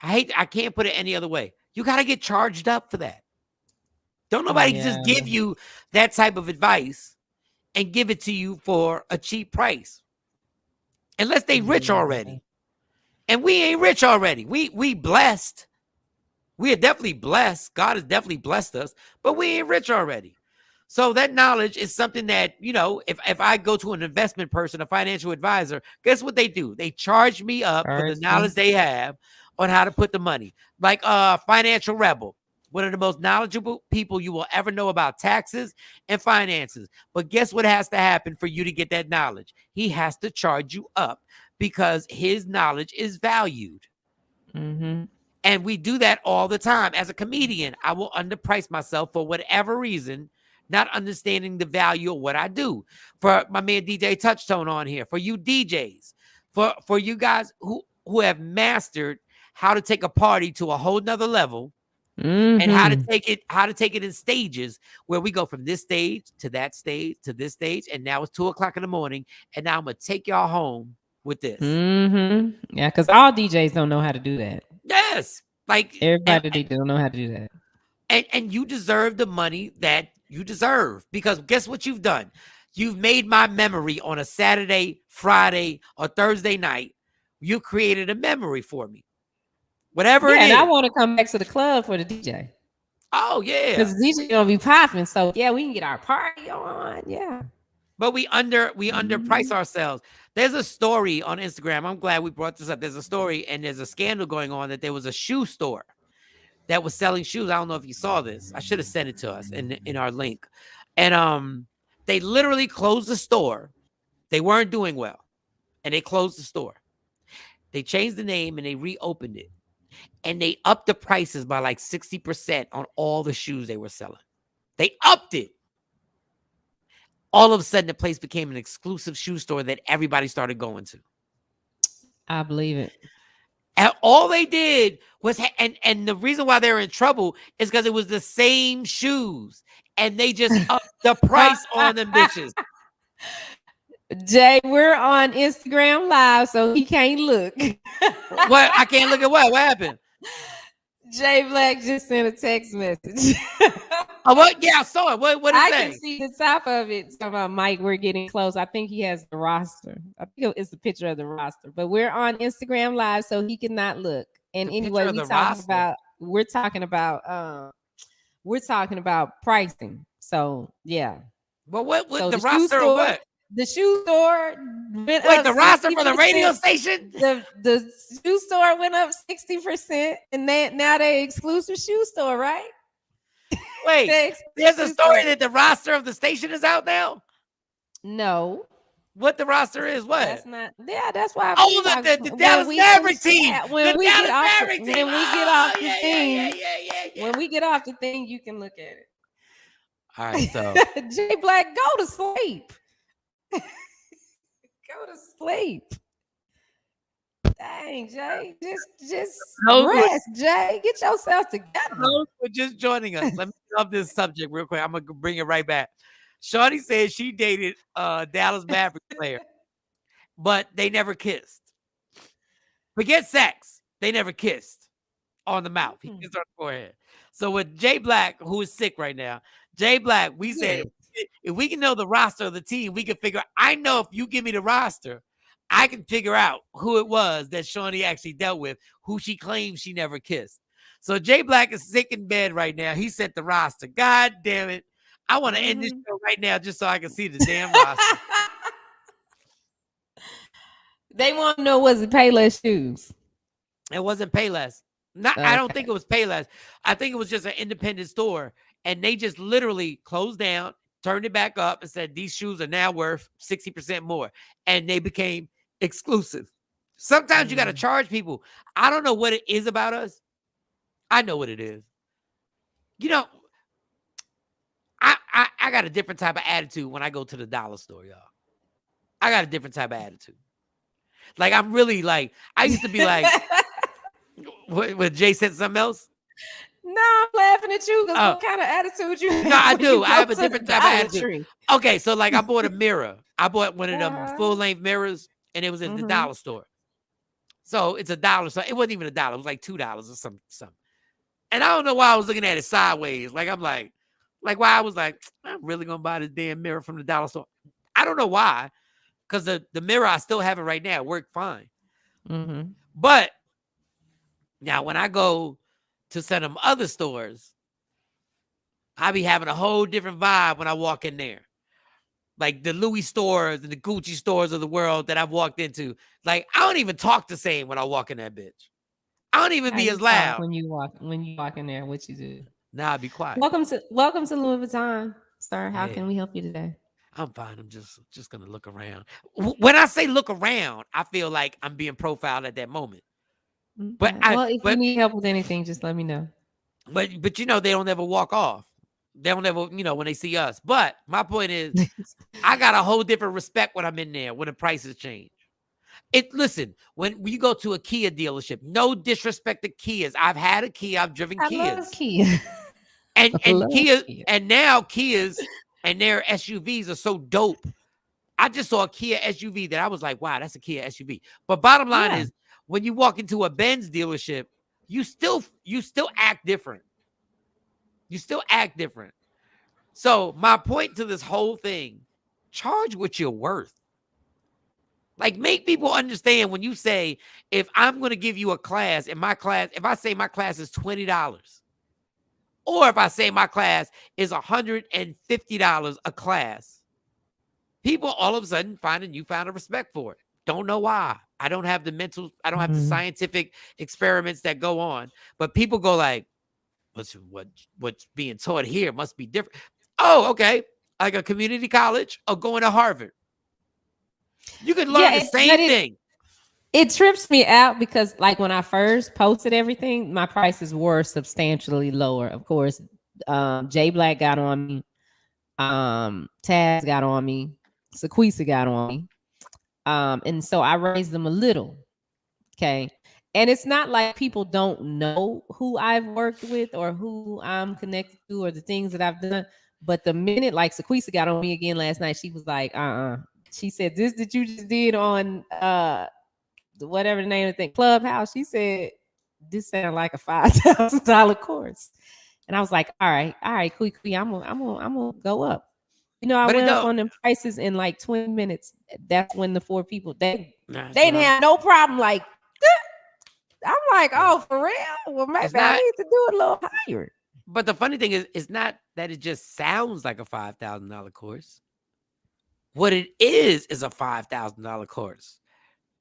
I can't put it any other way. You got to get charged up for that. Don't nobody just give you that type of advice and give it to you for a cheap price. Unless they rich already. And we ain't rich already. We blessed. We are definitely blessed. God has definitely blessed us, but we ain't rich already. So that knowledge is something that, you know, if I go to an investment person, a financial advisor, guess what they do? They charge me up for the knowledge they have on how to put the money. Like Financial Rebel, one of the most knowledgeable people you will ever know about taxes and finances. But guess what has to happen for you to get that knowledge? He has to charge you up because his knowledge is valued. And we do that all the time. As a comedian, I will underprice myself for whatever reason not understanding the value of what I do. For my man DJ Touchtone on here, for you DJs, for you guys who have mastered how to take a party to a whole nother level, and how to take it in stages, where we go from this stage to that stage to this stage, and now it's 2:00 in the morning, and now I'm gonna take y'all home with this. Yeah, because all DJs don't know how to do that. Yes, like everybody don't know how to do that. And you deserve the money that you deserve, because guess what you've done? You've made my memory on a Saturday, Friday, or Thursday night. You created a memory for me. Whatever it is. And I want to come back to the club for the DJ. Oh, yeah. Because the DJ gonna be popping. So yeah, we can get our party on. Yeah. But we underprice ourselves. There's a story on Instagram. I'm glad we brought this up. There's a story, and there's a scandal going on that there was a shoe store that was selling shoes. I don't know if you saw this. I should have sent it to us in our link. And they literally closed the store. They weren't doing well, and they closed the store. They changed the name and they reopened it, and they upped the prices by like 60% on all the shoes they were selling. They upped it. All of a sudden, the place became an exclusive shoe store that everybody started going to. I believe it. And all they did was, and the reason why they're in trouble is because it was the same shoes, and they just upped the price on them bitches. Jay, we're on Instagram Live, so he can't look. What? I can't look at what? What happened? Jay Black just sent a text message. Oh, what? Yeah, I saw it. What is I that? can see the top of it. Talking about Mike, we're getting close. I think he has the roster. I think it's a picture of the roster. But we're on Instagram Live, so he cannot look. And anyway, we're talking about pricing. So yeah. But what so the roster or what? The shoe store went Wait, up the roster for the 60%. radio station? The shoe store went up 60%, and now they exclusive shoe store, right? Wait, there's a story that the roster of the station is out now? No. What the roster is? What? That's not. Yeah, that's why. Oh, the Dallas Maverick team. When we get off the thing, yeah. When we get off the thing, you can look at it. All right, so Jay Black, go to sleep. Go to sleep. Dang, Jay, just rest, Jay. Get yourself together. For just joining us. Let me love this subject real quick. I'm gonna bring it right back. Shawty said she dated a Dallas Maverick player, but they never kissed. Forget sex. They never kissed on the mouth. He kissed on the forehead. So with Jay Black, who is sick right now, Jay Black, we said, if we can know the roster of the team, we can figure. I know if you give me the roster, I can figure out who it was that Shawnee actually dealt with, who she claims she never kissed. So Jay Black is sick in bed right now. He sent the roster. God damn it. I want to end this show right now just so I can see the damn roster. They want to know, was it Payless shoes? It wasn't Payless. I don't think it was Payless. I think it was just an independent store. And they just literally closed down, turned it back up, and said, these shoes are now worth 60% more. And they became exclusive. Sometimes you got to charge people. I don't know what it is about us. I know what it is. You know, I got a different type of attitude when I go to the dollar store, y'all. I got a different type of attitude. Like, I'm really like, I used to be like, what Jay said something else? No, I'm laughing at you because what kind of attitude you have? No, I do. I have a different type of attitude. Okay, so like I bought a mirror. I bought one of them full-length mirrors, and it was in the dollar store. So it's $1. So it wasn't even $1. It was like $2 or something. And I don't know why I was looking at it sideways. Like I'm like why I was like, I'm really gonna buy this damn mirror from the dollar store. I don't know why, because the mirror I still have it right now. It worked fine. But now when I go to some of them other stores, I be having a whole different vibe when I walk in there. Like the Louis stores and the Gucci stores of the world that I've walked into. Like I don't even talk the same when I walk in that bitch. I don't even be as loud. When you walk in there, what you do? Nah, I'll be quiet. Welcome to Louis Vuitton, sir. How can we help you today? I'm fine. I'm just gonna look around. When I say look around, I feel like I'm being profiled at that moment. But if you need help with anything, just let me know. But you know they don't ever walk off. They don't ever, when they see us. But my point is, I got a whole different respect when I'm in there when the prices change. Listen, when you go to a Kia dealership, no disrespect to Kias. I've had a Kia, I've driven Kias. Love Kia. And Kia, and now Kias and their SUVs are so dope. I just saw a Kia SUV that I was like, wow, that's a Kia SUV. But bottom line is, when you walk into a Benz dealership, you still act different. You still act different. So my point to this whole thing, charge what you're worth. Like, make people understand when you say, if I'm going to give you a class, if I say my class is $20, or if I say my class is $150 a class, people all of a sudden find a newfound respect for it. Don't know why. I don't have the scientific experiments that go on, but people go like, what's being taught here must be different. Oh, okay. Like a community college or going to Harvard. You could learn the same thing. It trips me out because, like, when I first posted everything, my prices were substantially lower. Of course, Jay Black got on me, Taz got on me, Sequisa got on me, and so I raised them a little. Okay, and it's not like people don't know who I've worked with or who I'm connected to or the things that I've done. But the minute, like, Sequisa got on me again last night, she was like, She said, this that you just did on whatever the name of the thing, Clubhouse. She said, this sounds like a $5,000 course. And I was like, all right, quickly, I'm gonna go up. I went up on them prices in like 20 minutes. That's when the 4 people they didn't have no problem. Like, I'm like, oh, for real? Well, maybe I need to do it a little higher. But the funny thing is, it's not that it just sounds like a $5,000 course. What it is a $5,000 course.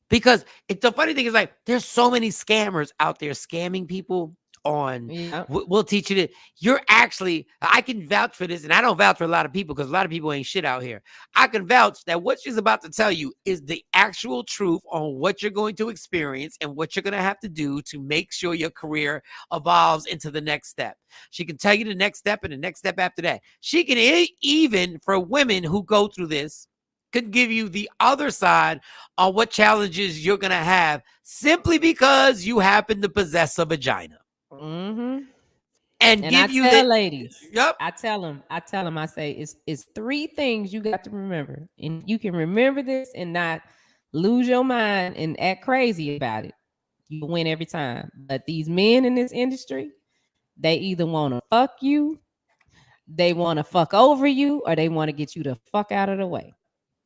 Because the funny thing is, like, there's so many scammers out there scamming people on, we'll teach you that you're actually, I can vouch for this, and I don't vouch for a lot of people because a lot of people ain't shit out here. I can vouch that what she's about to tell you is the actual truth on what you're going to experience and what you're going to have to do to make sure your career evolves into the next step. She can tell you the next step and the next step after that. She can, even for women who go through this, could give you the other side on what challenges you're going to have simply because you happen to possess a vagina. Mm-hmm. And give I you tell ladies. Yep. I tell them, I say, it's 3 things you got to remember. And you can remember this and not lose your mind and act crazy about it. You win every time. But these men in this industry, they either want to fuck you, they want to fuck over you, or they want to get you the fuck out of the way.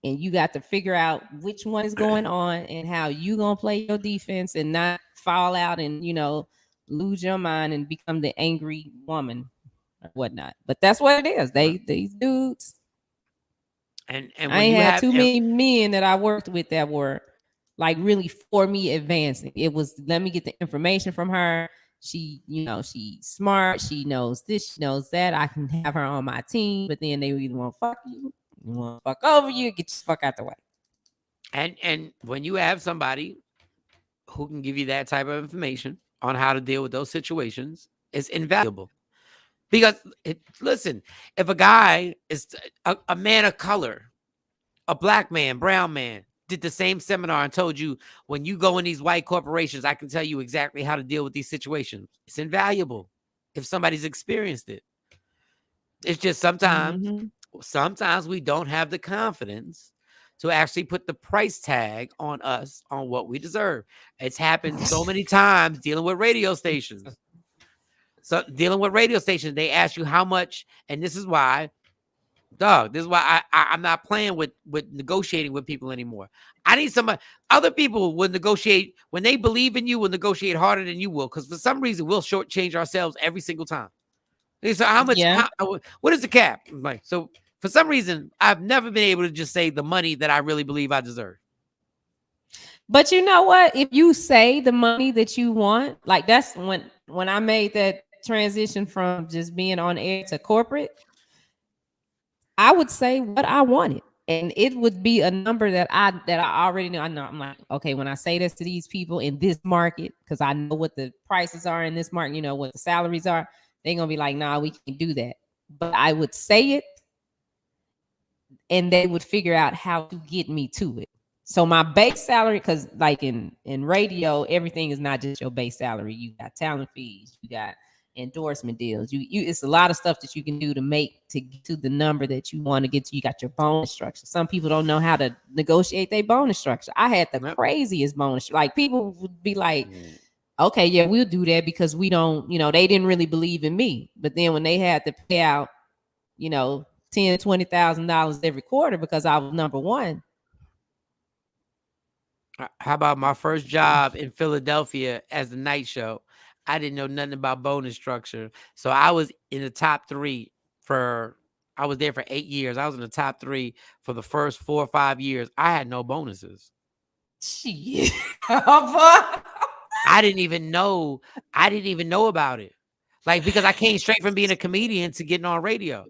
And you got to figure out which one is going on and how you gonna play your defense and not fall out and lose your mind and become the angry woman or whatnot. But that's what it is. These dudes. And I ain't had too many men that I worked with that were like really for me advancing. It was, let me get the information from her. She, she's smart. She knows this. She knows that. I can have her on my team. But then they either want to fuck you. You want to fuck over you, get your fuck out the way. And when you have somebody who can give you that type of information on how to deal with those situations, it's invaluable. Because, listen, if a guy is a man of color, a black man, brown man, did the same seminar and told you, when you go in these white corporations, I can tell you exactly how to deal with these situations. It's invaluable if somebody's experienced it. It's just sometimes we don't have the confidence to actually put the price tag on us on what we deserve. It's happened so many times dealing with radio stations. So dealing with radio stations, they ask you how much, and this is why, I'm not playing with negotiating with people anymore. I need somebody. Other people will negotiate when they believe in you. Will negotiate harder than you will, because for some reason we'll shortchange ourselves every single time. So how much? Yeah. What is the cap? Like, so for some reason, I've never been able to just say the money that I really believe I deserve. But you know what? If you say the money that you want, like that's when I made that transition from just being on air to corporate, I would say what I wanted. And it would be a number that I already know. I know. I'm like, okay, when I say this to these people in this market, because I know what the prices are in this market, what the salaries are, they're gonna be like, nah, we can't do that. but I would say it and they would figure out how to get me to it. So my base salary, because like in radio, everything is not just your base salary. You got talent fees, you got endorsement deals. You it's a lot of stuff that you can do to make to get to the number that you want to get to. You got your bonus structure. Some people don't know how to negotiate their bonus structure. I had the craziest bonus. Like people would be like, okay, yeah, we'll do that because we don't, they didn't really believe in me. But then when they had to pay out, $10,000-$20,000 every quarter because I was number one. How about my first job in Philadelphia as the night show? I didn't know nothing about bonus structure. So I was in the top 3 I was there for 8 years. I was in the top 3 for the first 4 or 5 years. I had no bonuses. Shit. I didn't even know about it. Like, because I came straight from being a comedian to getting on radio.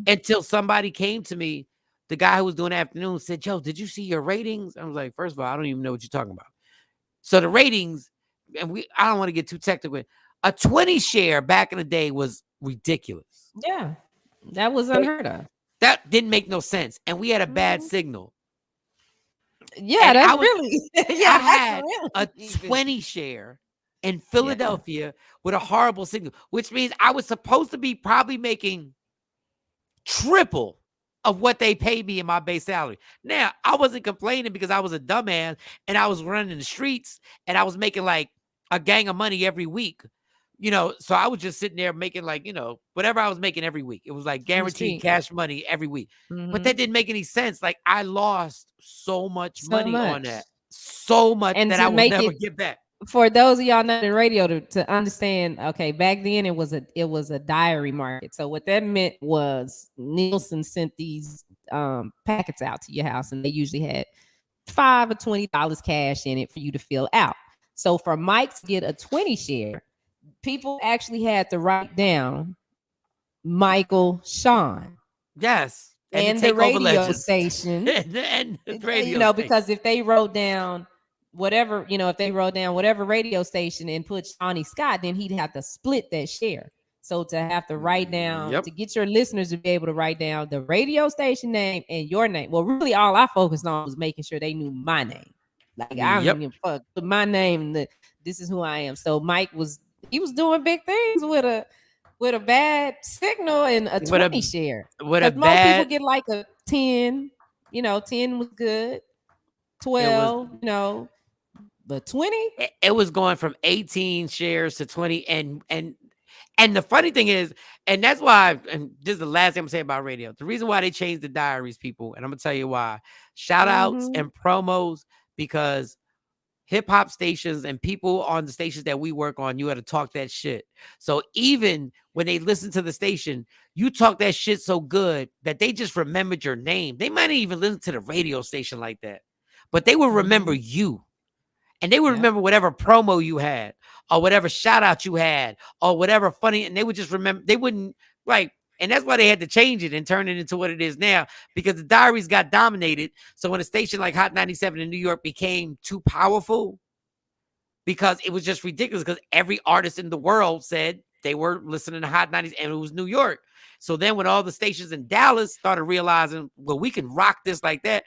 Until somebody came to me, the guy who was doing the afternoon said, "Joe, did you see your ratings?" I was like, first of all, I don't even know what you're talking about. So the ratings, and I don't want to get too technical. A 20 share back in the day was ridiculous. Yeah, that was unheard of. That didn't make no sense. And we had a bad signal. Yeah, and I had a 20 share in Philadelphia with a horrible signal, which means I was supposed to be probably making triple of what they paid me in my base salary. Now, I wasn't complaining because I was a dumbass and I was running the streets and I was making like a gang of money every week. So I was just sitting there making like, whatever I was making every week. It was like guaranteed cash money every week. Mm-hmm. But that didn't make any sense. Like I lost so much money on that. So much and that I will never get back. For those of y'all not in radio to understand, okay, back then it was a diary market. So what that meant was Nielsen sent these packets out to your house, and they usually had $5 or $20 cash in it for you to fill out. So for Mike to get a 20 share, people actually had to write down Michael Shawn. Yes. And the radio station. and the radio station. Because if they wrote down whatever, if they wrote down whatever radio station and put Shawnee Scott, then he'd have to split that share. So to have to write down, to get your listeners to be able to write down the radio station name and your name. Well, really all I focused on was making sure they knew my name. Like I don't give a fuck. But my name, this is who I am. So Mike was doing big things with a bad signal and a 20 share. Most people get like a 10, 10 was good. 12, but 20? It was going from 18 shares to 20. And the funny thing is, and that's why, and this is the last thing I'm saying about radio. The reason why they changed the diaries, people, and I'm going to tell you why. Shout outs and promos, because hip hop stations and people on the stations that we work on, you had to talk that shit. So even when they listen to the station, you talk that shit so good that they just remembered your name. They might not even listen to the radio station like that, but they will remember you. And they would remember whatever promo you had or whatever shout out you had or whatever funny. And they would just remember, they wouldn't like, and that's why they had to change it and turn it into what it is now, because the diaries got dominated. So when a station like Hot 97 in New York became too powerful, because it was just ridiculous, because every artist in the world said they were listening to Hot 90s and it was New York. So then when all the stations in Dallas started realizing, well, we can rock this like that,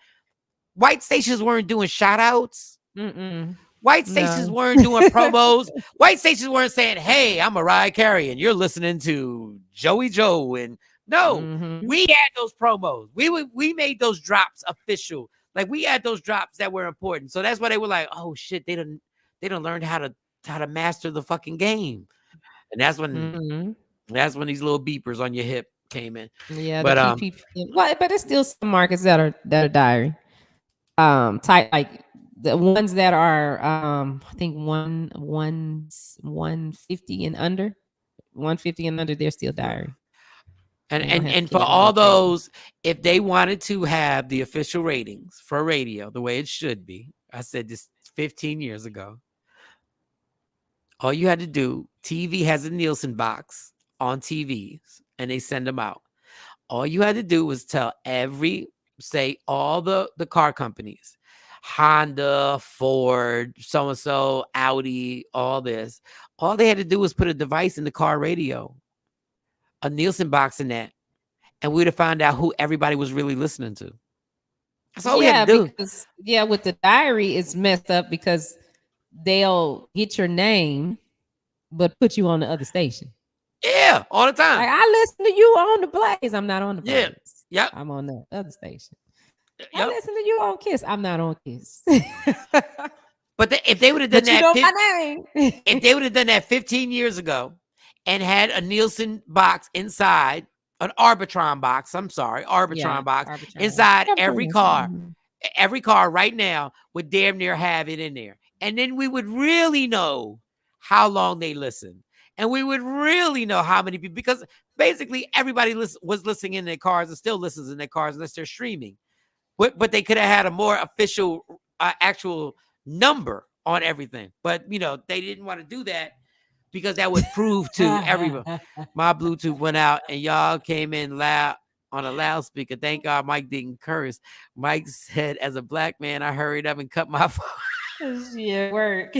white stations weren't doing shout outs. White stations weren't doing promos. White stations weren't saying, "Hey, I'm Mariah Carey and you're listening to Joey Joe." And no, we had those promos. We made those drops official. Like we had those drops that were important. So that's why they were like, "Oh shit, they don't learn how to master the fucking game." And that's when these little beepers on your hip came in. Yeah, but but it's still some markets that are diary. Type like the ones that are I think 150 and under, 150 and under, they're still diary. And for all those, if they wanted to have the official ratings for radio the way it should be, I said this 15 years ago, all you had to do, TV has a Nielsen box on TVs and they send them out. All you had to do was tell all the car companies, Honda, Ford, so-and-so, Audi, all this. All they had to do was put a device in the car radio a Nielsen box in that, and we'd have found out who everybody was really listening to. That's all we had to do. Because, with the diary, it's messed up because they'll get your name, but put you on the other station. Yeah, all the time. Like, I listen to you on the Blaze. I'm not on the Blaze. Yeah. I'm on the other station. I listen to you on Kiss. I'm not on Kiss. But if they would have done that, my name. If they would have done that 15 years ago and had a Nielsen box inside, an Arbitron box, box inside every car right now would damn near have it in there. And then we would really know how long they listen. And we would really know how many people, because basically everybody was listening in their cars and still listens in their cars unless they're streaming. But they could have had a more official, actual number on everything. But, they didn't want to do that because that would prove to everyone. My Bluetooth went out and y'all came in loud on a loudspeaker. Thank God Mike didn't curse. Mike said, as a black man, I hurried up and cut my phone. Shit, work.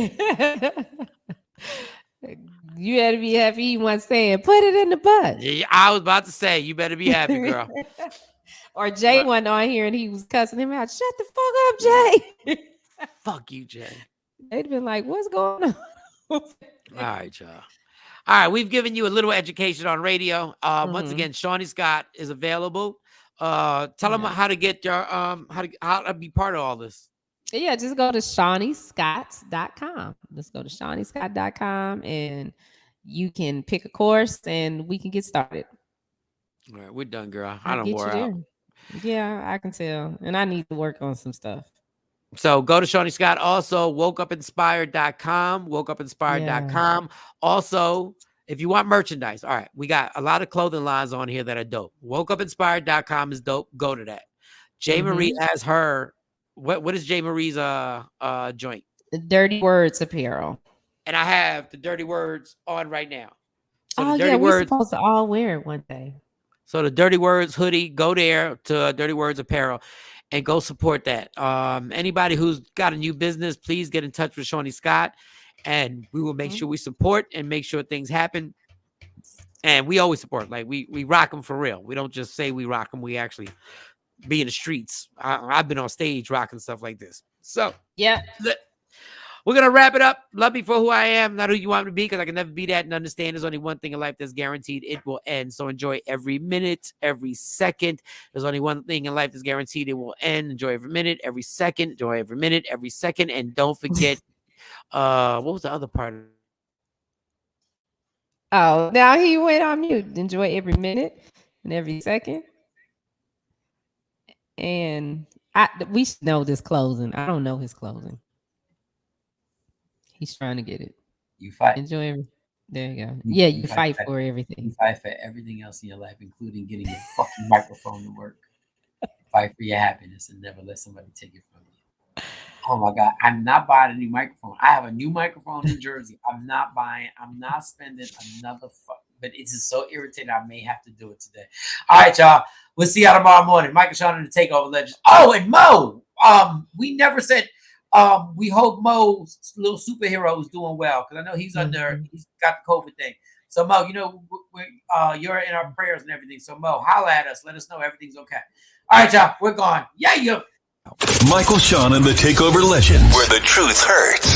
You had to be happy. He was saying, put it in the butt. Yeah, I was about to say, you better be happy, girl. Or Jay went on here and he was cussing him out. Shut the fuck up, Jay. Fuck you, Jay. They'd been like, what's going on? All right, y'all. All right, we've given you a little education on radio. Once again, Shawnee Scott is available. Tell them how to get your how to be part of all this. Yeah, just go to ShawneeScott.com. Just go to ShawneeScott.com and you can pick a course and we can get started. All right, we're done, girl. I don't wore out. Yeah, I can tell. And I need to work on some stuff. So go to Shawnee Scott. Also, wokeupinspired.com. Wokeupinspired.com. Also, if you want merchandise, all right, we got a lot of clothing lines on here that are dope. Wokeupinspired.com is dope. Go to that. Jay Marie has her. What is Jay Marie's joint? The Dirty Words apparel. And I have the Dirty Words on right now. So we're supposed to all wear it one day. So the Dirty Words hoodie, go there to Dirty Words apparel and go support that. Anybody who's got a new business, please get in touch with Shawnee Scott and we will make sure we support and make sure things happen. And we always support. Like we rock them for real. We don't just say we rock them. We actually be in the streets. I've been on stage rocking stuff like this. So yeah, we're going to wrap it up. Love me for who I am, not who you want me to be, because I can never be that and understand there's only one thing in life that's guaranteed. It will end. So enjoy every minute, every second. There's only one thing in life that's guaranteed. It will end. Enjoy every minute, every second. Enjoy every minute, every second. And don't forget, what was the other part? Oh, now he went on mute. Enjoy every minute and every second. And we should know this closing. I don't know his closing. He's trying to get it. You fight. Enjoy every. There you go. Yeah, you fight for everything. You fight for everything else in your life, including getting your fucking microphone to work. Fight for your happiness and never let somebody take it from you. Oh my God, I'm not buying a new microphone. I have a new microphone in Jersey. I'm not spending another but it's just so irritating. I may have to do it today. All right, y'all. We'll see y'all tomorrow morning. Michael Shawn and the Takeover Legends. Oh, and Mo. We never said we hope Mo's little superhero is doing well, because I know he's got the COVID thing. So Mo, you're in our prayers and everything. So Mo, holla at us. Let us know everything's okay. All right, y'all. We're gone. Yeah, you. Michael Shawn and the Takeover Legends, where the truth hurts.